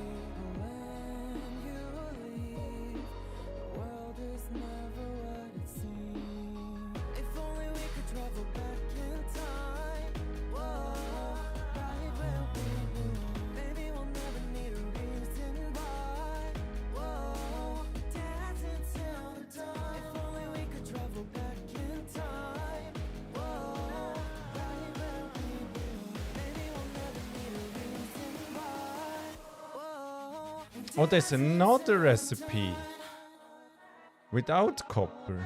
Oh, there's another recipe without copper.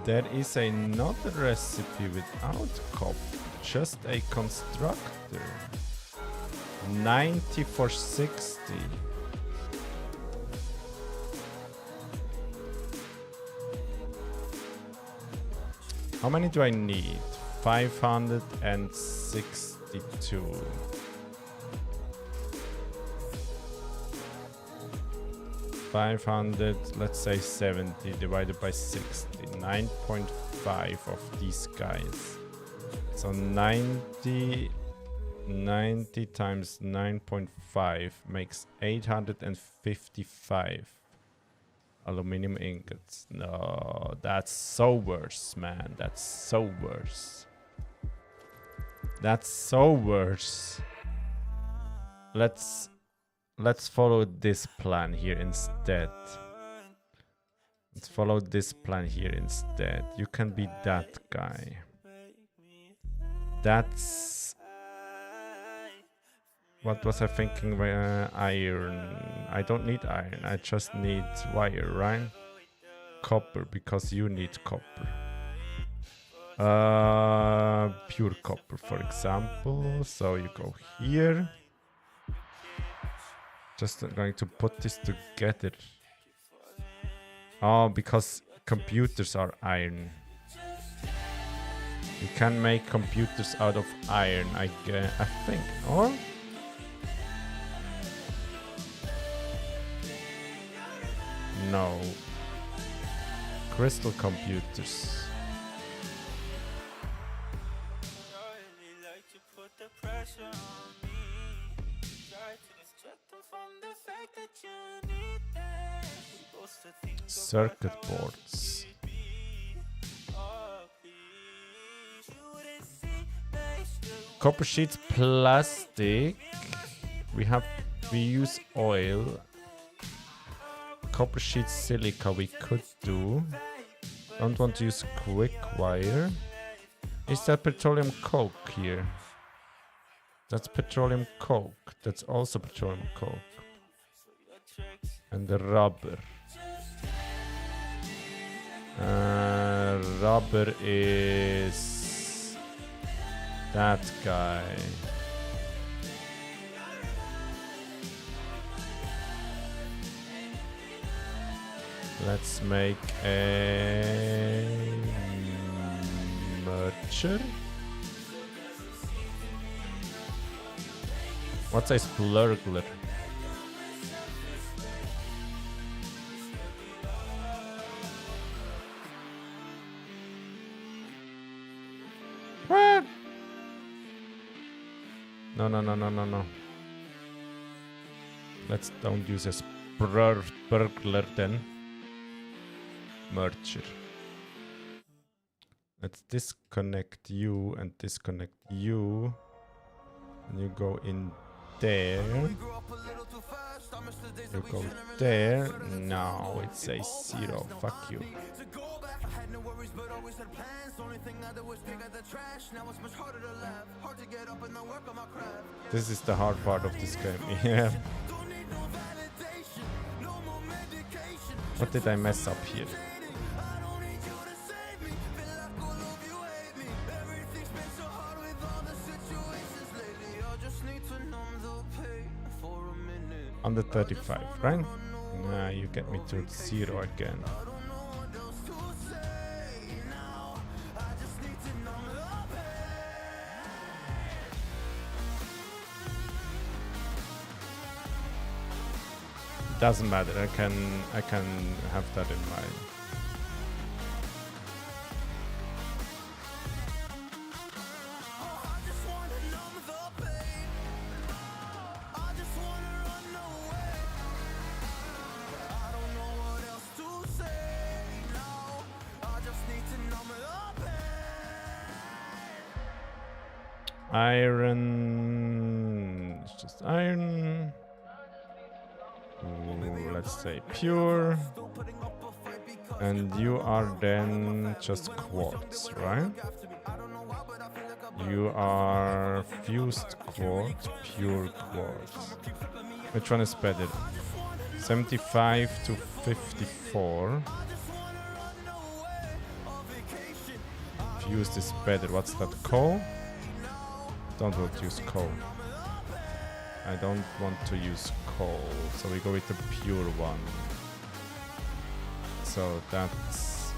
There is another recipe without copper, just a constructor. 90 for 60. How many do I need? 562. 500, let's say 70 divided by 60. 9.5 of these guys. So 90 times 9.5 makes 855 aluminum ingots. No, that's so worse, man. That's so worse. That's so worse. Let's follow this plan here instead. Let's follow this plan here instead. You can be that guy. That's... What was I thinking? Iron. I don't need iron. I just need wire, right? Copper, because you need copper. Pure copper, for example. So you go here. Just going to put this together. Oh, because computers are iron. You can make computers out of iron, I think. Or? No. Crystal computers. Circuit boards. Copper sheets, plastic. We use oil. Copper sheets, silica we could do. Don't want to use quick wire. Is that petroleum coke here? That's petroleum coke. That's also petroleum coke. And the rubber. Rubber is that guy. Let's make a merger. What's a splurgler? What? No. Let's don't use a splurgler then. Merger. Let's disconnect you and disconnect you. And you go in there. You go there. No, it says 0. Fuck you. This is the hard part of this game. Yeah. What did I mess up here? Under 35, right? Nah, you get me to 0 again. Doesn't matter. I can have that in mind. Iron, it's just iron. Ooh, let's say pure. And you are then just quartz, right? You are fused quartz, pure quartz. Which one is better? 75 to 54. Fused is better. What's that? Coal? Don't want to use coal. I don't want to use coal, so we go with the pure one. So that's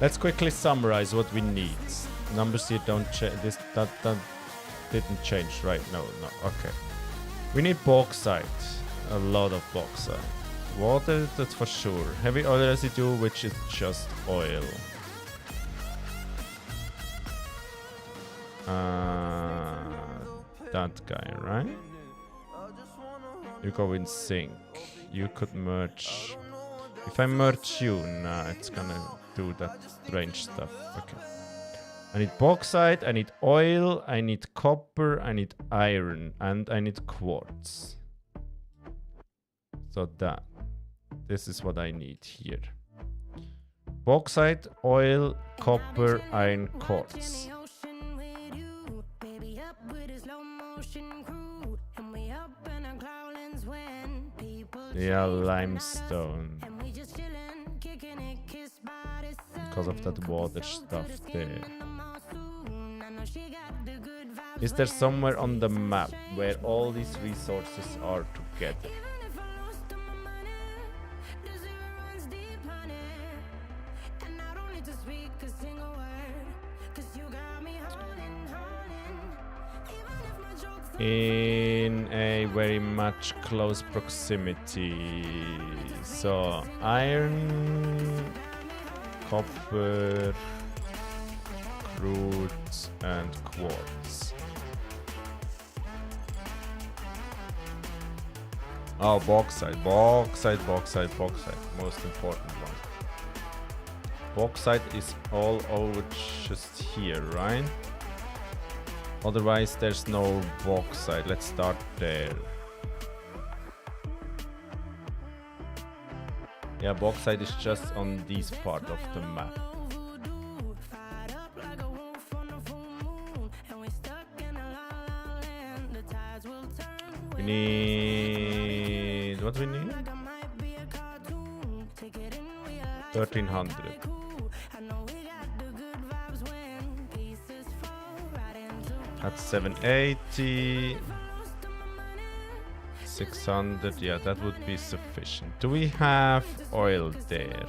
Let's quickly summarize what we need. Numbers here don't change. That didn't change, right? No. Okay. We need bauxite. A lot of bauxite. Water, that's for sure. Heavy oil residue, which is just oil. That guy, right? You go in sync. You could merge. If I merge you, nah, it's gonna do that strange stuff. Okay. I need bauxite, I need oil, I need copper, I need iron, and I need quartz. So this is what I need here. Bauxite, oil, copper, iron, quartz. Yeah, limestone. Because of that water stuff there. Is there somewhere on the map where all these resources are together? In a very much close proximity. So iron, copper, crude, and quartz. Oh, bauxite. Most important one. Bauxite is all over just here, right? Otherwise, there's no bauxite. Let's start there. Yeah, bauxite is just on this part of the map. We need... what we need? 1300. That's 780. 600, yeah, that would be sufficient. Do we have oil there?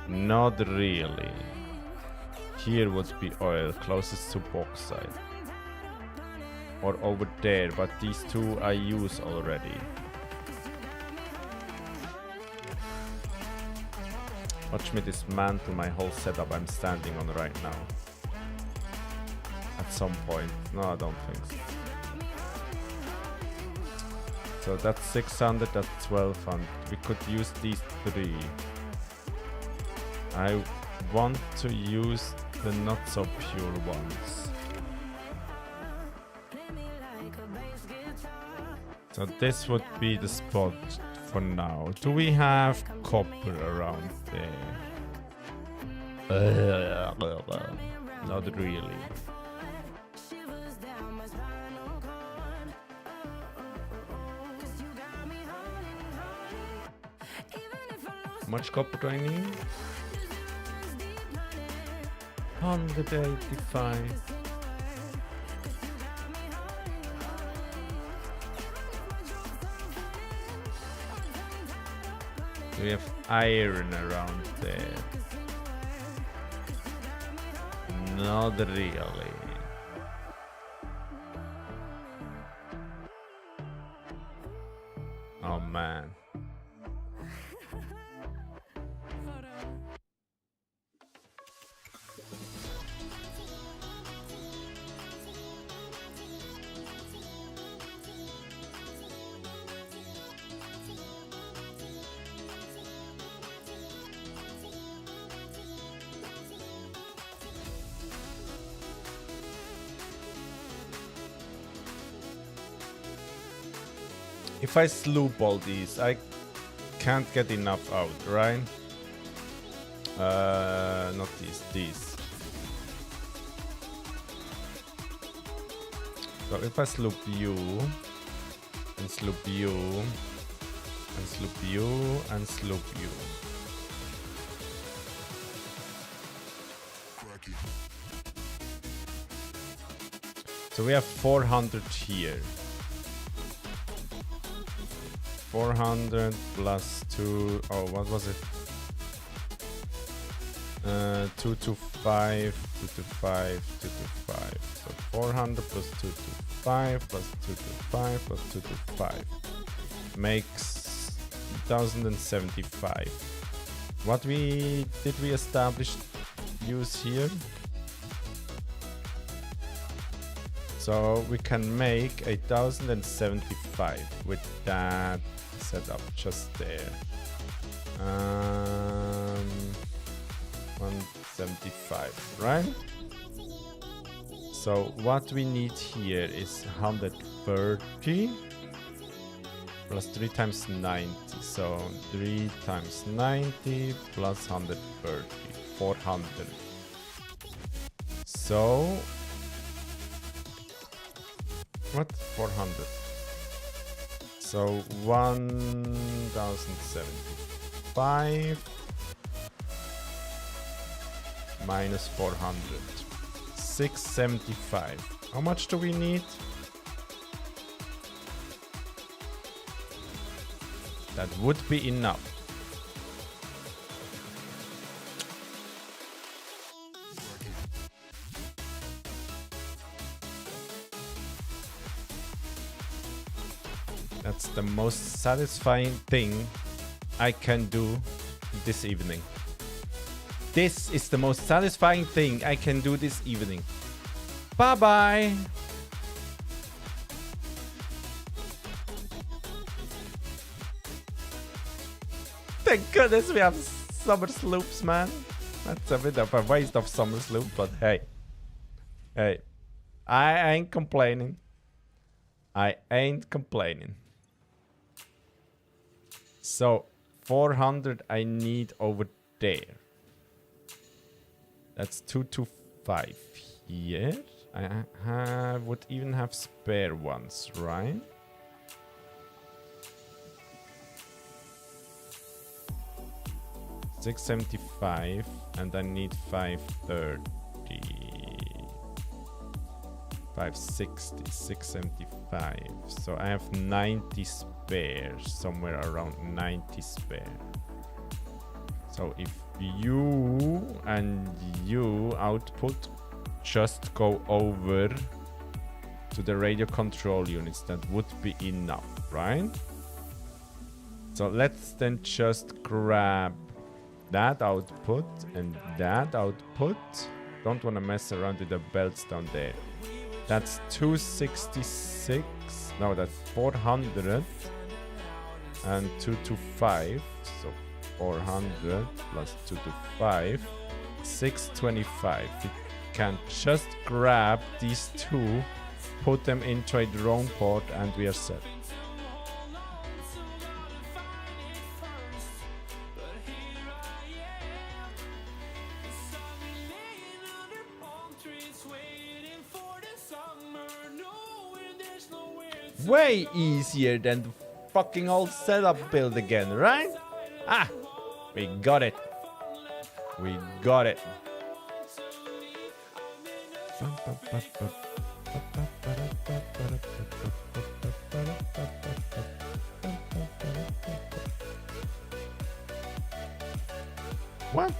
Not really. Here would be oil, closest to bauxite. Or over there, but these two I use already. Watch me dismantle my whole setup I'm standing on right now. At some point. No, I don't think so. So that's 600, that's 1200. We could use these three. I want to use the not so pure ones. So this would be the spot for now. Do we have copper around there? Not really. How much copper do I need? 185. We have iron around there. Not really. Oh man. If I sloop all these, I can't get enough out, right? Not these. So if I sloop you, and sloop you, and sloop you, and sloop you. So we have 400 here. 400 plus 2. Oh, what was it? 2 to 5, 2 to 5, 2 to 5. So 400 plus 2 to 5 plus 2 to 5 plus 2 to 5 makes 1075. What did we establish use here? So we can make 1075 with that setup just there. 175, right? So what we need here is 130 plus 3 times 90. So 3 times 90 plus 130, 400. So what? 400. So 1075 minus 400. 675. How much do we need? That would be enough. That's the most satisfying thing I can do this evening. This is the most satisfying thing I can do this evening. Bye-bye. Thank goodness we have summer sloops, man. That's a bit of a waste of summer sloop, but hey. Hey. I ain't complaining. I ain't complaining. So 400 I need over there. That's 225 here. I would even have spare ones, right? $675 and I need 530. 560, 675. So I have 90 spares, somewhere around 90 spare. So if you and you output just go over to the radio control units, that would be enough, right? So let's then just grab that output and that output. Don't want to mess around with the belts down there. That's 266. No, that's 400 and 225. So 400 plus 225, 625. We can just grab these two, put them into a drone port, and we are set. Way easier than the fucking old setup build again, right? Ah, we got it. We got it. What?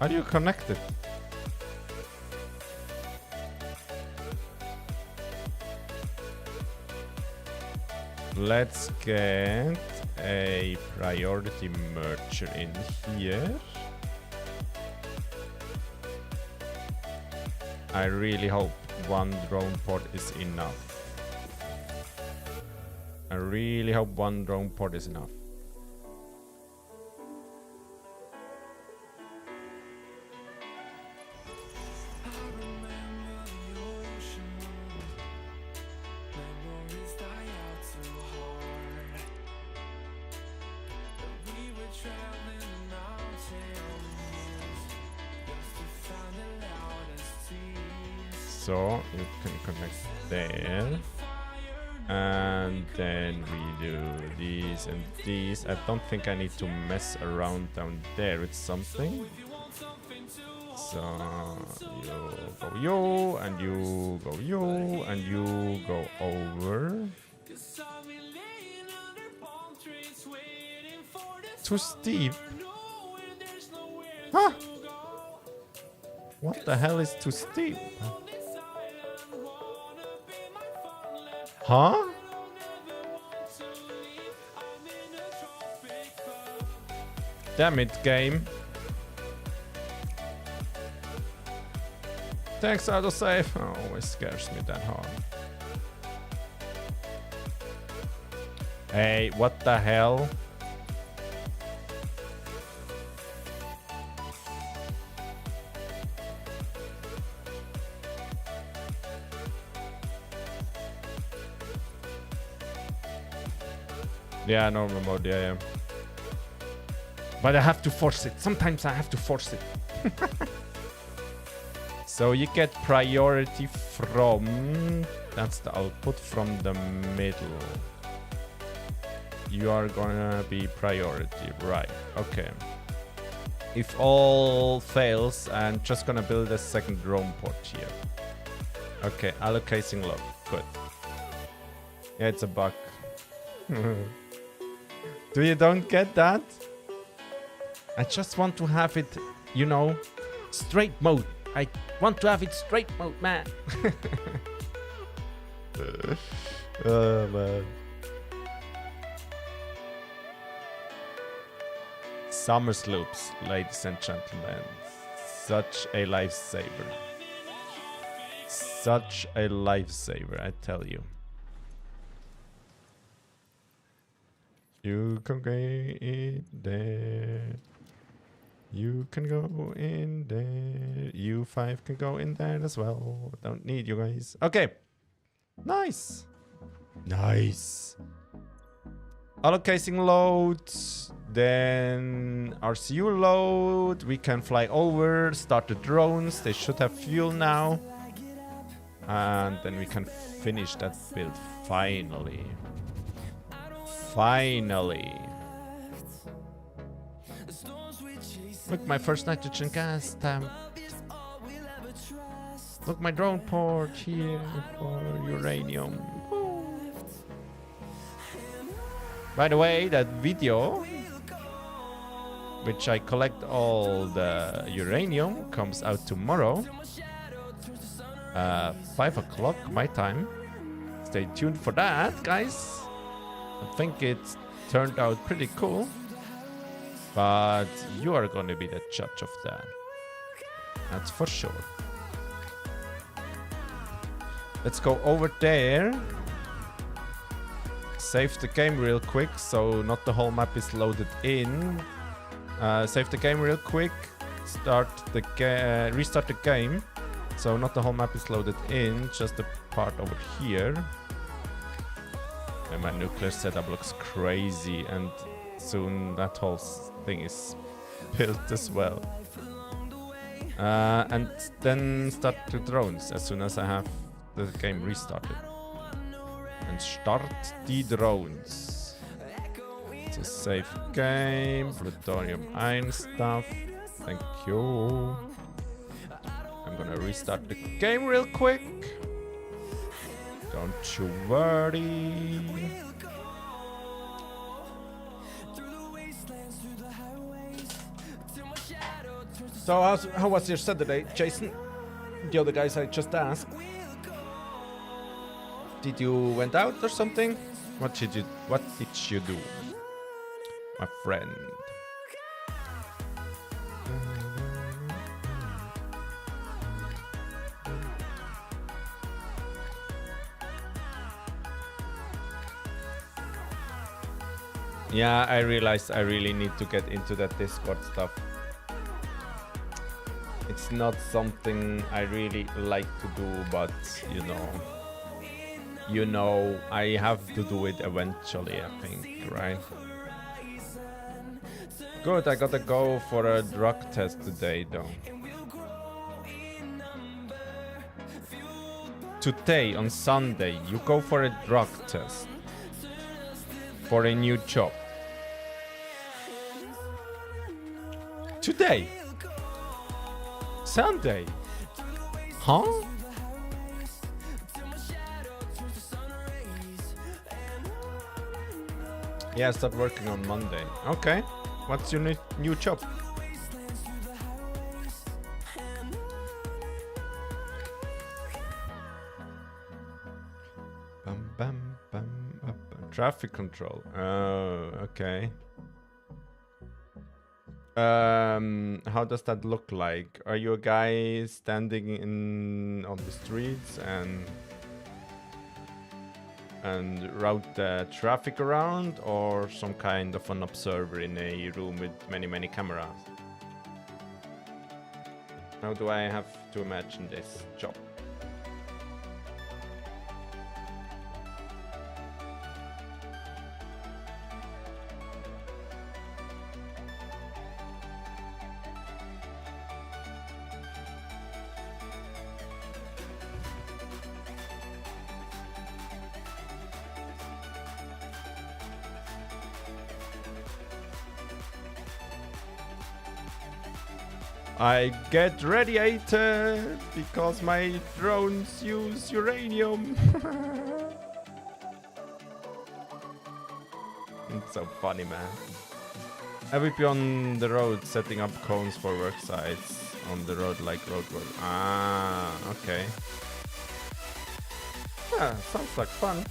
Are you connected? Let's get a priority merger in here. I really hope one drone port is enough. I really hope one drone port is enough. So you can connect there, and then we do these and these. I don't think I need to mess around down there with something. So you go you, and you go you, and you go over. Too steep. Huh? What the hell is too steep? Huh? Damn it, game. Thanks, autosave. Oh, always scares me that hard. Hey, what the hell? Yeah, normal mode, yeah. But I have to force it. Sometimes I have to force it. So you get priority from... That's the output from the middle. You are gonna be priority, right? Okay. If all fails, I'm just gonna build a second drone port here. Okay, allocating load. Good. Yeah, it's a bug. Do you don't get that? I just want to have it, you know, straight mode. I want to have it straight mode, man. Oh, man. Summer slopes, ladies and gentlemen. Such a lifesaver. Such a lifesaver, I tell you. You can go in there. You can go in there. You 5 can go in there as well. Don't need you guys. Okay. Nice. Nice. Allocating load. Then RCU load. We can fly over. Start the drones. They should have fuel now. And then we can finish that build finally. Finally. Look, my first nitrogen gas tank. Look, my drone port here for uranium. Woo. By the way, that video, which I collect all the uranium, comes out tomorrow. 5 o'clock my time. Stay tuned for that, guys. I think it turned out pretty cool. But you are going to be the judge of that. That's for sure. Let's go over there. Save the game real quick, so not the whole map is loaded in. Save the game real quick. Start the restart the game. So not the whole map is loaded in, just the part over here. And my nuclear setup looks crazy, and soon that whole thing is built as well. And then start the drones as soon as I have the game restarted. And start the drones. It's a safe game. Plutonium iron stuff. Thank you. I'm gonna restart the game real quick. Don't you worry. So how was your Saturday, Jason? The other guys I just asked. Did you went out or something? What did you do, my friend? Yeah, I realized I really need to get into that Discord stuff. It's not something I really like to do, but you know, I have to do it eventually, I think, right? Good, I gotta go for a drug test today, though. Today, on Sunday, you go for a drug test for a new job. Today? Sunday? Huh? Yeah, start working on Monday. Okay. What's your new job? Bum, bum, bum, bum, bum. Traffic control. Oh, okay. How does that look like? Are you a guy standing in on the streets and route the traffic around, or some kind of an observer in a room with many cameras? How do I have to imagine this job? I get radiated because my drones use uranium. It's so funny, man. I will be on the road setting up cones for work sites on the road like road work. Ah, okay. Yeah, sounds like fun.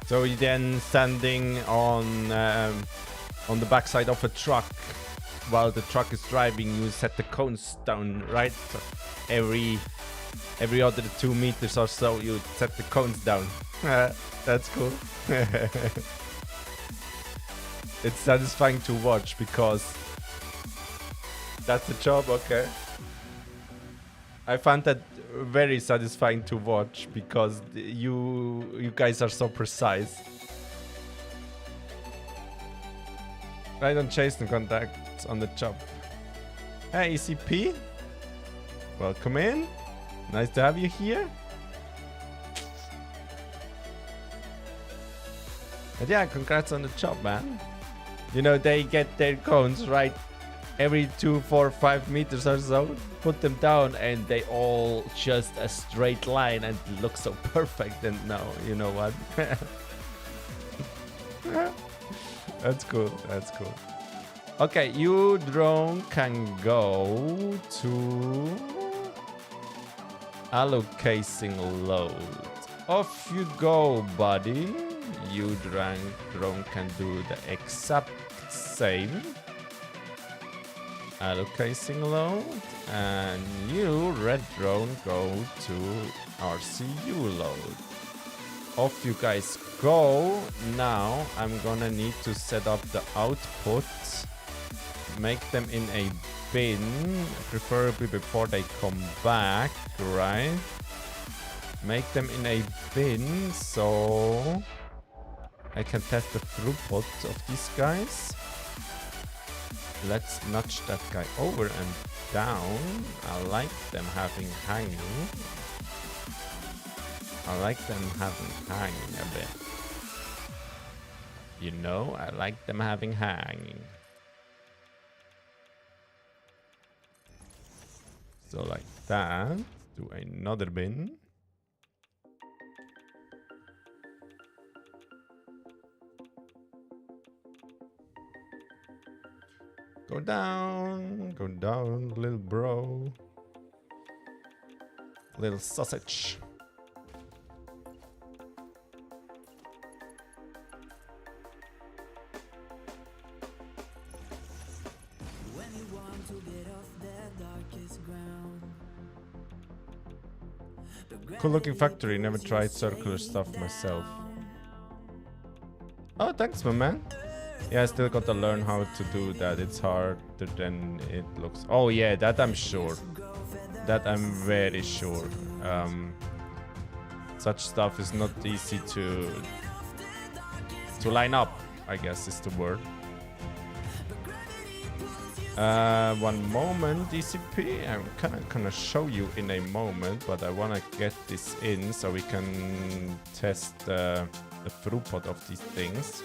So you then standing on the backside of a truck while the truck is driving, you set the cones down, right? So every other 2 meters or so you set the cones down. That's cool. It's satisfying to watch because that's the job. Okay, I found that very satisfying to watch because you guys are so precise. Right on Jason contacts on the job. Hey ECP, welcome in. Nice to have you here. And yeah, congrats on the job, man. You know, they get their cones right every 2, 4, 5 meters or so, put them down, and they all just a straight line and look so perfect. And now, you know what? That's cool. That's cool. Okay, you drone can go to allocating load. Off you go, buddy. You drone can do the exact same. Allocating load, and you red drone go to RCU load. Off you guys go. Now I'm gonna need to set up the outputs, make them in a bin, preferably before they come back, right? Make them in a bin so I can test the throughput of these guys. Let's nudge that guy over and down. I like them having hanging. I like them having hanging a bit. You know, I like them having hanging. So like that. Do another bin. Go down, little bro. Little sausage. Cool looking factory, never tried circular stuff myself. Oh, thanks, my man. Yeah, I still gotta learn how to do that. It's harder than it looks. Oh yeah, that I'm sure. That I'm very sure. Such stuff is not easy to line up, I guess is the word. One moment, DCP. I'm gonna show you in a moment, but I wanna get this in so we can test the throughput of these things.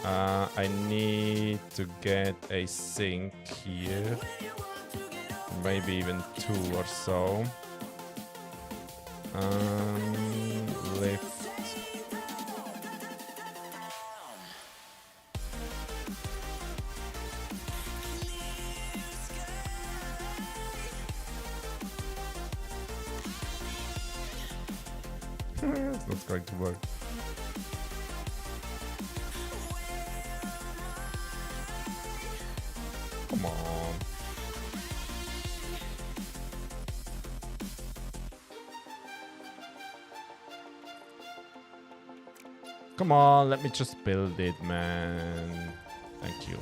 I need to get a sink here, maybe even 2 or so. Lift not going to work. Come on. Come on, let me just build it, man. Thank you.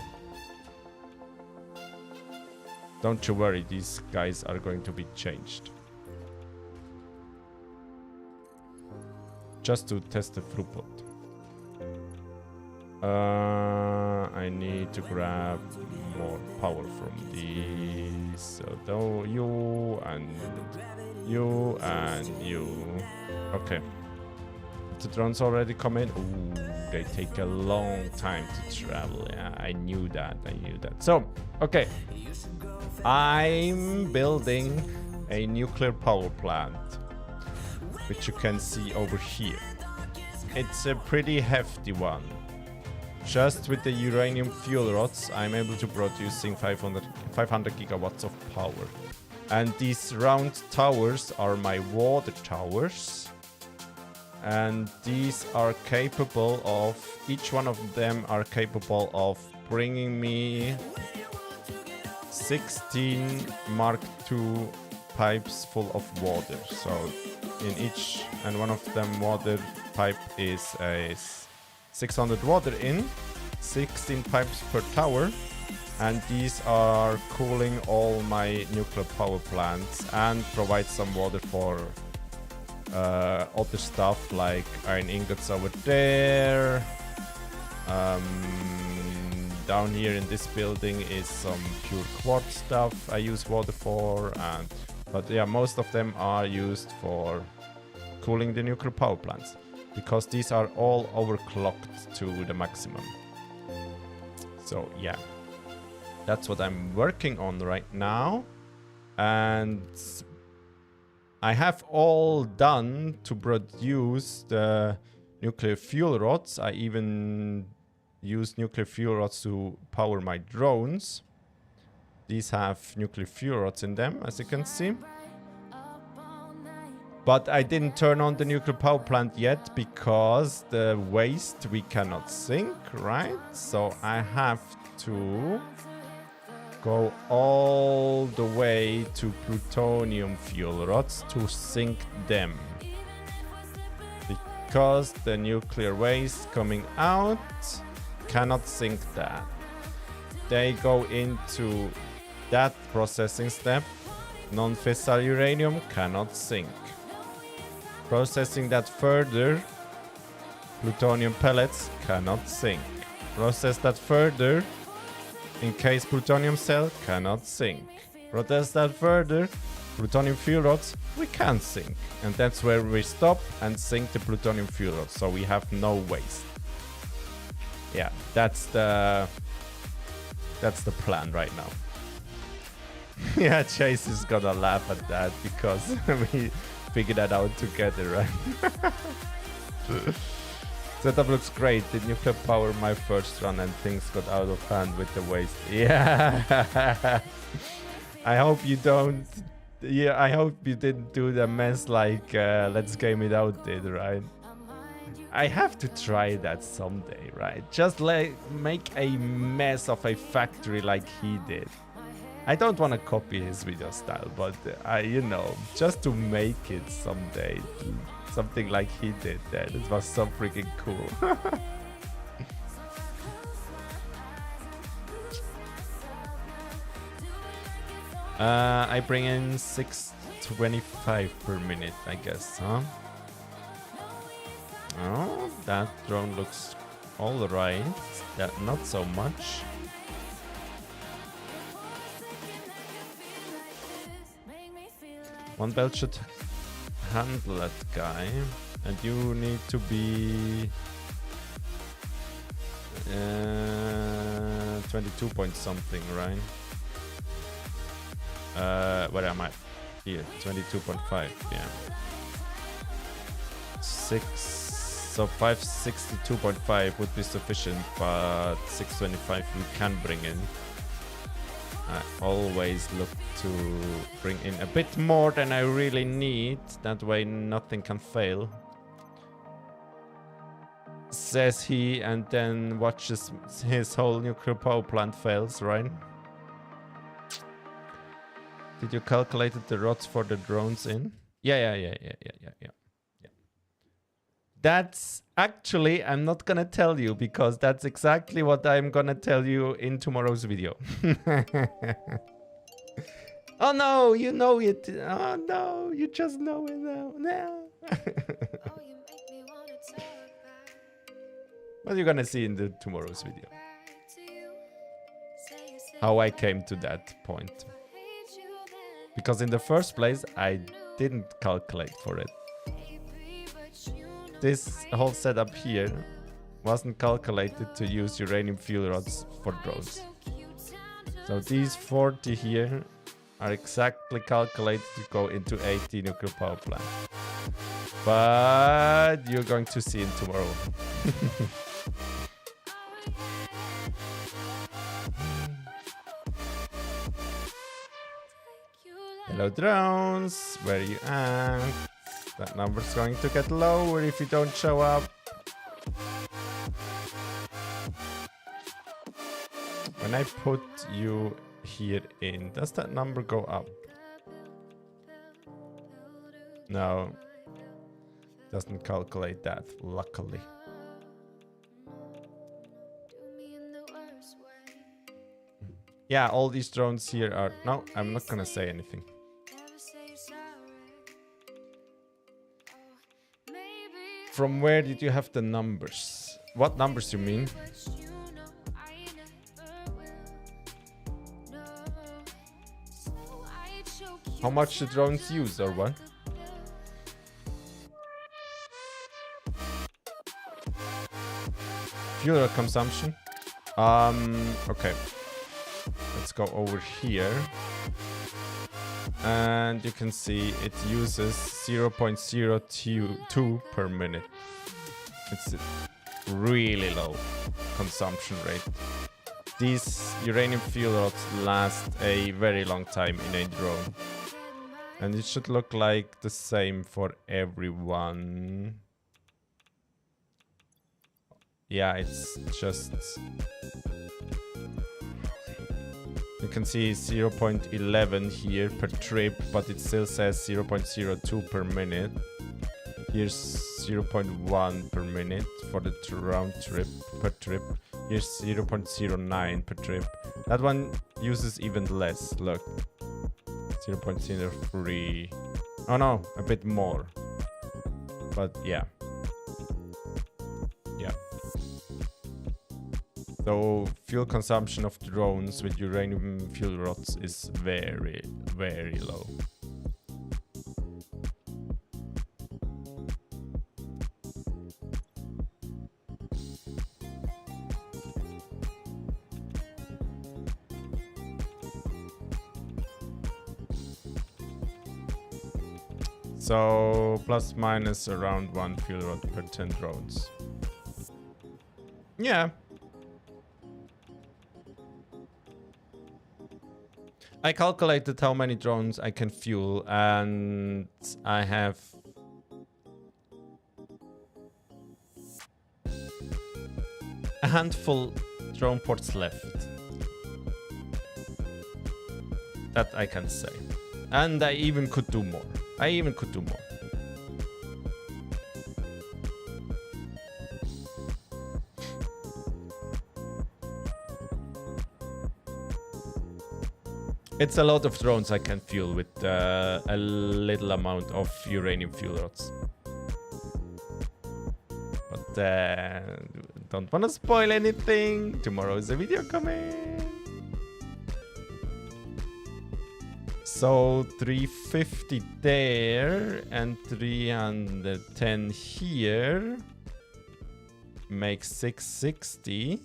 Don't you worry, these guys are going to be changed. Just to test the throughput. I need to grab more power from these. So though you and you and you. Okay. The drones already come in. Ooh, they take a long time to travel. Yeah, I knew that. So, okay. I'm building a nuclear power plant, which you can see over here. It's a pretty hefty one. Just with the uranium fuel rods, I'm able to producing 500 gigawatts of power. And these round towers are my water towers. And these are capable of, each one of them are capable of bringing me 16 Mark II pipes full of water. So in each and one of them water pipe is a 600 water in, 16 pipes per tower. And these are cooling all my nuclear power plants and provide some water for other stuff like iron ingots over there. Down here in this building is some pure quartz stuff I use water for, but yeah, most of them are used for cooling the nuclear power plants because these are all overclocked to the maximum. So yeah, that's what I'm working on right now, and I have all done to produce the nuclear fuel rods. I even use nuclear fuel rods to power my drones. These have nuclear fuel rods in them, as you can see. But I didn't turn on the nuclear power plant yet because the waste we cannot sink, right? So I have to go all the way to plutonium fuel rods to sink them. Because the nuclear waste coming out cannot sink that. They go into that processing step. Non-fissile uranium cannot sink. Processing that further, plutonium pellets cannot sink. Process that further, encased plutonium cell cannot sink. Process that further, plutonium fuel rods we can sink. And that's where we stop and sink the plutonium fuel rods, so we have no waste. Yeah, that's the plan right now. Yeah, Chase is gonna laugh at that because we figured that out together, right? Setup looks great. Did nuclear power my first run and things got out of hand with the waste? Yeah. I hope you don't. Yeah, I hope you didn't do the mess like Let's Game It Out did, right? I have to try that someday, right? Just make a mess of a factory like he did. I don't want to copy his video style, but you know, just to make it someday, something like he did there. It was so freaking cool. I bring in 625 per minute, I guess, huh? Oh, that drone looks all right. That not so much. One belt should handle that guy, and you need to be 22 point something, right? Where am I? Here, 22.5. Yeah. 562.5 would be sufficient, but 625 we can bring in. I always look to bring in a bit more than I really need. That way nothing can fail. says he, and then watches his whole nuclear power plant fails, right? Did you calculate the rods for the drones in? Yeah. That's actually, I'm not gonna tell you because that's exactly what I'm gonna tell you in tomorrow's video. Oh no, you know it. Oh no, you just know it now. No. What you're gonna see in the tomorrow's video. How I came to that point. Because in the first place, I didn't calculate for it. This whole setup here wasn't calculated to use uranium fuel rods for drones. So these 40 here are exactly calculated to go into 80 nuclear power plant. But you're going to see in tomorrow. Hello drones, where you at? That number's going to get lower if you don't show up. When I put you here in, does that number go up? No, doesn't calculate that, luckily. Yeah, all these drones here are... No, I'm not gonna say anything. From where did you have the numbers? What numbers you mean? How much the drones use or what? Fuel consumption. Okay. Let's go over here. And you can see it uses 0.02 per minute. It's a really low consumption rate. These uranium fuel rods last a very long time in a drone. And it should look like the same for everyone. Yeah, it's just... You can see 0.11 here per trip, but it still says 0.02 per minute. Here's 0.1 per minute for the round trip per trip. Here's 0.09 per trip. That one uses even less. Look, 0.03. Oh no, a bit more. But yeah. So fuel consumption of drones with uranium fuel rods is very, very low. So plus minus around 1 fuel rod per 10 drones. Yeah. I calculated how many drones I can fuel, and I have a handful drone ports left. That I can say. And I even could do more. It's a lot of drones I can fuel with a little amount of uranium fuel rods. But don't want to spoil anything. Tomorrow is a video coming. So 350 there and 310 here makes 660.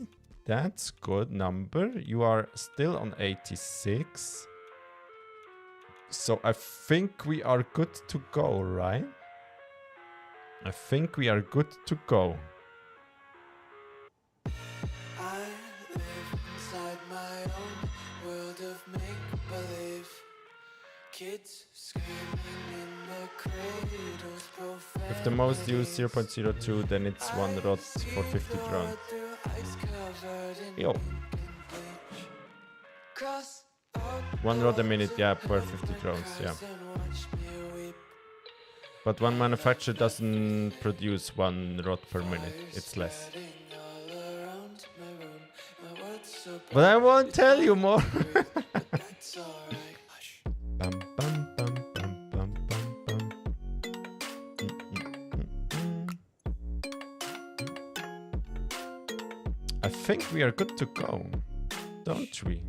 That's good number. You are still on 86. So I think we are good to go, right? I think we are good to go. I live inside my own world of make-believe. Kids screaming in the crib. If the most used 0.02, then it's 1 rod for 50 drones. Yo. 1 rod a minute, yeah, per 50 drones, yeah. But one manufacturer doesn't produce 1 rod per minute, it's less. But I won't tell you more. Bum, bum, bum, bum, bum, bum, bum. I think we are good to go, don't we?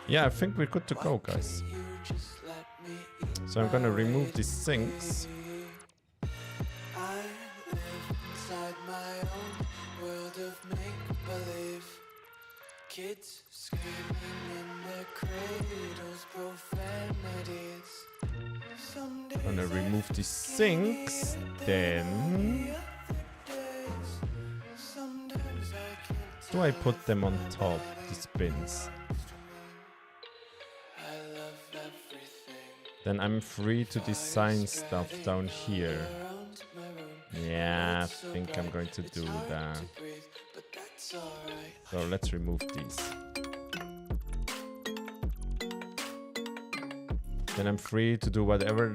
Yeah, I think we're good to go, guys. So I'm gonna remove these sinks. Kids screaming in their cradles, profanities. I'm gonna remove these sinks, then do I put them on top, these bins? Then I'm free to design stuff down here. Yeah, I think I'm going to do that. So let's remove these. Then I'm free to do whatever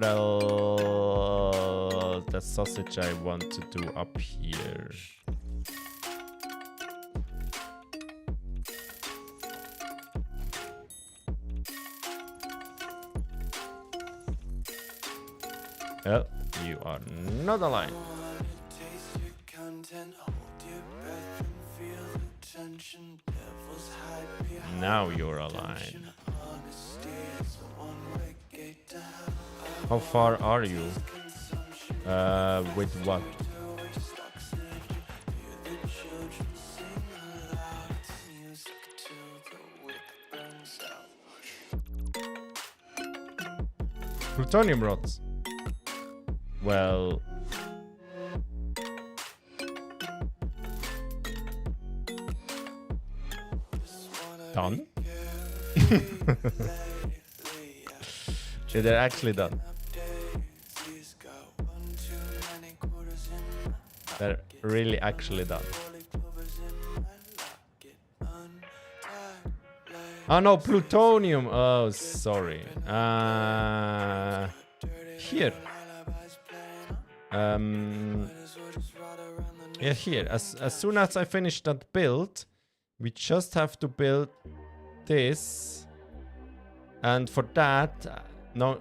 the sausage I want to do up here. Oh, you are not aligned. Now you're aligned. How far are you? With what? Plutonium rods. Well, done? Yeah, they're actually done. They're really actually done. Oh no, plutonium. Oh, sorry. Here. Yeah, here. As soon as I finish that build, we just have to build this. And for that, no,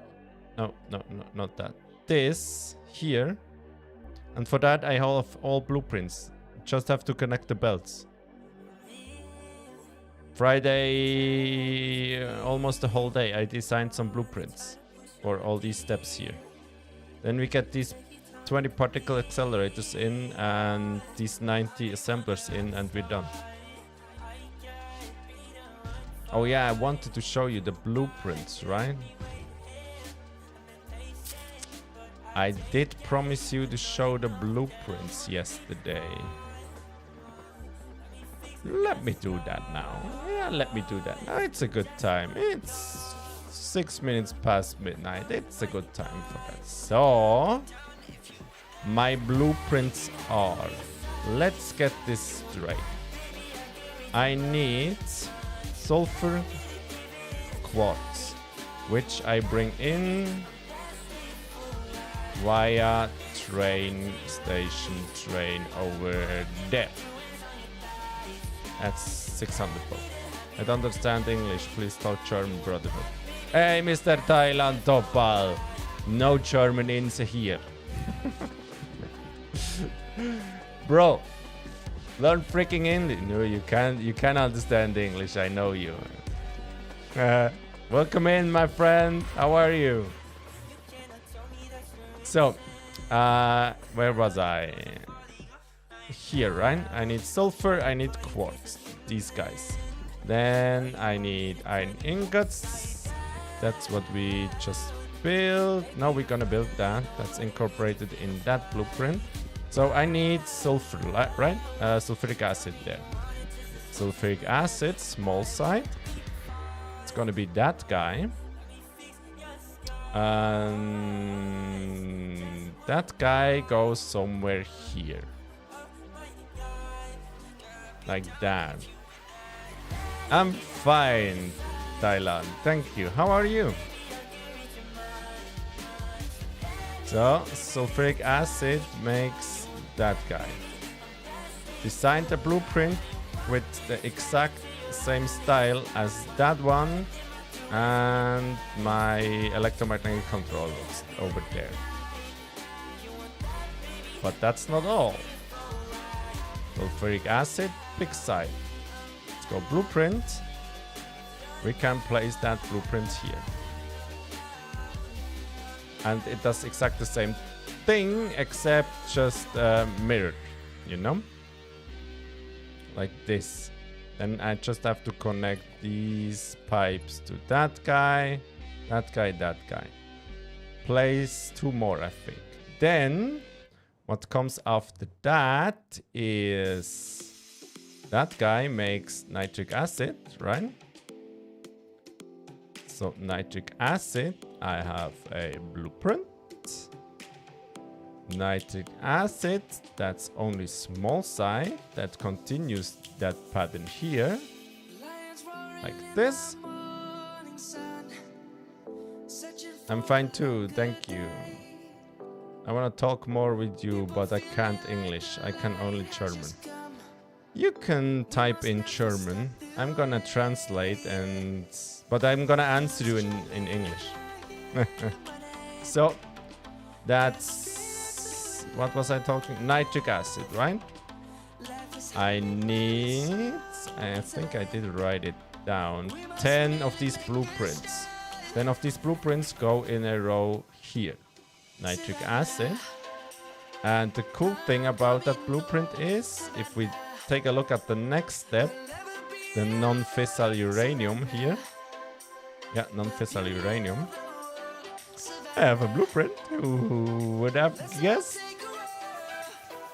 not that. This here. And for that, I have all blueprints. Just have to connect the belts. Friday, almost the whole day, I designed some blueprints for all these steps here. Then we get these 20 particle accelerators in and these 90 assemblers in, and we're done. Oh yeah, I wanted to show you the blueprints, right? I did promise you to show the blueprints yesterday. Let me do that now. Yeah, let me do that now. It's a good time. It's 6 minutes past midnight. It's a good time for that. So, my blueprints are... Let's get this straight. I need sulfur quartz, which I bring in via train station train over there. That's 600 both. I don't understand English. Please talk German, brotherhood. Hey, Mr. Thailand Topal. No German in here. Bro, learn freaking English. No, you can't. You can understand English. I know you. Welcome in, my friend. How are you? So, where was I? Here, right? I need sulfur, I need quartz. These guys. Then I need iron ingots. That's what we just build. No, we're gonna build that. That's incorporated in that blueprint. So I need sulfur, right? Sulfuric acid there. Sulfuric acid, small side. It's gonna be that guy. And that guy goes somewhere here. Like that. I'm fine, Thailand. Thank you. How are you? So, sulfuric acid makes that guy. Designed a blueprint with the exact same style as that one. And my electromagnetic controllers over there. But that's not all. Sulfuric acid, big side. Let's go blueprint. We can place that blueprint here. And it does exactly the same thing, except just mirrored, you know? Like this. Then I just have to connect these pipes to that guy, that guy, that guy. Place 2 more, I think. Then, what comes after that is that guy makes nitric acid, right? So nitric acid, I have a blueprint. Nitric acid, that's only small side, that continues that pattern here, like this. I'm fine too, thank you. I want to talk more with you, but I can't English, I can only German. You can type in German, I'm gonna translate, but I'm gonna answer you in English. So, that's... What was I talking? Nitric acid, right? I think I did write it down. 10 of these blueprints. 10 of these blueprints go in a row here. Nitric acid. And the cool thing about that blueprint is, if we take a look at the next step, the non-fissile uranium here. Yeah, non-fissile uranium. I have a blueprint. Who would have guessed?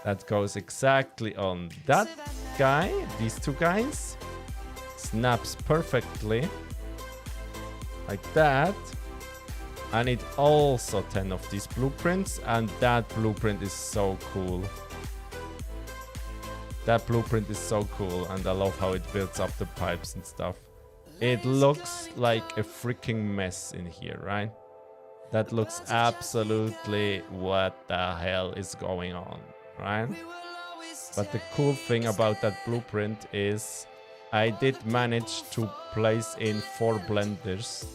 That goes exactly on that guy, these 2 guys. Snaps perfectly. Like that. And it also 10 of these blueprints. And that blueprint is so cool. That blueprint is so cool. And I love how it builds up the pipes and stuff. It looks like a freaking mess in here, right? That looks absolutely what the hell is going on, right? But the cool thing about that blueprint is I did manage to place in 4 blenders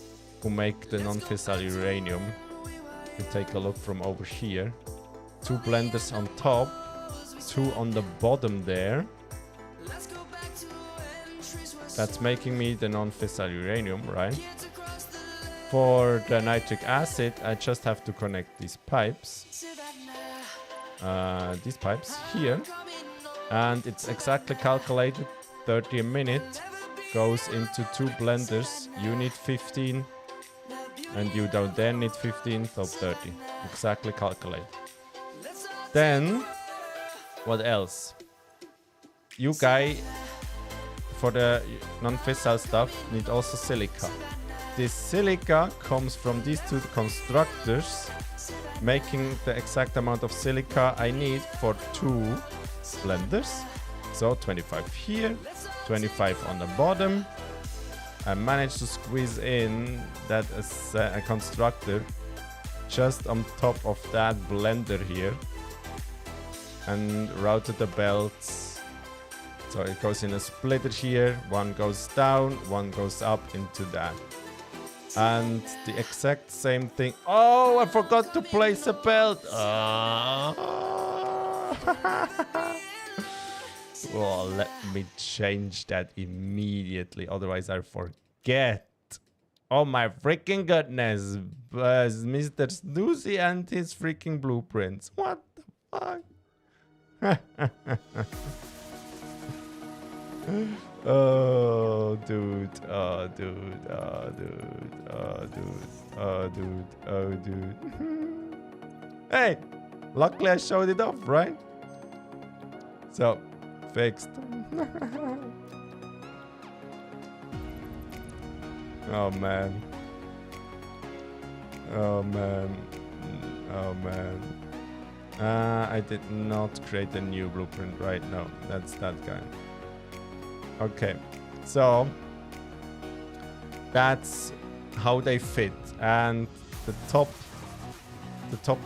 who make the non-fissile uranium. You take a look from over here. 2 blenders on top, 2 on the bottom there. That's making me the non-fissile uranium, right? For the nitric acid, I just have to connect these pipes. These pipes here. And it's exactly calculated. 30 a minute goes into 2 blenders. You need 15. And you don't then need 15, so 30. Exactly calculated. Then, what else? You guy, for the non-fissile stuff, need also silica. This silica comes from these 2 constructors, making the exact amount of silica I need for 2 blenders. So 25 here, 25 on the bottom. I managed to squeeze in that as a constructor just on top of that blender here and routed the belts. So it goes in a splitter here, 1 goes down, 1 goes up into that. And the exact same thing. Oh, I forgot to place a belt. Well, let me change that immediately. Otherwise, I forget. Oh my freaking goodness. Mr. Snusi and his freaking blueprints. What the fuck? Oh, dude. Oh, dude. Oh, dude. Oh, dude. Oh, dude. Oh, dude. Hey! Luckily I showed it off, right? So, fixed. Oh, man. Oh, man. Oh, man. I did not create a new blueprint, right? No, that's that guy. Okay, so that's how they fit. And the top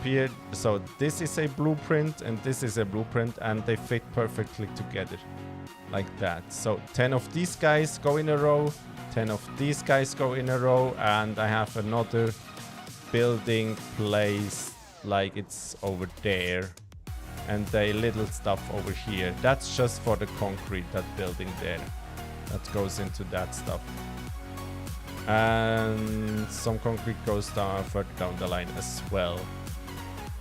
here, so this is a blueprint and this is a blueprint, and they fit perfectly together like that. So 10 of these guys go in a row, 10 of these guys go in a row, and I have another building place like it's over there, and the little stuff over here. That's just for the concrete, that building there. That goes into that stuff. And some concrete goes down further down the line as well.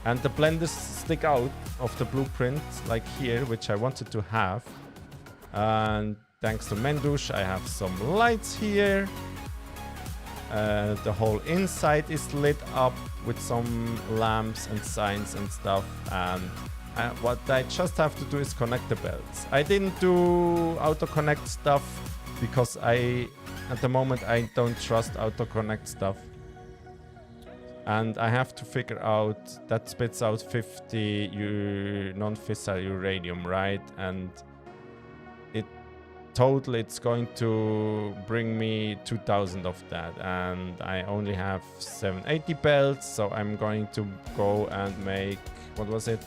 And the blenders stick out of the blueprint, like here, which I wanted to have. And thanks to Mendush, I have some lights here. The whole inside is lit up with some lamps and signs and stuff. And what I just have to do is connect the belts. I didn't do auto-connect stuff because at the moment, I don't trust auto-connect stuff. And I have to figure out, that spits out 50 non-fissile uranium, right? And it's going to bring me 2000 of that, and I only have 780 belts, so I'm going to go and make, what was it,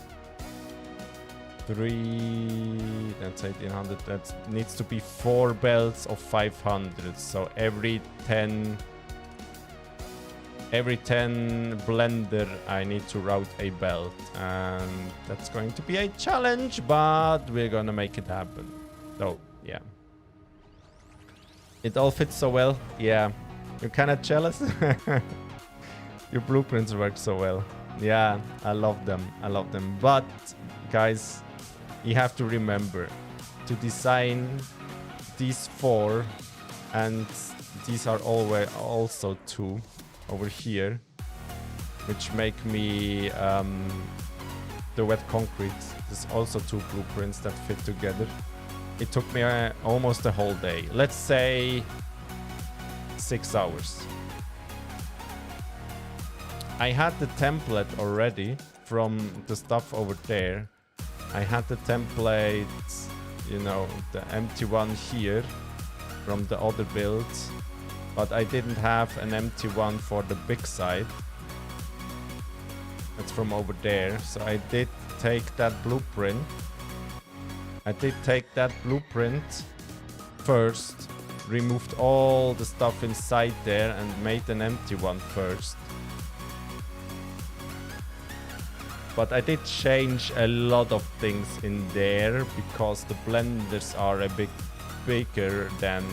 3, that's 1800, that needs to be 4 belts of 500, so every 10 blender I need to route a belt, and that's going to be a challenge, but we're gonna make it happen. So yeah, it all fits so well. Yeah, you're kind of jealous. Your blueprints work so well. Yeah, I love them. But guys, you have to remember to design these 4, and these are always also 2 over here, which make me the wet concrete. There's also 2 blueprints that fit together. It took me almost a whole day. Let's say 6 hours. I had the template already from the stuff over there. I had the template, you know, the empty one here from the other builds, but I didn't have an empty one for the big side. That's from over there. So I did take that blueprint. First, removed all the stuff inside there and made an empty one first. But I did change a lot of things in there because the blenders are a bit bigger than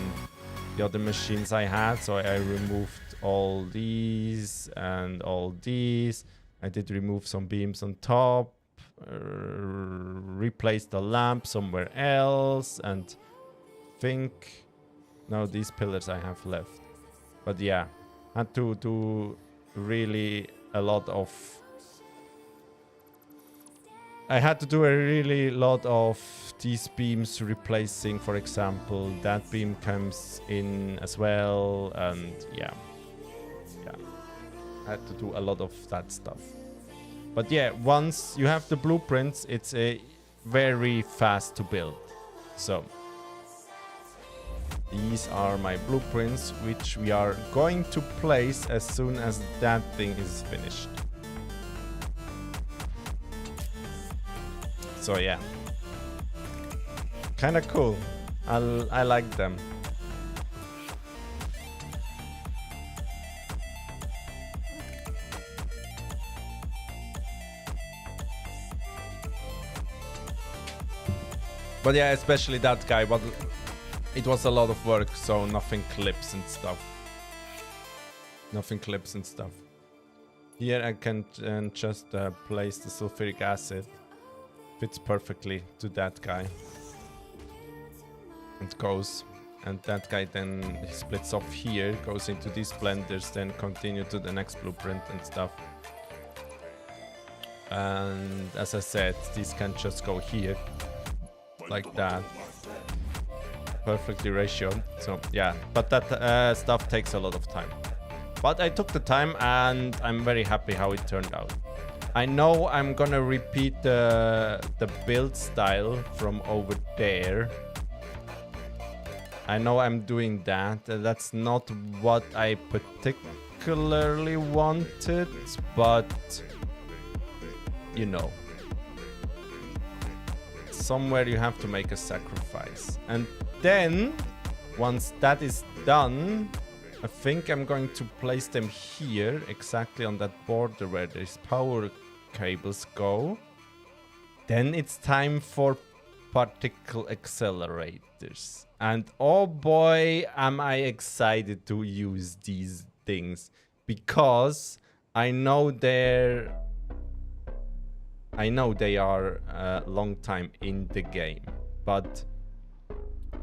the other machines I had. So I removed all these and all these. I did remove some beams on top. Replace the lamp somewhere else, and think now these pillars I have left. But yeah, had to do really a lot of these beams replacing. For example, that beam comes in as well, and yeah, I had to do a lot of that stuff. But yeah, once you have the blueprints, it's a very fast to build. So these are my blueprints, which we are going to place as soon as that thing is finished. So yeah, kind of cool. I like them. But yeah, especially that guy, but it was a lot of work, so nothing clips and stuff. Here I can just place the sulfuric acid. Fits perfectly to that guy. It goes, and that guy then splits off here, goes into these blenders, then continue to the next blueprint and stuff. And as I said, these can just go here like that, perfectly ratioed. So yeah, but that stuff takes a lot of time, but I took the time and I'm very happy how it turned out. I know I'm gonna repeat the build style from over there. I know I'm doing that. That's not what I particularly wanted, but you know, somewhere you have to make a sacrifice. And then once that is done, I think I'm going to place them here, exactly on that border where these power cables go. Then it's time for particle accelerators. And oh boy, am I excited to use these things, because I know they are a long time in the game, but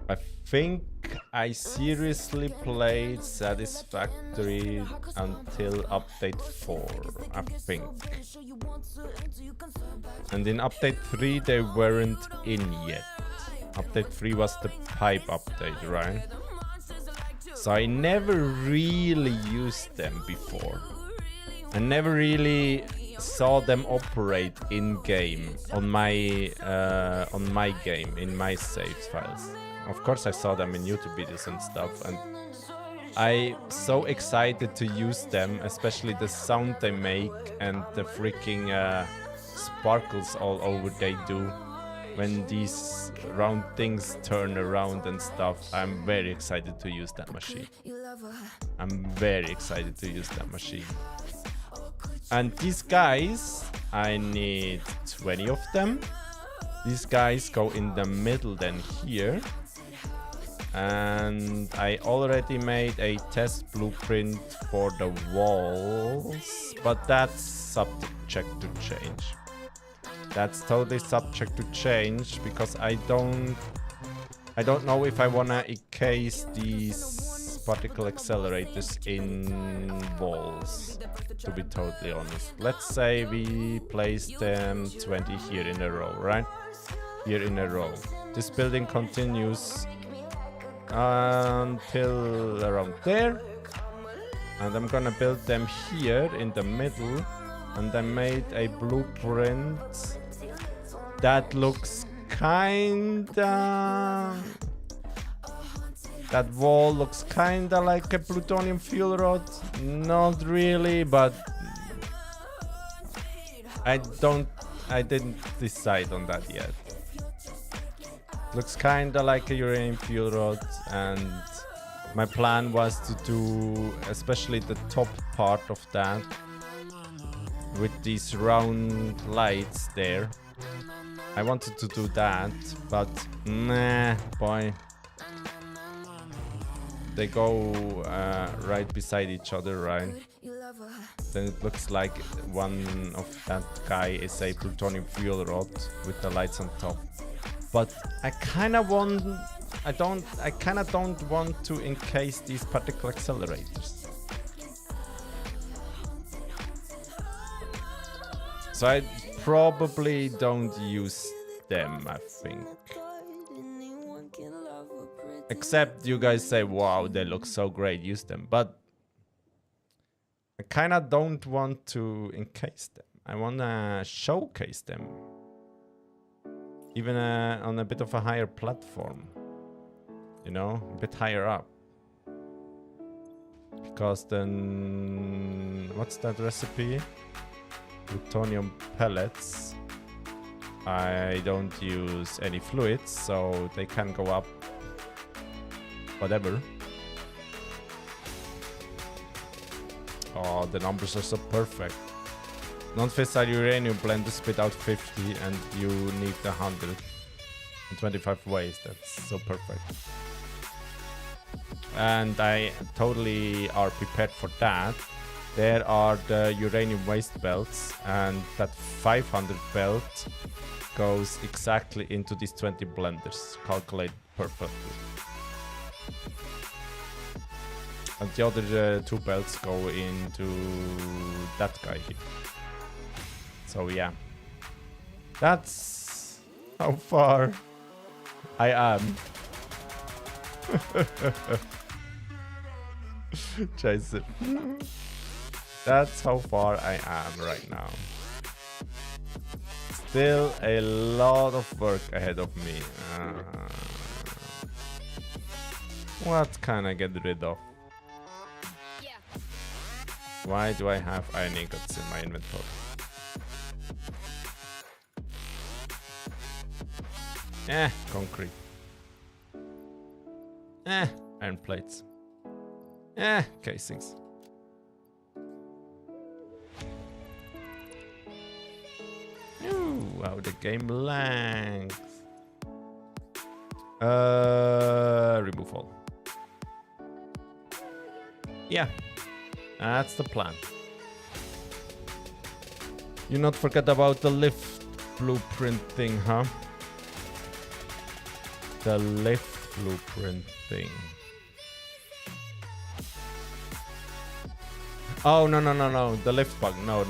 I think I seriously played Satisfactory until update 4, I think. And in update 3 they weren't in yet. Update 3 was the pipe update, right? So I never really used them before. I never really saw them operate in game on my game, in my save files. Of course I saw them in YouTube videos and stuff, and I'm so excited to use them, especially the sound they make and the freaking sparkles all over they do when these round things turn around and stuff. I'm very excited to use that machine. I'm very excited to use that machine. And these guys, I need 20 of them. These guys go in the middle then here. And I already made a test blueprint for the walls, but that's subject to change. That's totally subject to change, because I don't know if I wanna encase these particle accelerators in walls, to be totally honest. Let's say we place them 20 here in a row, right? Here in a row. This building continues until around there, and I'm gonna build them here in the middle. And I made a blueprint that looks kinda... That wall looks kinda like a plutonium fuel rod. Not really, but I didn't decide on that yet. Looks kinda like a uranium fuel rod, and my plan was to do especially the top part of that with these round lights there. I wanted to do that, but nah, boy. They go right beside each other, right? Then it looks like one of that guy is a plutonium fuel rod with the lights on top. But I kinda don't want to encase these particle accelerators. So I probably don't use them, I think. Except you guys say, wow, they look so great, use them. But I kinda don't want to encase them. I wanna showcase them. Even on a bit of a higher platform. You know, a bit higher up. Because then... What's that recipe? Plutonium pellets. I don't use any fluids, so they can go up whatever. Oh, the numbers are so perfect. Non-fissile uranium blend to spit out 50 and you need 125 ways. That's so perfect. And I totally are prepared for that. There are the uranium waste belts, and that 500 belt goes exactly into these 20 blenders. Calculate perfectly. And the other 2 belts go into that guy here. So yeah. That's how far I am. Jason. That's how far I am right now. Still a lot of work ahead of me. What can I get rid of? Why do I have iron ingots in my inventory? Concrete. Iron plates. Casings. Ooh, wow, the game lags. Remove all. Yeah, that's the plan. You not forget about the lift blueprint thing, huh? The lift blueprint thing. Oh, no. The lift bug. No.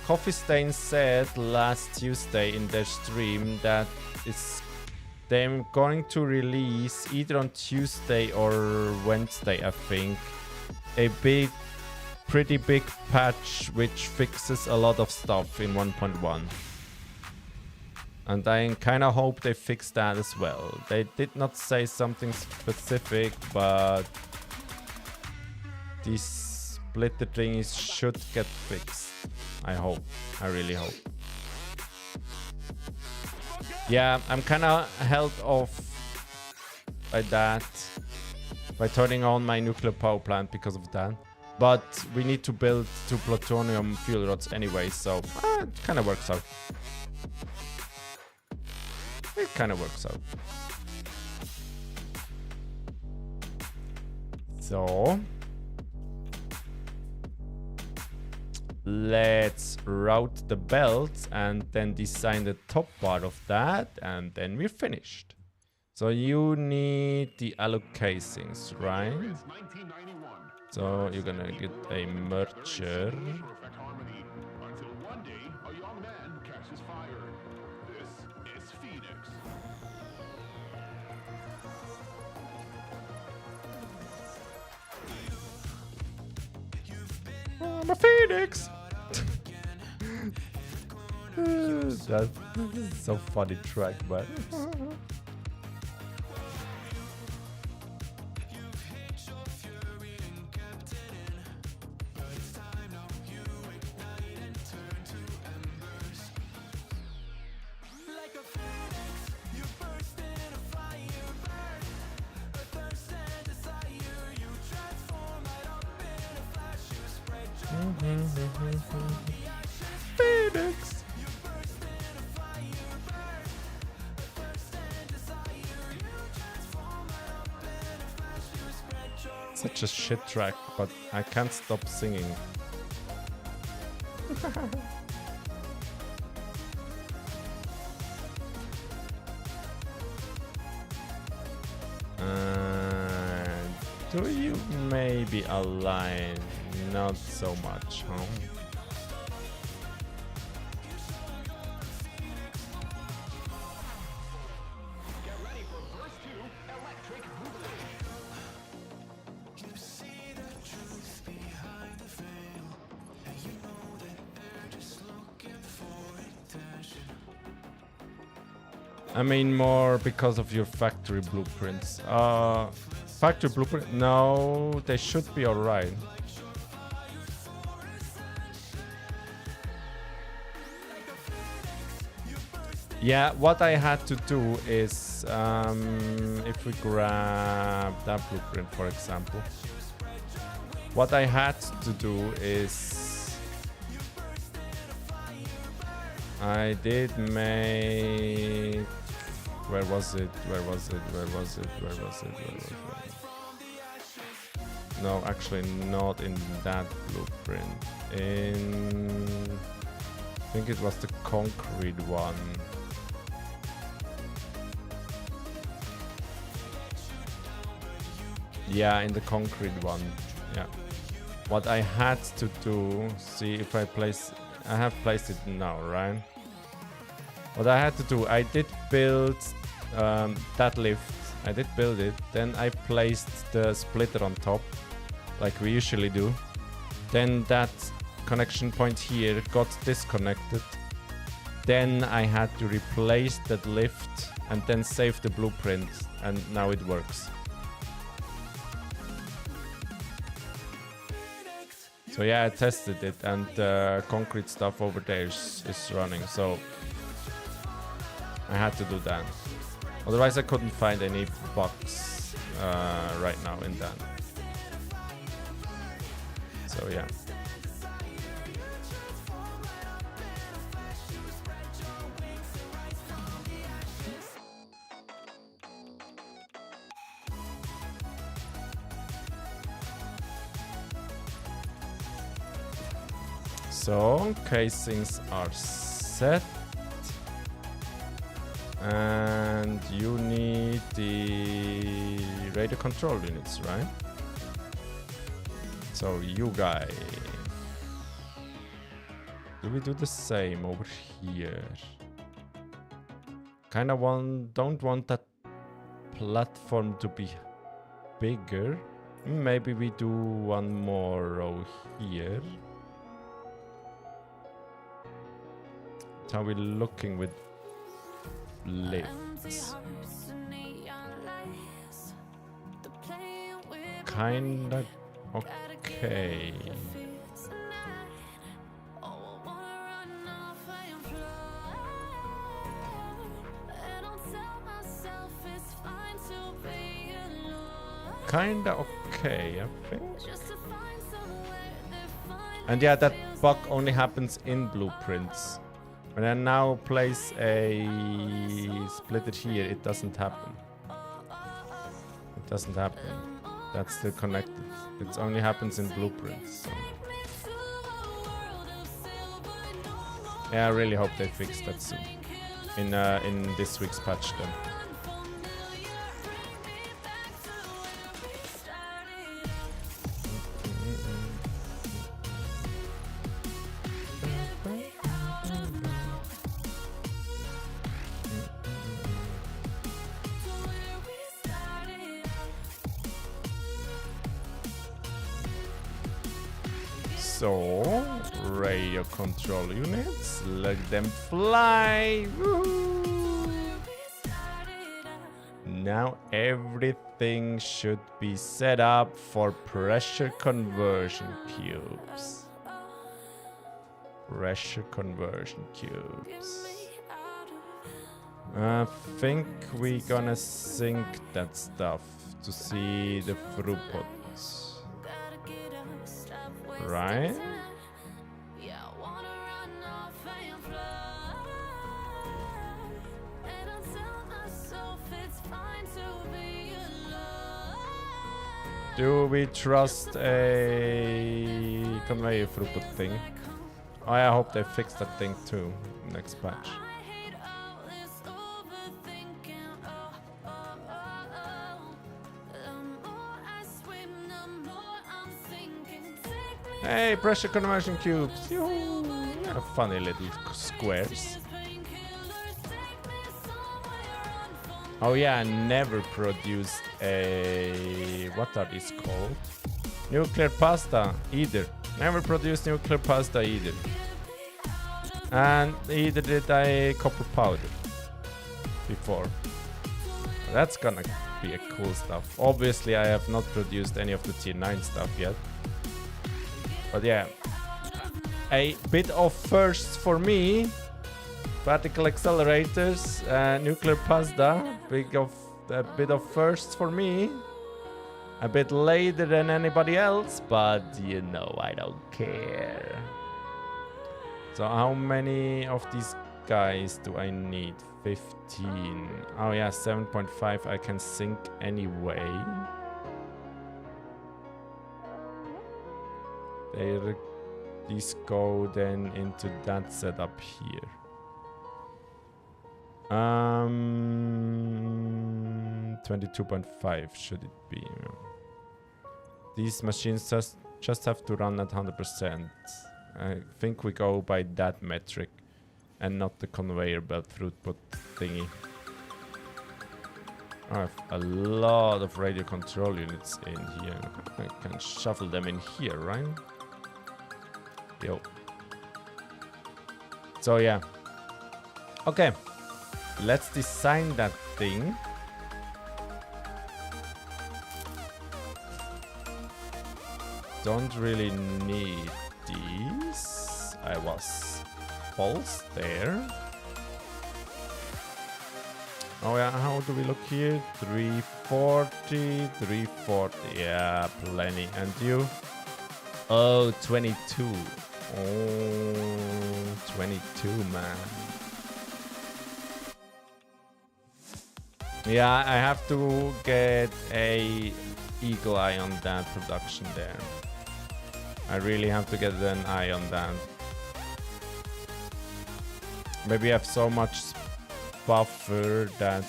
Coffee Stain said last Tuesday in their stream that they're going to release either on Tuesday or Wednesday, I think, a pretty big patch which fixes a lot of stuff in 1.1. And I kind of hope they fix that as well. They did not say something specific, but these splitter thingies should get fixed. I hope. I really hope. Yeah, I'm kind of held off by that. By turning on my nuclear power plant because of that. But we need to build 2 plutonium fuel rods anyway, so it kind of works out. It kind of works out. So let's route the belts and then design the top part of that, and then we're finished. So you need the alloy casings, right? So you're gonna get a merger. I'm a phoenix. That's so funny track, but Phoenix. Such a shit track, but I can't stop singing. Do you maybe align? Not so much, huh? I mean more because of your factory blueprints. Factory blueprint? No, they should be alright. Yeah, what I had to do is, if we grab that blueprint, for example, what I had to do is I did make... Where was it? No, actually not in that blueprint. I think it was the concrete one. Yeah, in the concrete one. Yeah. What I had to do, see if I place, I have placed it now, right? What I had to do, I did build that lift. I did build it. Then I placed the splitter on top, like we usually do. Then that connection point here got disconnected. Then I had to replace that lift and then save the blueprint, and now it works. So yeah, I tested it, and the concrete stuff over there is running, so I had to do that. Otherwise I couldn't find any bugs right now in that. So yeah. So casings are set. And you need the radio control units, right? So you guy. Do we do the same over here? Kinda don't want that platform to be bigger. Maybe we do one more row here. How are we looking with lifts? Kinda okay. Kinda okay, I think. And yeah, that bug only happens in blueprints. When I now place a splitter here, it doesn't happen. It doesn't happen. That's still connected. It only happens in blueprints. So. Yeah, I really hope they fix that soon. In this week's patch then. So, radio control units, let them fly. Woo! Now everything should be set up for pressure conversion cubes. Pressure conversion cubes. I think we're gonna sync that stuff to see the throughput. Right? Do we trust a conveyor throughput thing? Oh, I hope they fix that thing too next patch. Hey, pressure conversion cubes! Yeah, funny little squares. Oh yeah, I never produced a... what are these called? Nuclear pasta either. Never produced nuclear pasta either. And either did I copper powder before. That's gonna be a cool stuff. Obviously I have not produced any of the tier 9 stuff yet. But yeah, a bit of firsts for me. Particle accelerators, nuclear pasta, a bit of firsts for me. A bit later than anybody else, but you know I don't care. So how many of these guys do I need? 15. Oh yeah, 7.5 I can sync anyway. These go then into that setup here. 22.5 should it be? These machines just have to run at 100%. I think we go by that metric and not the conveyor belt throughput thingy. I have a lot of radio control units in here. I can shuffle them in here, right? Yo. So yeah. Okay. Let's design that thing. Don't really need these. I was false there. Oh yeah, how do we look here? 340, 340. Yeah, plenty. And you? Oh, 22. Oh, 22, man. Yeah, I have to get a eagle eye on that production there. I really have to get an eye on that. Maybe I have so much buffer that...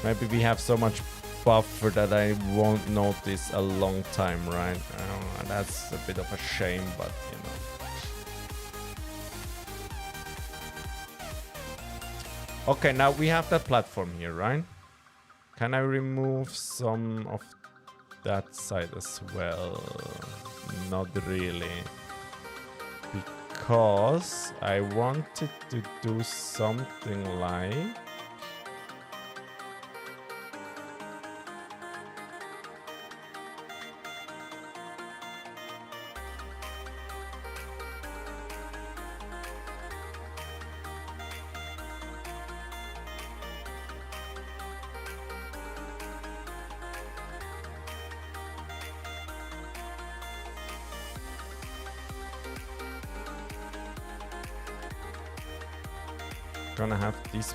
Maybe we have so much buffer that I won't notice a long time, right? I don't know, that's a bit of a shame, but you know. Okay, now we have that platform here, right? Can I remove some of that side as well? Not really. Because I wanted to do something like... Gonna have these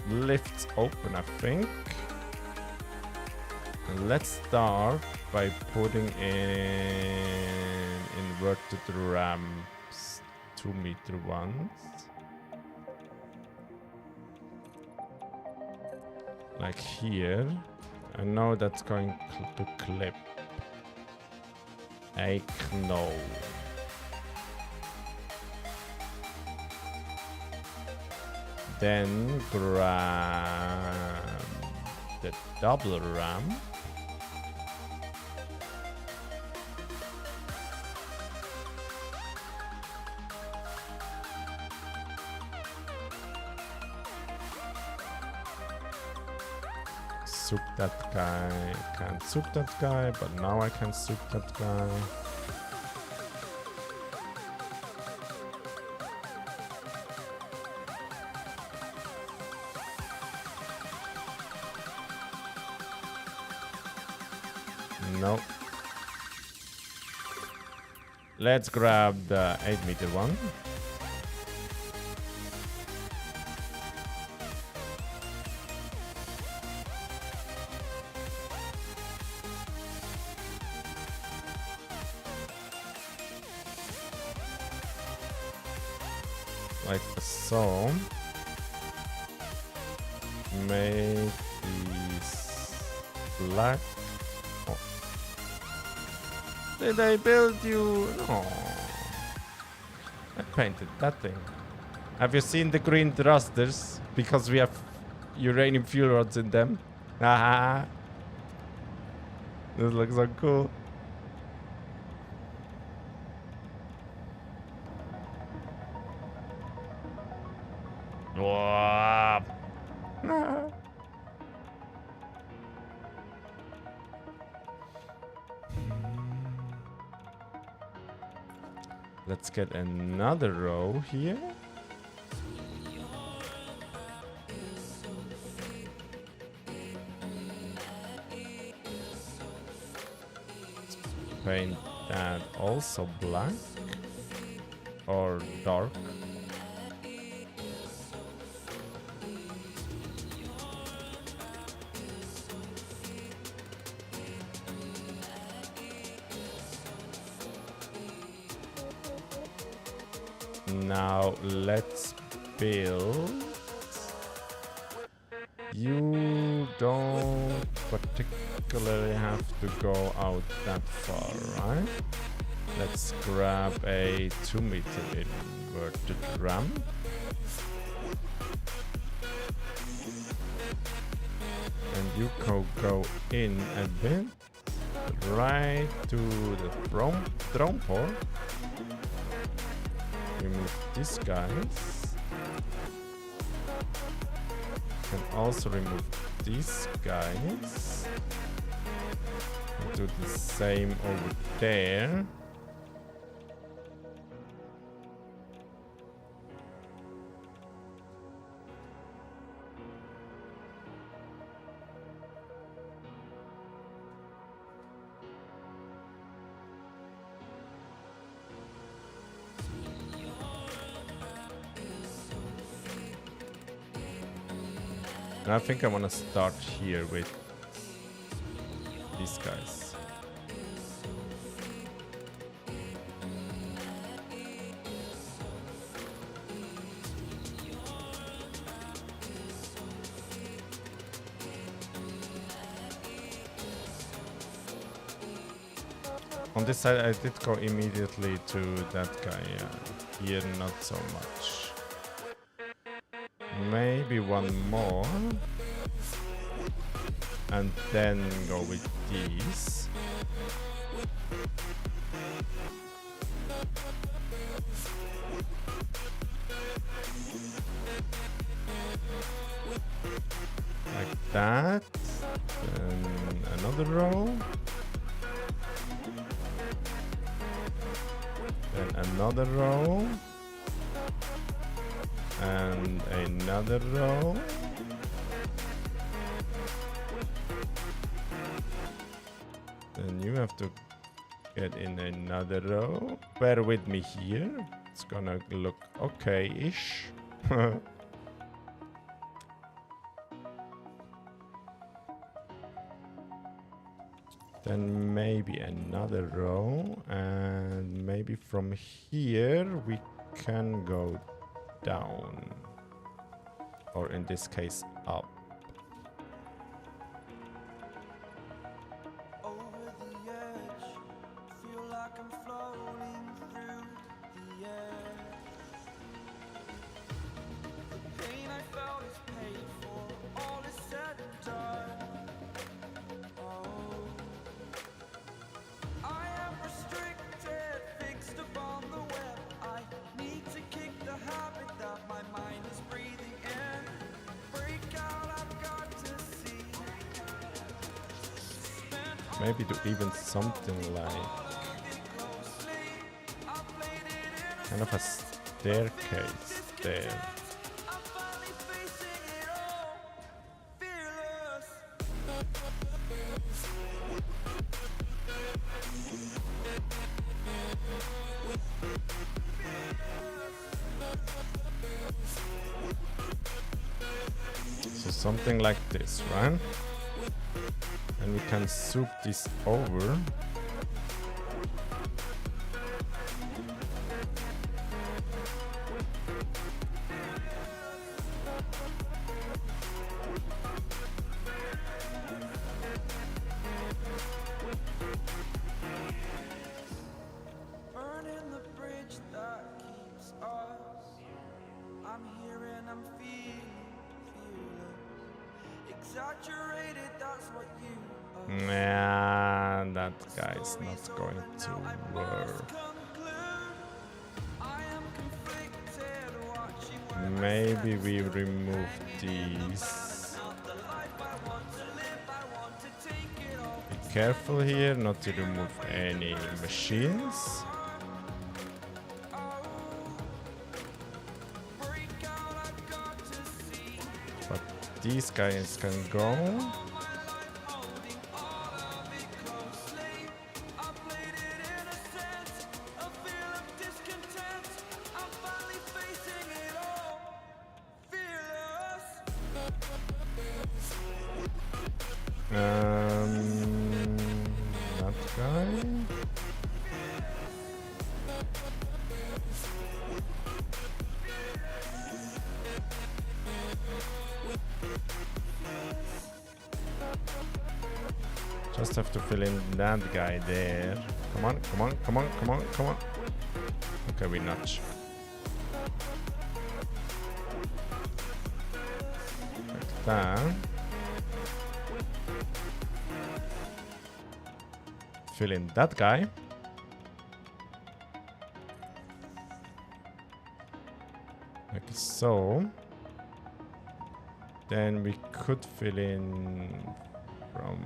lifts open, I think. And let's start by putting in inverted ramps, 2-meter ones. Like here. I know that's going to clip. I know. Then grab the double ramp. Soup that guy. Can't soup that guy, but now I can soup that guy. Nope. Let's grab the 8-meter one. Like so. Make these black. Did I build you? No. I painted that thing. Have you seen the green thrusters? Because we have uranium fuel rods in them. Haha. This looks so cool. Wow. Let's get another row here. Let's paint that also black or dark. Now let's build. You don't particularly have to go out that far, right? Let's grab a 2-meter inverted ramp. And you go in a bit, right to the drone port. Remove these guys. And also remove these guys. And do the same over there. And I think I want to start here with these guys. On this side I did go immediately to that guy, yeah. Here not so much. Maybe one more. And then go with these. Like that. Then another row. Then another row. And another row. Then you have to get in another row. Bear with me here. It's gonna look okay-ish. Then maybe another row. And maybe from here we can go down, or in this case up. Over the edge, feel like I'm floating through the air. The pain I felt is paid for, all is said and done. Oh, I am restricted, fixed upon the web. I need to kick the habit that my mind is breathing in. Break out, I've got to see. Maybe do even something like kind of a staircase there. I'm finally facing it all, fearless. So something like this, right? And we can soup this over. Burning the bridge that keeps us. I'm here and I'm feeling fearless. Exaggerated, that's what you are. Nah, that guy's not going to work. I am conflicted, watching where Maybe we remove these. not the life I want to live. I want to take it all. Be careful here not to remove any machines. Break out, I've got to see. But these guys can go. Holding all of it closely. I played it in a sense, a feel of discontent. I'm finally facing it all, fearless. That guy. Just have to fill in that guy there. Come on, come on, come on, come on, come on. Okay, we notch. Like that. Fill in that guy. Like so. Then we could fill in from...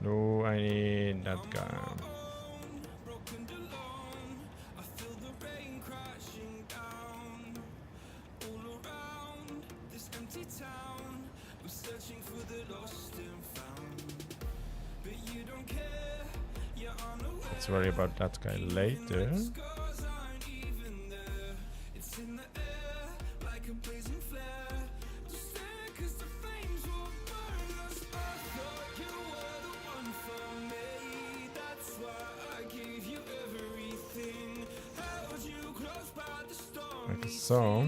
No, I need that guy. Let's worry about that guy later. Like so.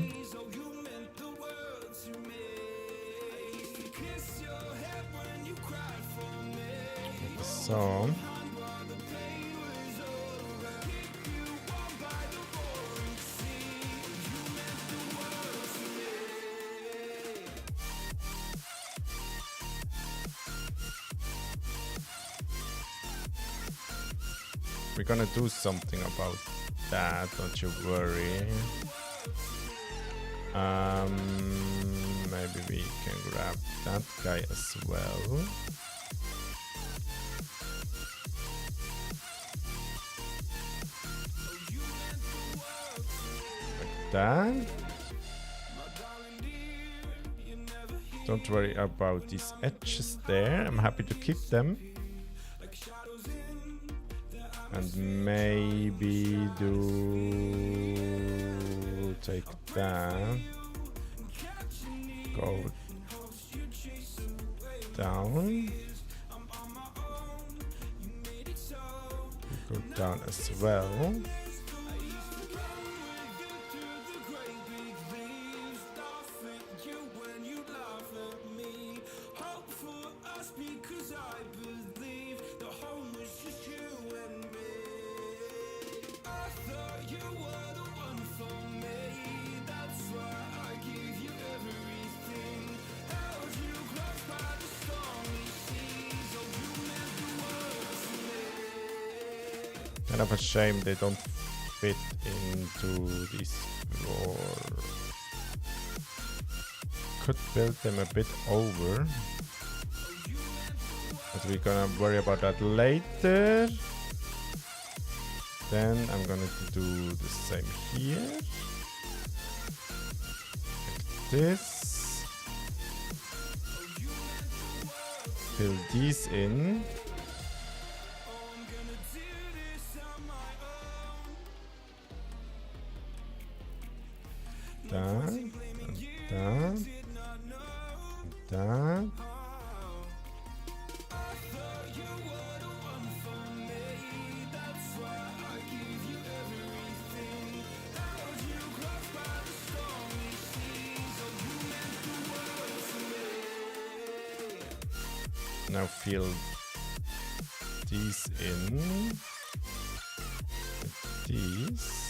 Like so. We're gonna do something about that, don't you worry. Maybe we can grab that guy as well. Like that. Don't worry about these edges there. I'm happy to keep them. And maybe do take that, go down, go down as well. Kind of a shame they don't fit into this floor. Could build them a bit over, but we're gonna worry about that later. Then I'm gonna do the same here. Like this. Fill these in. That, and that, and that. Now fill these in with these.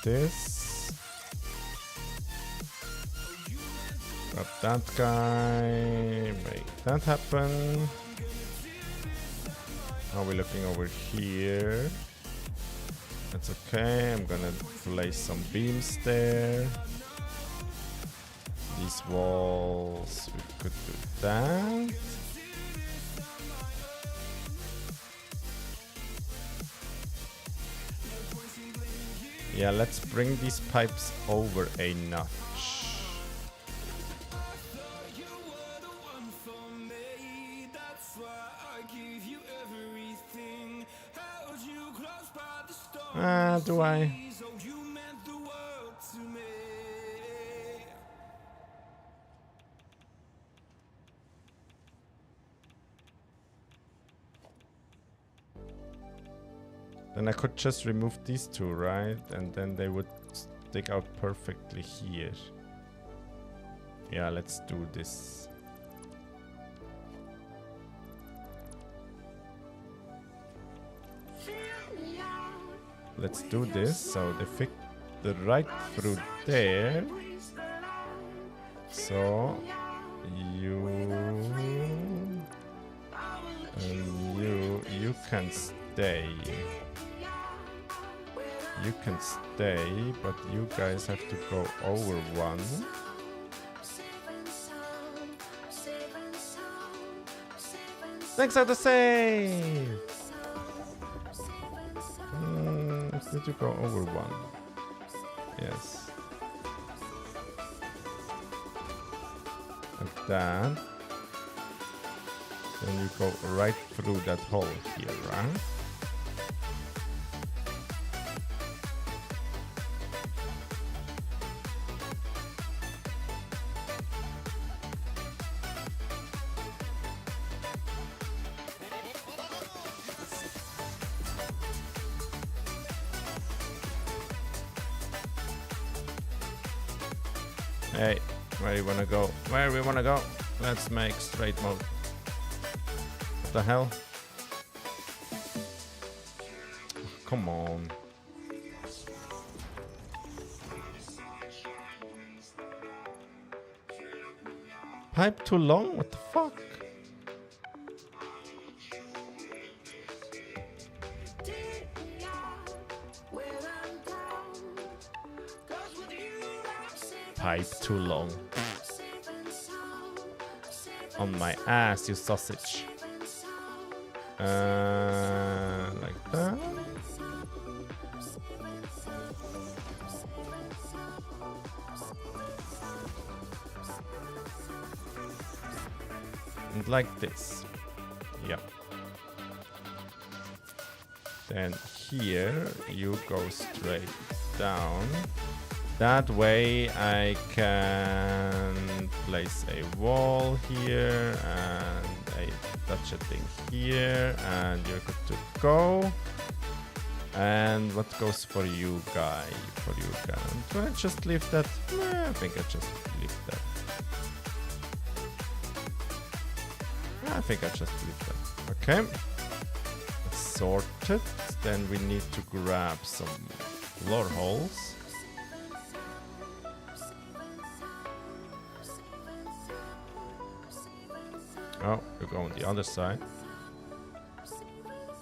This. Grab that guy, make that happen. Now we're looking over here. That's okay. I'm gonna place some beams there. These walls, we could do that. Yeah, let's bring these pipes over a notch. Do I? Then I could just remove these two, right? And then they would stick out perfectly here. Yeah, let's do this. Let's do this. So they fit the right through there. So you and you can stay. You can stay, but you guys have to go over one. Thanks for the save! Need to go over one. Yes. Like that. Then you go right through that hole here, right? Hey, where you wanna go? Where we wanna go? Let's make straight mode. What the hell? Come on. Pipe too long? What the fuck? Pipe too long. On my ass, you sausage. Like that. And like this. Yep. Then here you go straight down. That way I can place a wall here and touch a thing here, and you're good to go. And what goes for you guy? For you guy? Do I just leave that? Nah, I think I just leave that. I think I just leave that. Okay. It's sorted. Then we need to grab some floor holes. Oh, you go on the other side.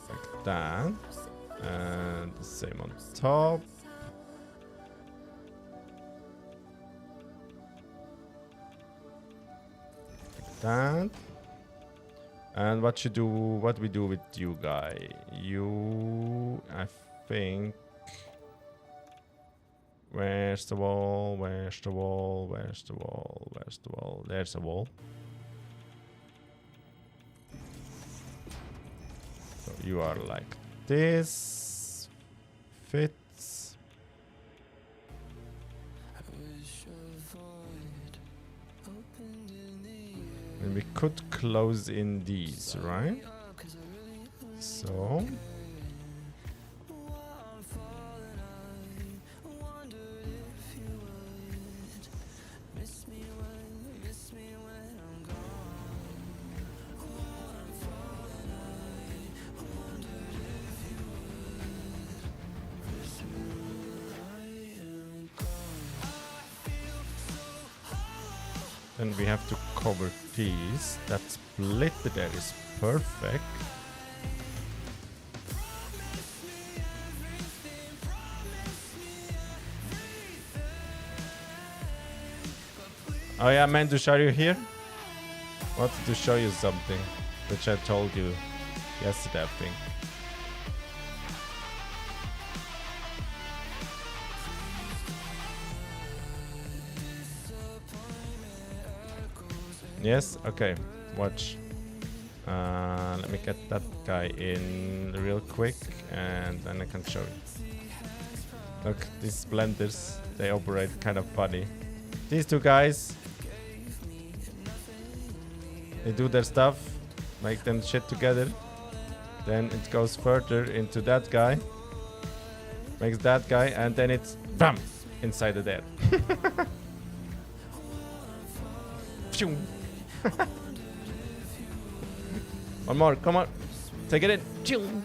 Like that. And the same on top. Like that. And what we do with you guy? You, I think. Where's the wall? Where's the wall? Where's the wall? Where's the wall? There's a wall. So you are like this. Fits. And we could close in these, right? So. Then we have to cover these. That split there is perfect. Oh yeah, I meant to show you here. Wanted to show you something, which I told you yesterday, I think. Yes? Okay, watch. Let me get that guy in real quick and then I can show you. Look, these blenders, they operate kind of funny. These two guys, they do their stuff, make them shit together. Then it goes further into that guy. Makes that guy, and then it's bam inside the there. Phew. One more, come on, take it in. Phew.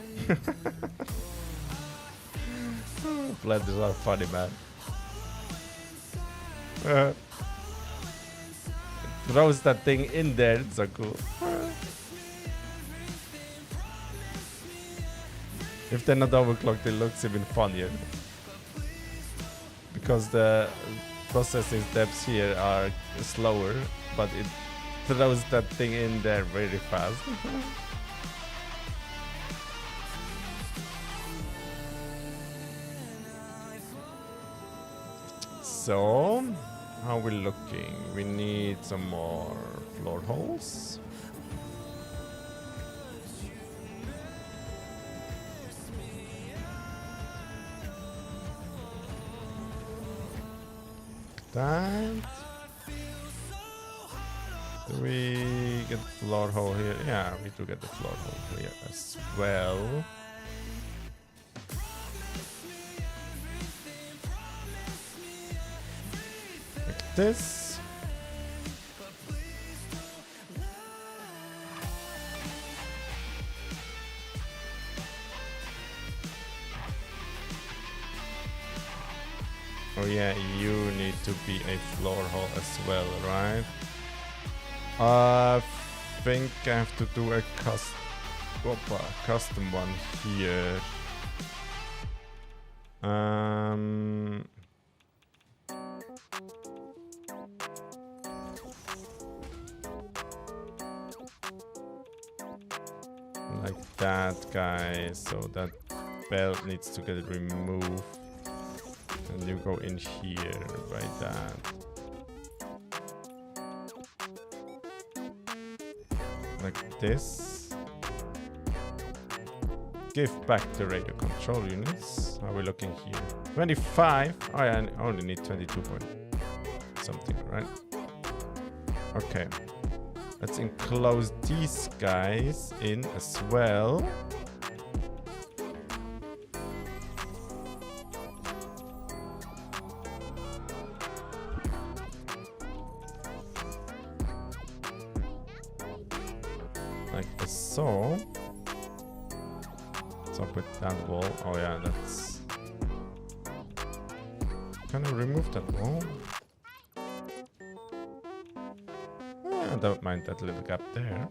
Blenders are funny, man. Throws that thing in there, it's so cool. If they're not overclocked, it looks even funnier. Because the processing steps here are slower, but it throws that thing in there very fast. So, how are we looking? We need some more floor holes. That. Do we get floor hole here? Yeah, we do get the floor hole here as well. Like this. Oh yeah, you need to be a floor hole as well, right? I think I have to do a custom one here. Like that guy, so that belt needs to get removed. And you go in here, like that. Like this. Give back the radio control units. How are we looking here? 25. Oh yeah, I only need 22 point something, right? Okay. Let's enclose these guys in as well. Like so. What's up with that wall? Oh yeah, that's... Can I remove that wall? I don't mind that little gap there.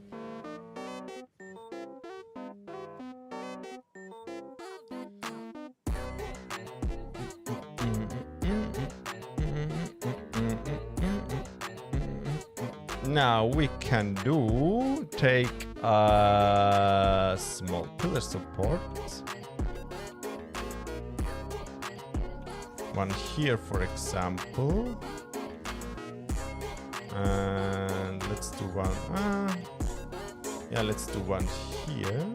Now we can take a small pillar support. One here, for example. And let's do one. Yeah, let's do one here.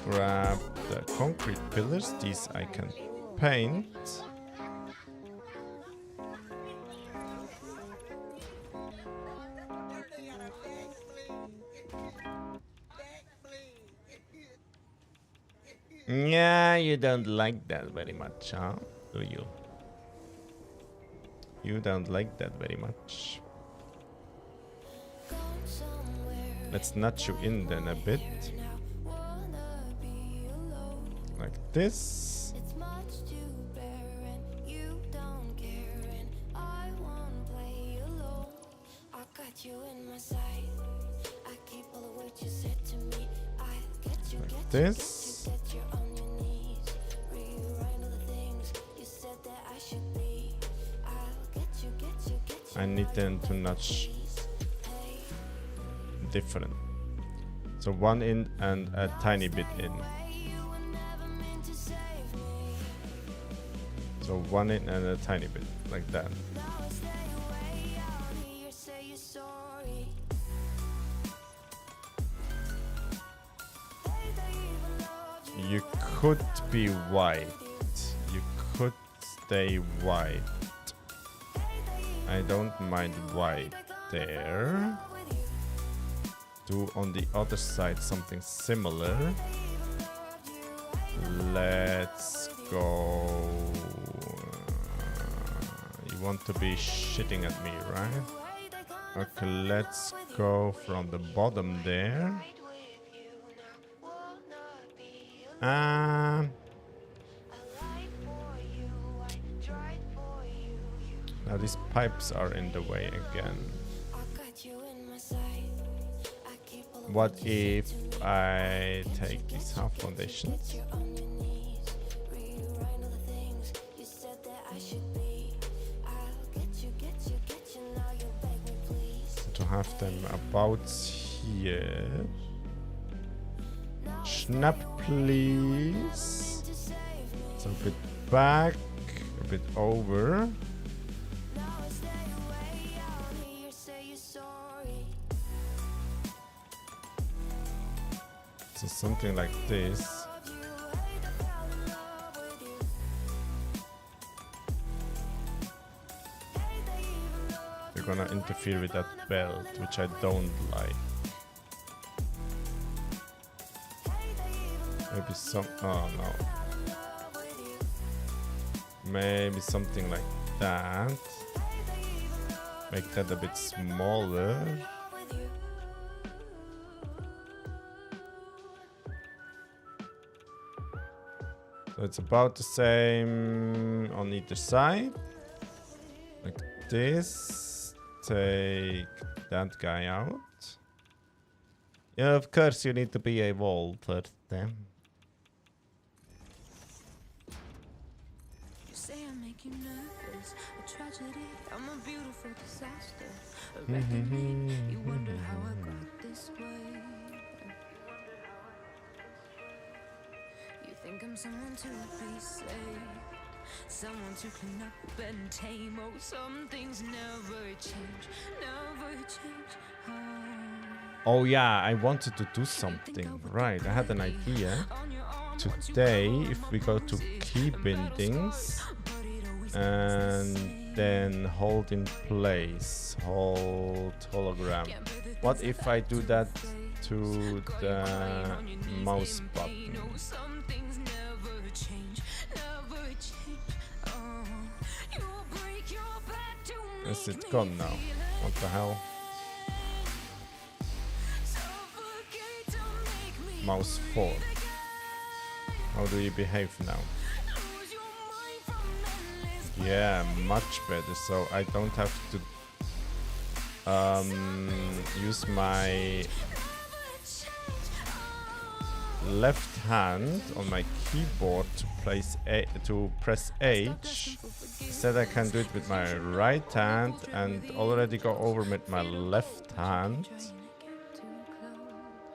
Grab the concrete pillars. These I can paint. Yeah, you don't like that very much, huh? Do you? You don't like that very much. Let's nudge you in then a bit. Like this. Like this. I need them to nudge different. So one in and a tiny bit in. So one in and a tiny bit, like that. You could be white. You could stay white. I don't mind white there. Do on the other side something similar. Let's go. You want to be shitting at me, right? Okay, let's go from the bottom there. Now these pipes are in the way again. What if I take these half foundations? To have them about here. Snap, please. So a bit back, a bit over. So something like this. They're gonna interfere with that belt, which I don't like. Maybe some, oh no. Maybe something like that. Make that a bit smaller. So it's about the same on either side. Like this. Take that guy out. Yeah, of course you need to be a wall first then. You say I make you nervous, a tragedy, I'm a beautiful disaster. A reckoning, you wonder how I got this way. You think I'm someone to be saved, someone to clean up and tame. Oh, some things never change, never change. Oh yeah, I wanted to do something. Right, I had an idea. Today, if we go to key bindings and then hold in place, hold hologram. What if I do that to the mouse button? Is it gone now? What the hell? Mouse 4. How do you behave now? Yeah, much better. So I don't have to use my left hand on my keyboard to press H. Instead I can do it with my right hand and already go over with my left hand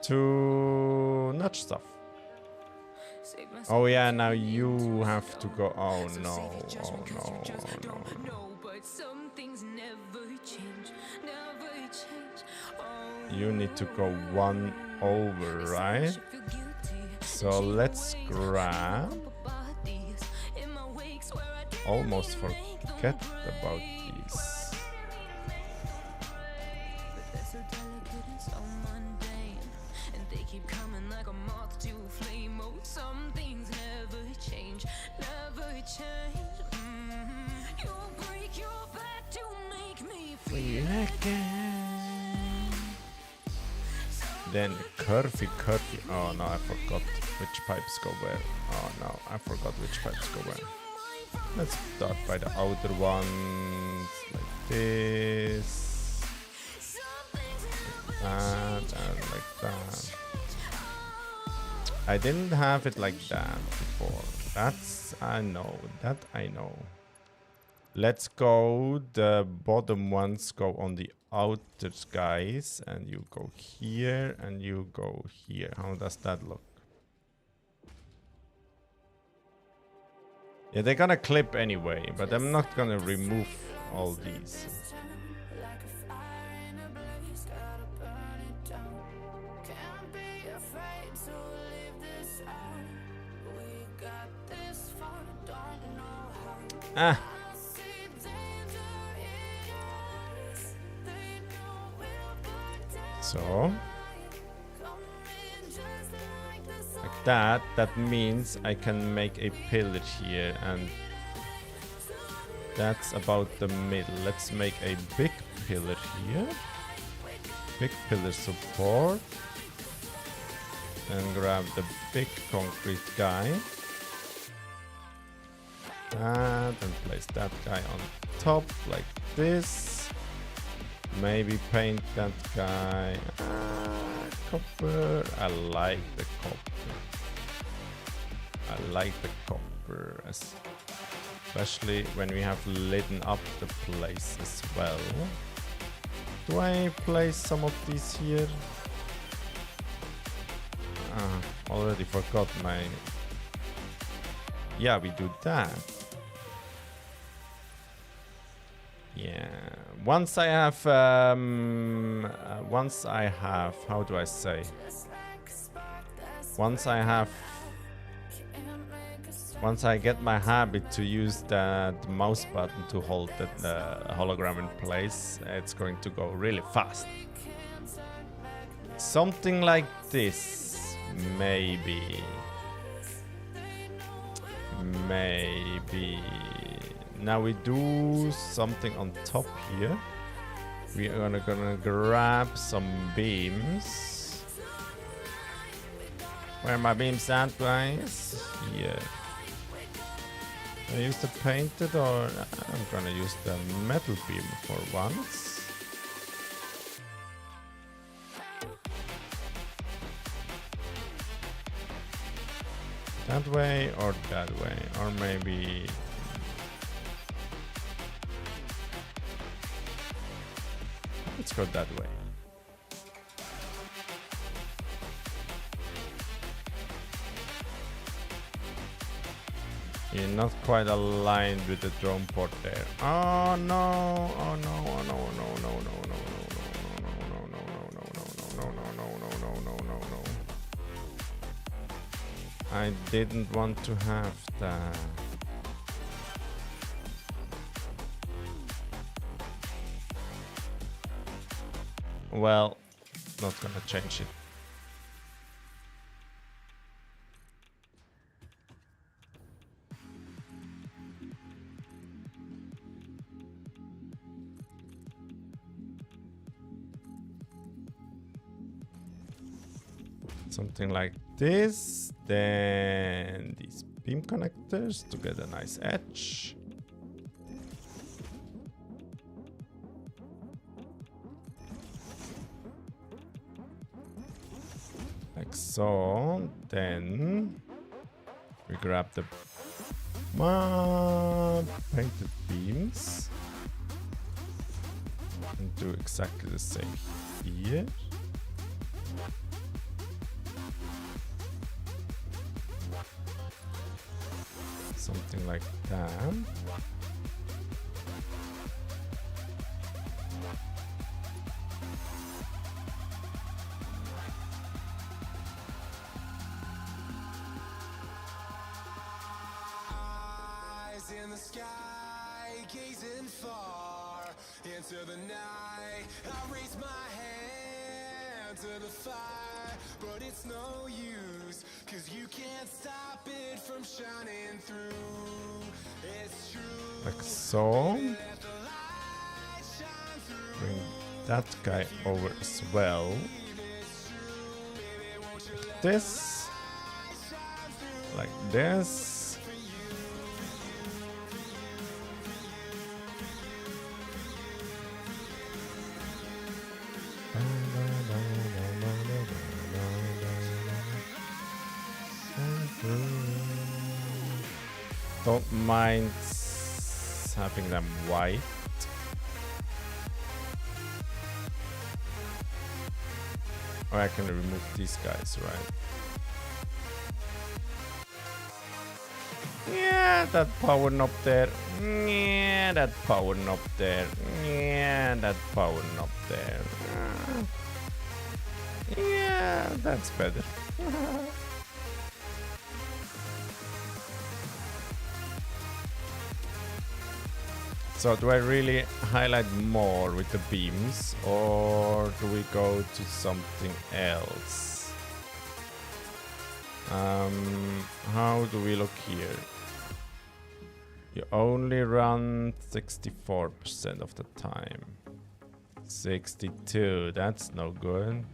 to nudge stuff. Oh yeah, now you have to go. Oh no, oh no, oh no. You need to go one over, right? So let's grab. Almost forget about these. Then curvy. Oh no, I forgot which pipes go where. Oh no, I forgot which pipes go where. Let's start by the outer ones, like this, like that, and like that. I didn't have it like that before. I know. Let's go, the bottom ones go on the outer guys, and you go here, and you go here. How does that look? Yeah, they're gonna clip anyway, but I'm not gonna remove all these. Ah. So, like that, that means I can make a pillar here, and that's about the middle. Let's make a big pillar here. Big pillar support. And grab the big concrete guy. And place that guy on top like this. Maybe paint that guy copper. I like the copper. I like the copper, especially when we have lit up the place as well. Do I place some of these here? Already forgot my... Yeah, we do that. Yeah. Once I have, how do I say? Once I get my habit to use that mouse button to hold the hologram in place, it's going to go really fast. Something like this, maybe. Now we do something on top here. We are gonna grab some beams. Where are my beams at, guys? Here. I use the painted, or I'm gonna use the metal beam for once. That way or that way, or maybe... Let's go that way. You're not quite aligned with the drone port there. Oh no! Oh no! Oh no! No! No! No! No! No! No! No! No! No! No! No! No! No! No! No! I didn't want to have that. Well, not gonna change it. Something like this, then these beam connectors to get a nice edge. Like so, then we grab the painted beams and do exactly the same here. Something like that. Eyes in the sky, gazing far into the night. I raise my hand to the fire, but it's no use, 'cause you can't stop it from shining through. It's true. Like so. Bring that guy over as well. Like this. Like this. Don't mind having them white. Or I can remove these guys, right? Yeah, that power knob there. Yeah, that power knob there. Yeah, that power knob there. Yeah, that's better. So do I really highlight more with the beams, or do we go to something else? How do we look here? You only run 64% of the time. 62, that's no good.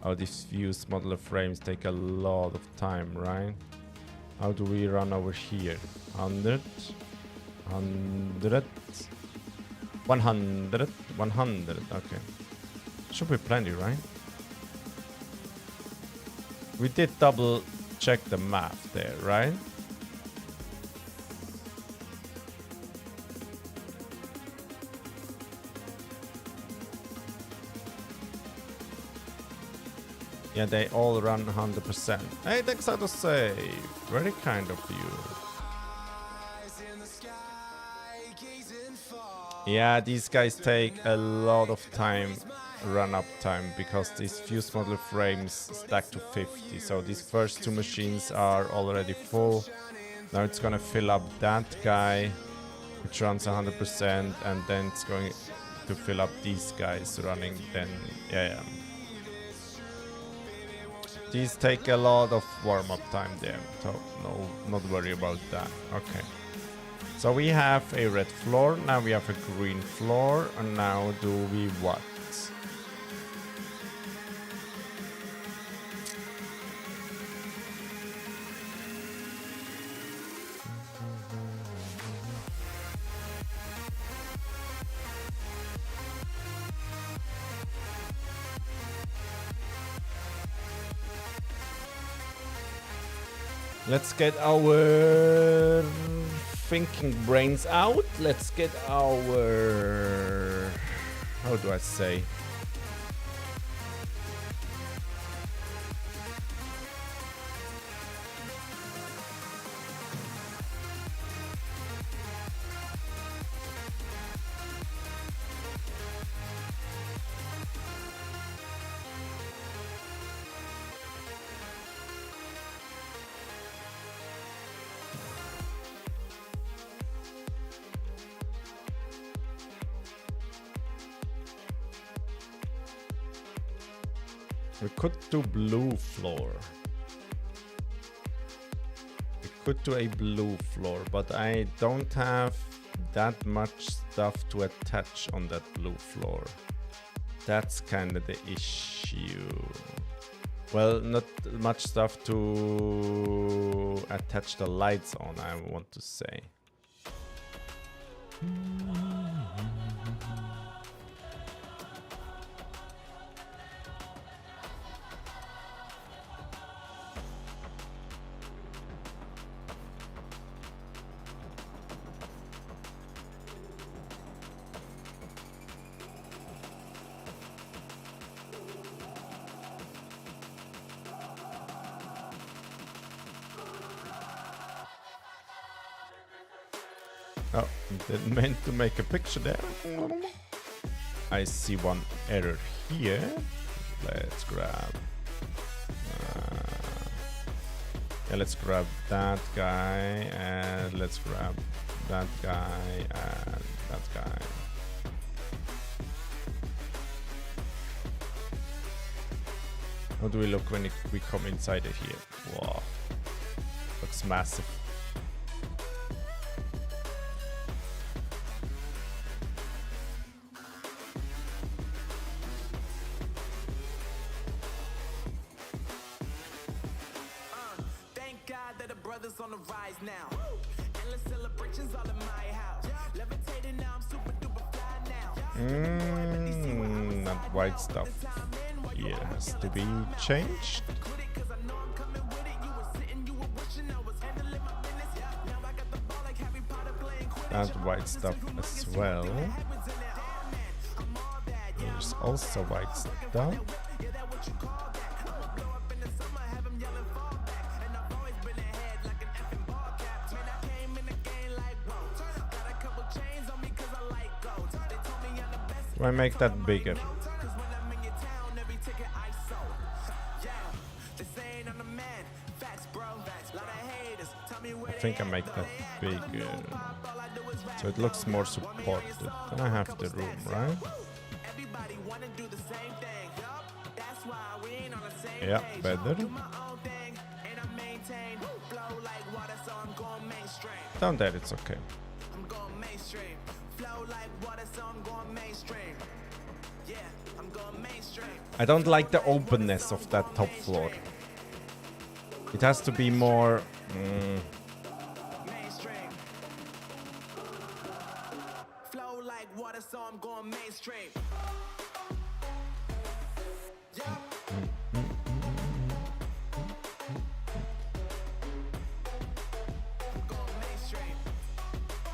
Oh, these fused modular frames take a lot of time, right? How do we run over here? 100, 100, 100, 100, okay. Should be plenty, right? We did double check the map there, right? Yeah, they all run 100%. Hey, thanks out to say. Very kind of you. Yeah, these guys take a lot of time, run-up time, because these fused modular frames stack to 50. So these first two machines are already full. Now it's gonna fill up that guy, which runs 100%, and then it's going to fill up these guys running then, yeah. These take a lot of warm-up time there, so no, not worry about that. Okay. So we have a red floor, now we have a green floor, and now do we what? Let's get our thinking brains out. Let's get our... how do I say? We could do blue floor. We could do a blue floor, but I don't have that much stuff to attach on that blue floor. That's kind of the issue. Well, not much stuff to attach the lights on, I want to say. Oh, didn't mean to make a picture there. I see one error here. Let's grab... yeah, let's grab that guy, and let's grab that guy, and that guy. How do we look when we come inside it here? Wow. Looks massive. On the rise now. Endless celebrations all in my house. Levitating now, I'm super duper fly now. That white stuff here has to be changed. That white stuff as well. There's also white stuff. Do I make that bigger? I think I make that bigger. So it looks more supported. Then I have the room, right? Yeah, better. Down there, it's okay. I'm going mainstream. Flow like water, so I'm going mainstream. Yeah, I'm going mainstream. I don't like the openness of that top floor. It has to be more... Mainstream. Flow like water, so I'm going mainstream. Yeah.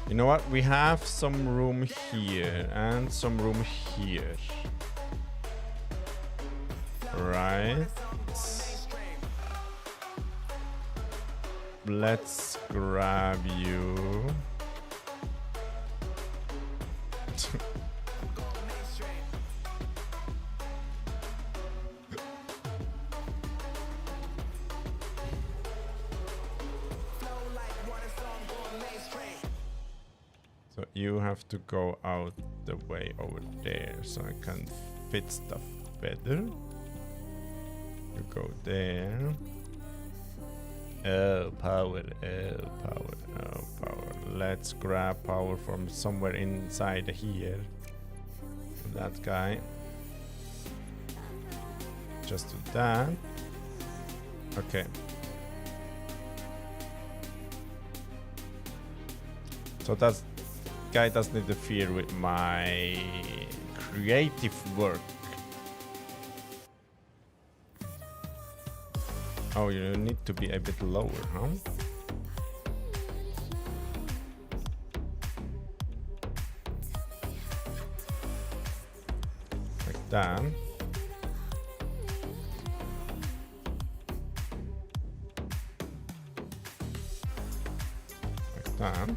You know what? We have some room here and some room here. Right. Let's grab you. So you have to go out the way over there so I can fit stuff better. You go there. Oh, power, oh, power, oh, power. Let's grab power from somewhere inside here. That guy. Just do that. Okay. So that guy doesn't interfere with my creative work. Oh, you need to be a bit lower, huh? Like that. Like that.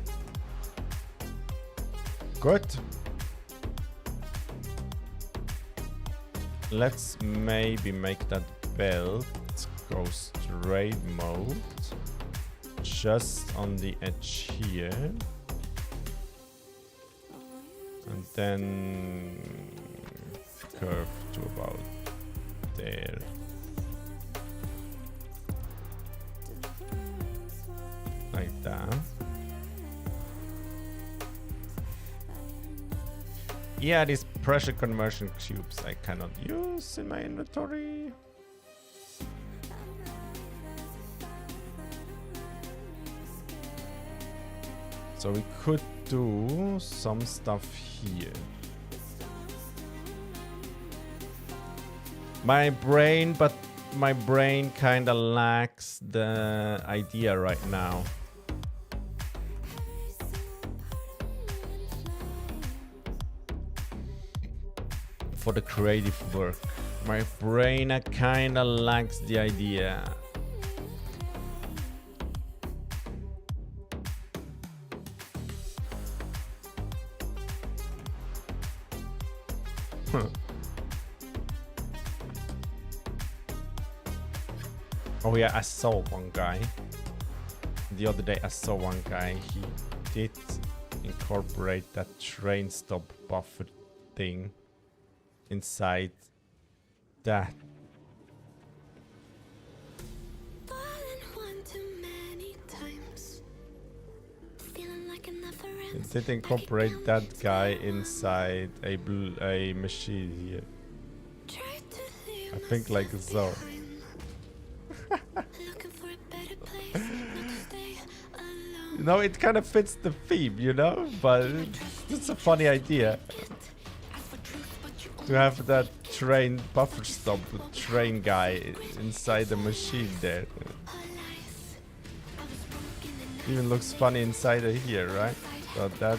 Good. Let's maybe make that belt go straight mode just on the edge here, and then curve to about there. Like that. Yeah, these pressure conversion cubes I cannot use in my inventory. So we could do some stuff here. My brain kinda lacks the idea right now. For the creative work. My brain kinda lacks the idea. Oh yeah, I saw one guy. The other day I saw one guy. He did incorporate that train stop buffer thing inside that. He did incorporate that guy inside a machine here. I think like so. You know, it kind of fits the theme, you know, but it's a funny idea to have that train buffer stop, the train guy inside the machine there. Even looks funny inside of here, right? So that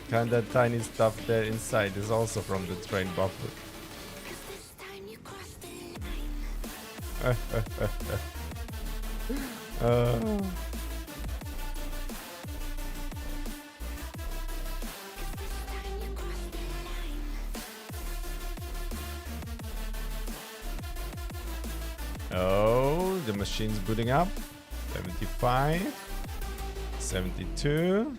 kind of tiny stuff there inside is also from the train buffer. Oh, the machine's booting up. 75, 72.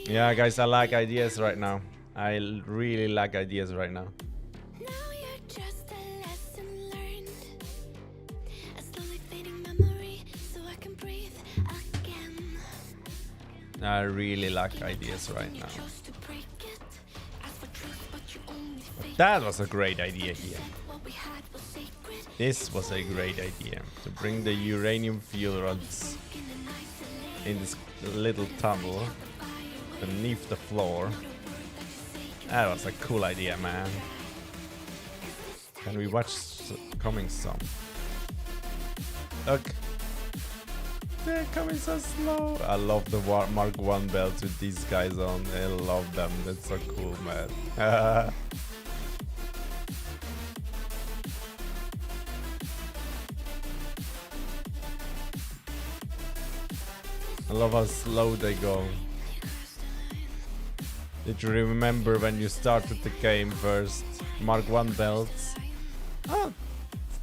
Yeah, guys, I lack ideas right now. I really lack ideas right now. I really lack ideas right now. But that was a great idea here. This was a great idea. To bring the uranium fuel rods in this little tunnel beneath the floor. That was a cool idea, man. Can we watch coming some? Look. They're coming so slow. I love the Mark 1 belts with these guys on. I love them. That's so cool, man. I love how slow they go. Did you remember when you started the game first? Mark 1 belts. Oh,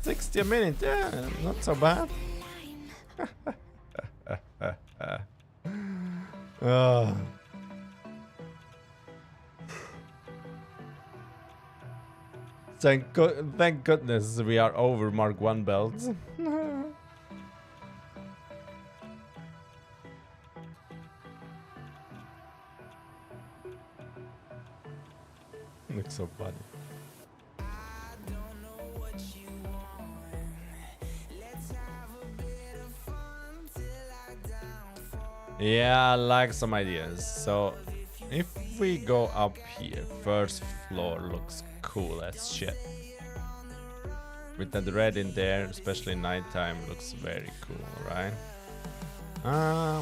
60 a minute. Yeah, not so bad. Oh. Thank goodness we are over Mark 1 belts. Looks so funny. Yeah, I like some ideas. So, if we go up here, first floor looks cool as shit. With that red in there, especially nighttime, looks very cool, right?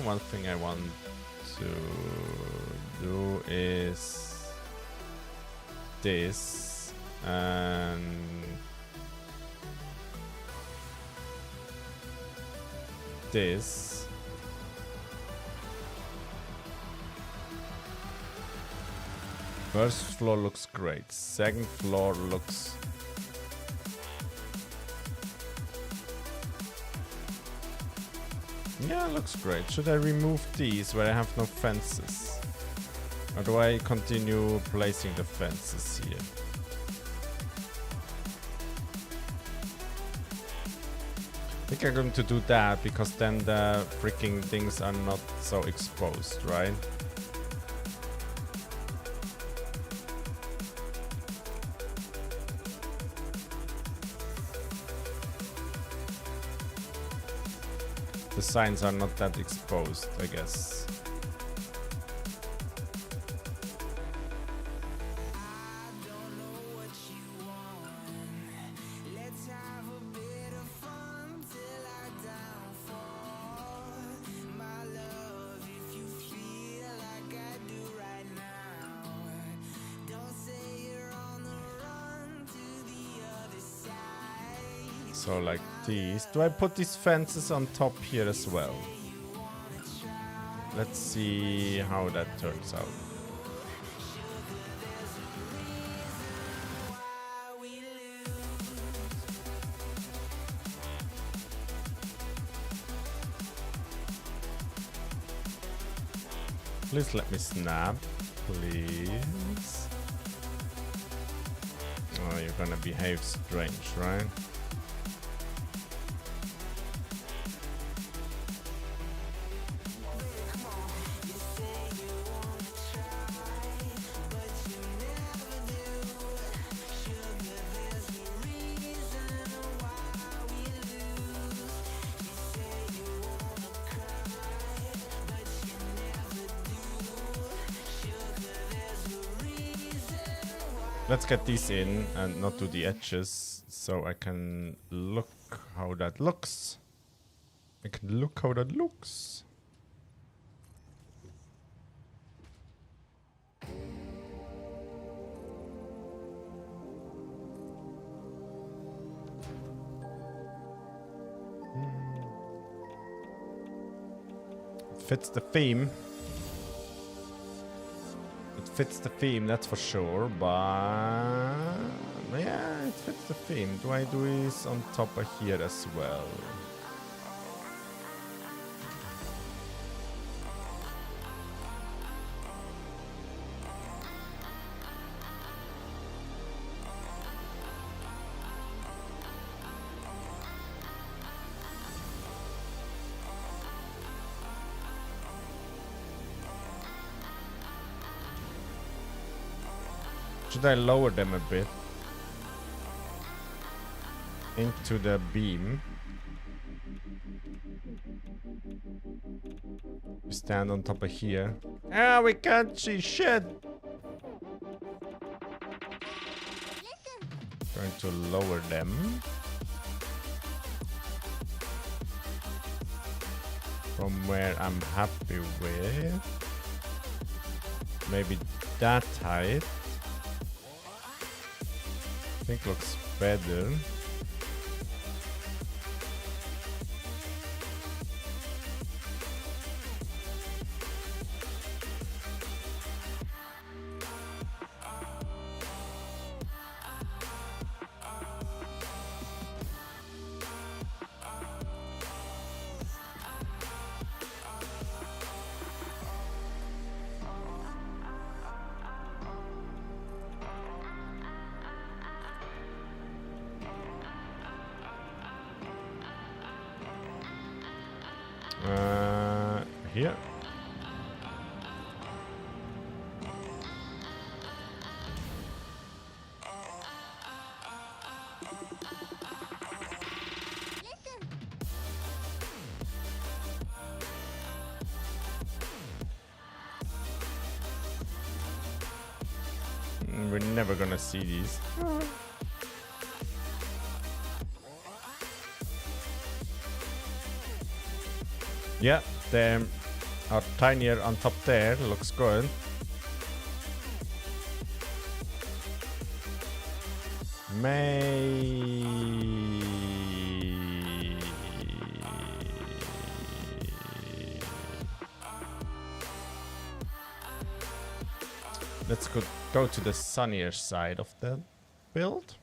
One thing I want to do is this and this. First floor looks great. Second floor looks... yeah, looks great. Should I remove these where I have no fences? Or do I continue placing the fences here? I think I'm going to do that because then the freaking things are not so exposed, right? The signs are not that exposed, I guess. So like these. Do I put these fences on top here as well? Let's see how that turns out. Please let me snap, please. Oh, you're gonna behave strange, right? Let's get these in and not do the edges so I can look how that looks. I can look how that looks. Fits the theme. It fits the theme, that's for sure, but yeah, it fits the theme. Do I do this on top of here as well? Should I lower them a bit into the beam? We stand on top of here. Ah, we can't see shit. Trying to lower them. From where I'm happy with. Maybe that height. I think looks better. Here. We're never gonna see these. Yeah, they are tinier on top there. Looks good. Let's go to the sunnier side of the build.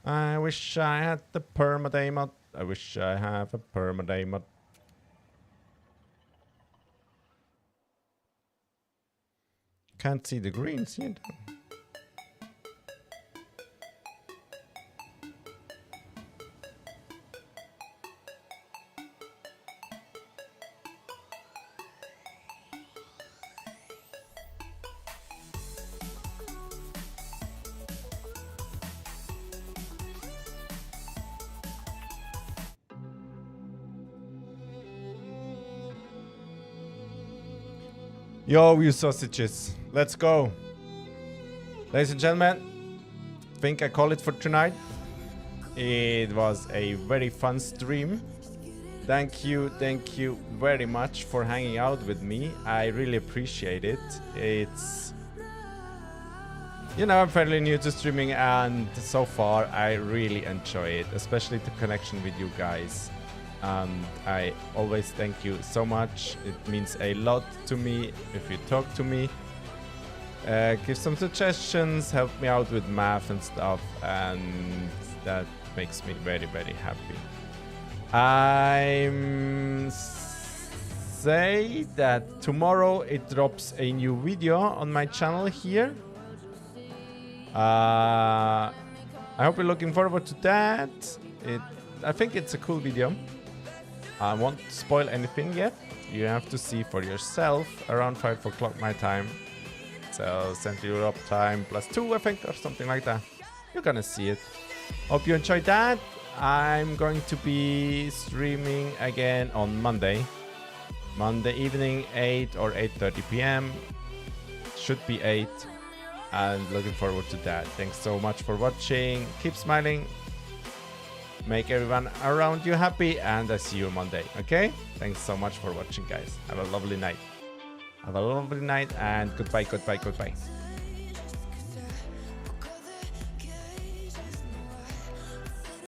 I wish I had the permaday mod. I wish I have a permaday mod. Can't see the greens yet. Yo, you sausages. Let's go. Ladies and gentlemen, I think I call it for tonight. It was a very fun stream. Thank you very much for hanging out with me. I really appreciate it. It's... You know, I'm fairly new to streaming and so far I really enjoy it. Especially the connection with you guys. I always thank you so much. It means a lot to me if you talk to me. Give some suggestions, help me out with math and stuff, and that makes me very, very happy. I'm say that tomorrow it drops a new video on my channel here. I hope you're looking forward to that. I think it's a cool video. I won't spoil anything yet. You have to see for yourself around 5 o'clock my time. So Central Europe time +2, I think, or something like that. You're gonna see it. Hope you enjoyed that. I'm going to be streaming again on Monday. Monday evening, 8 or 8:30 p.m. Should be 8. And looking forward to that. Thanks so much for watching. Keep smiling. Make everyone around you happy, and I see you Monday, okay? Thanks so much for watching, guys. Have a lovely night. Have a lovely night, and goodbye, goodbye, goodbye.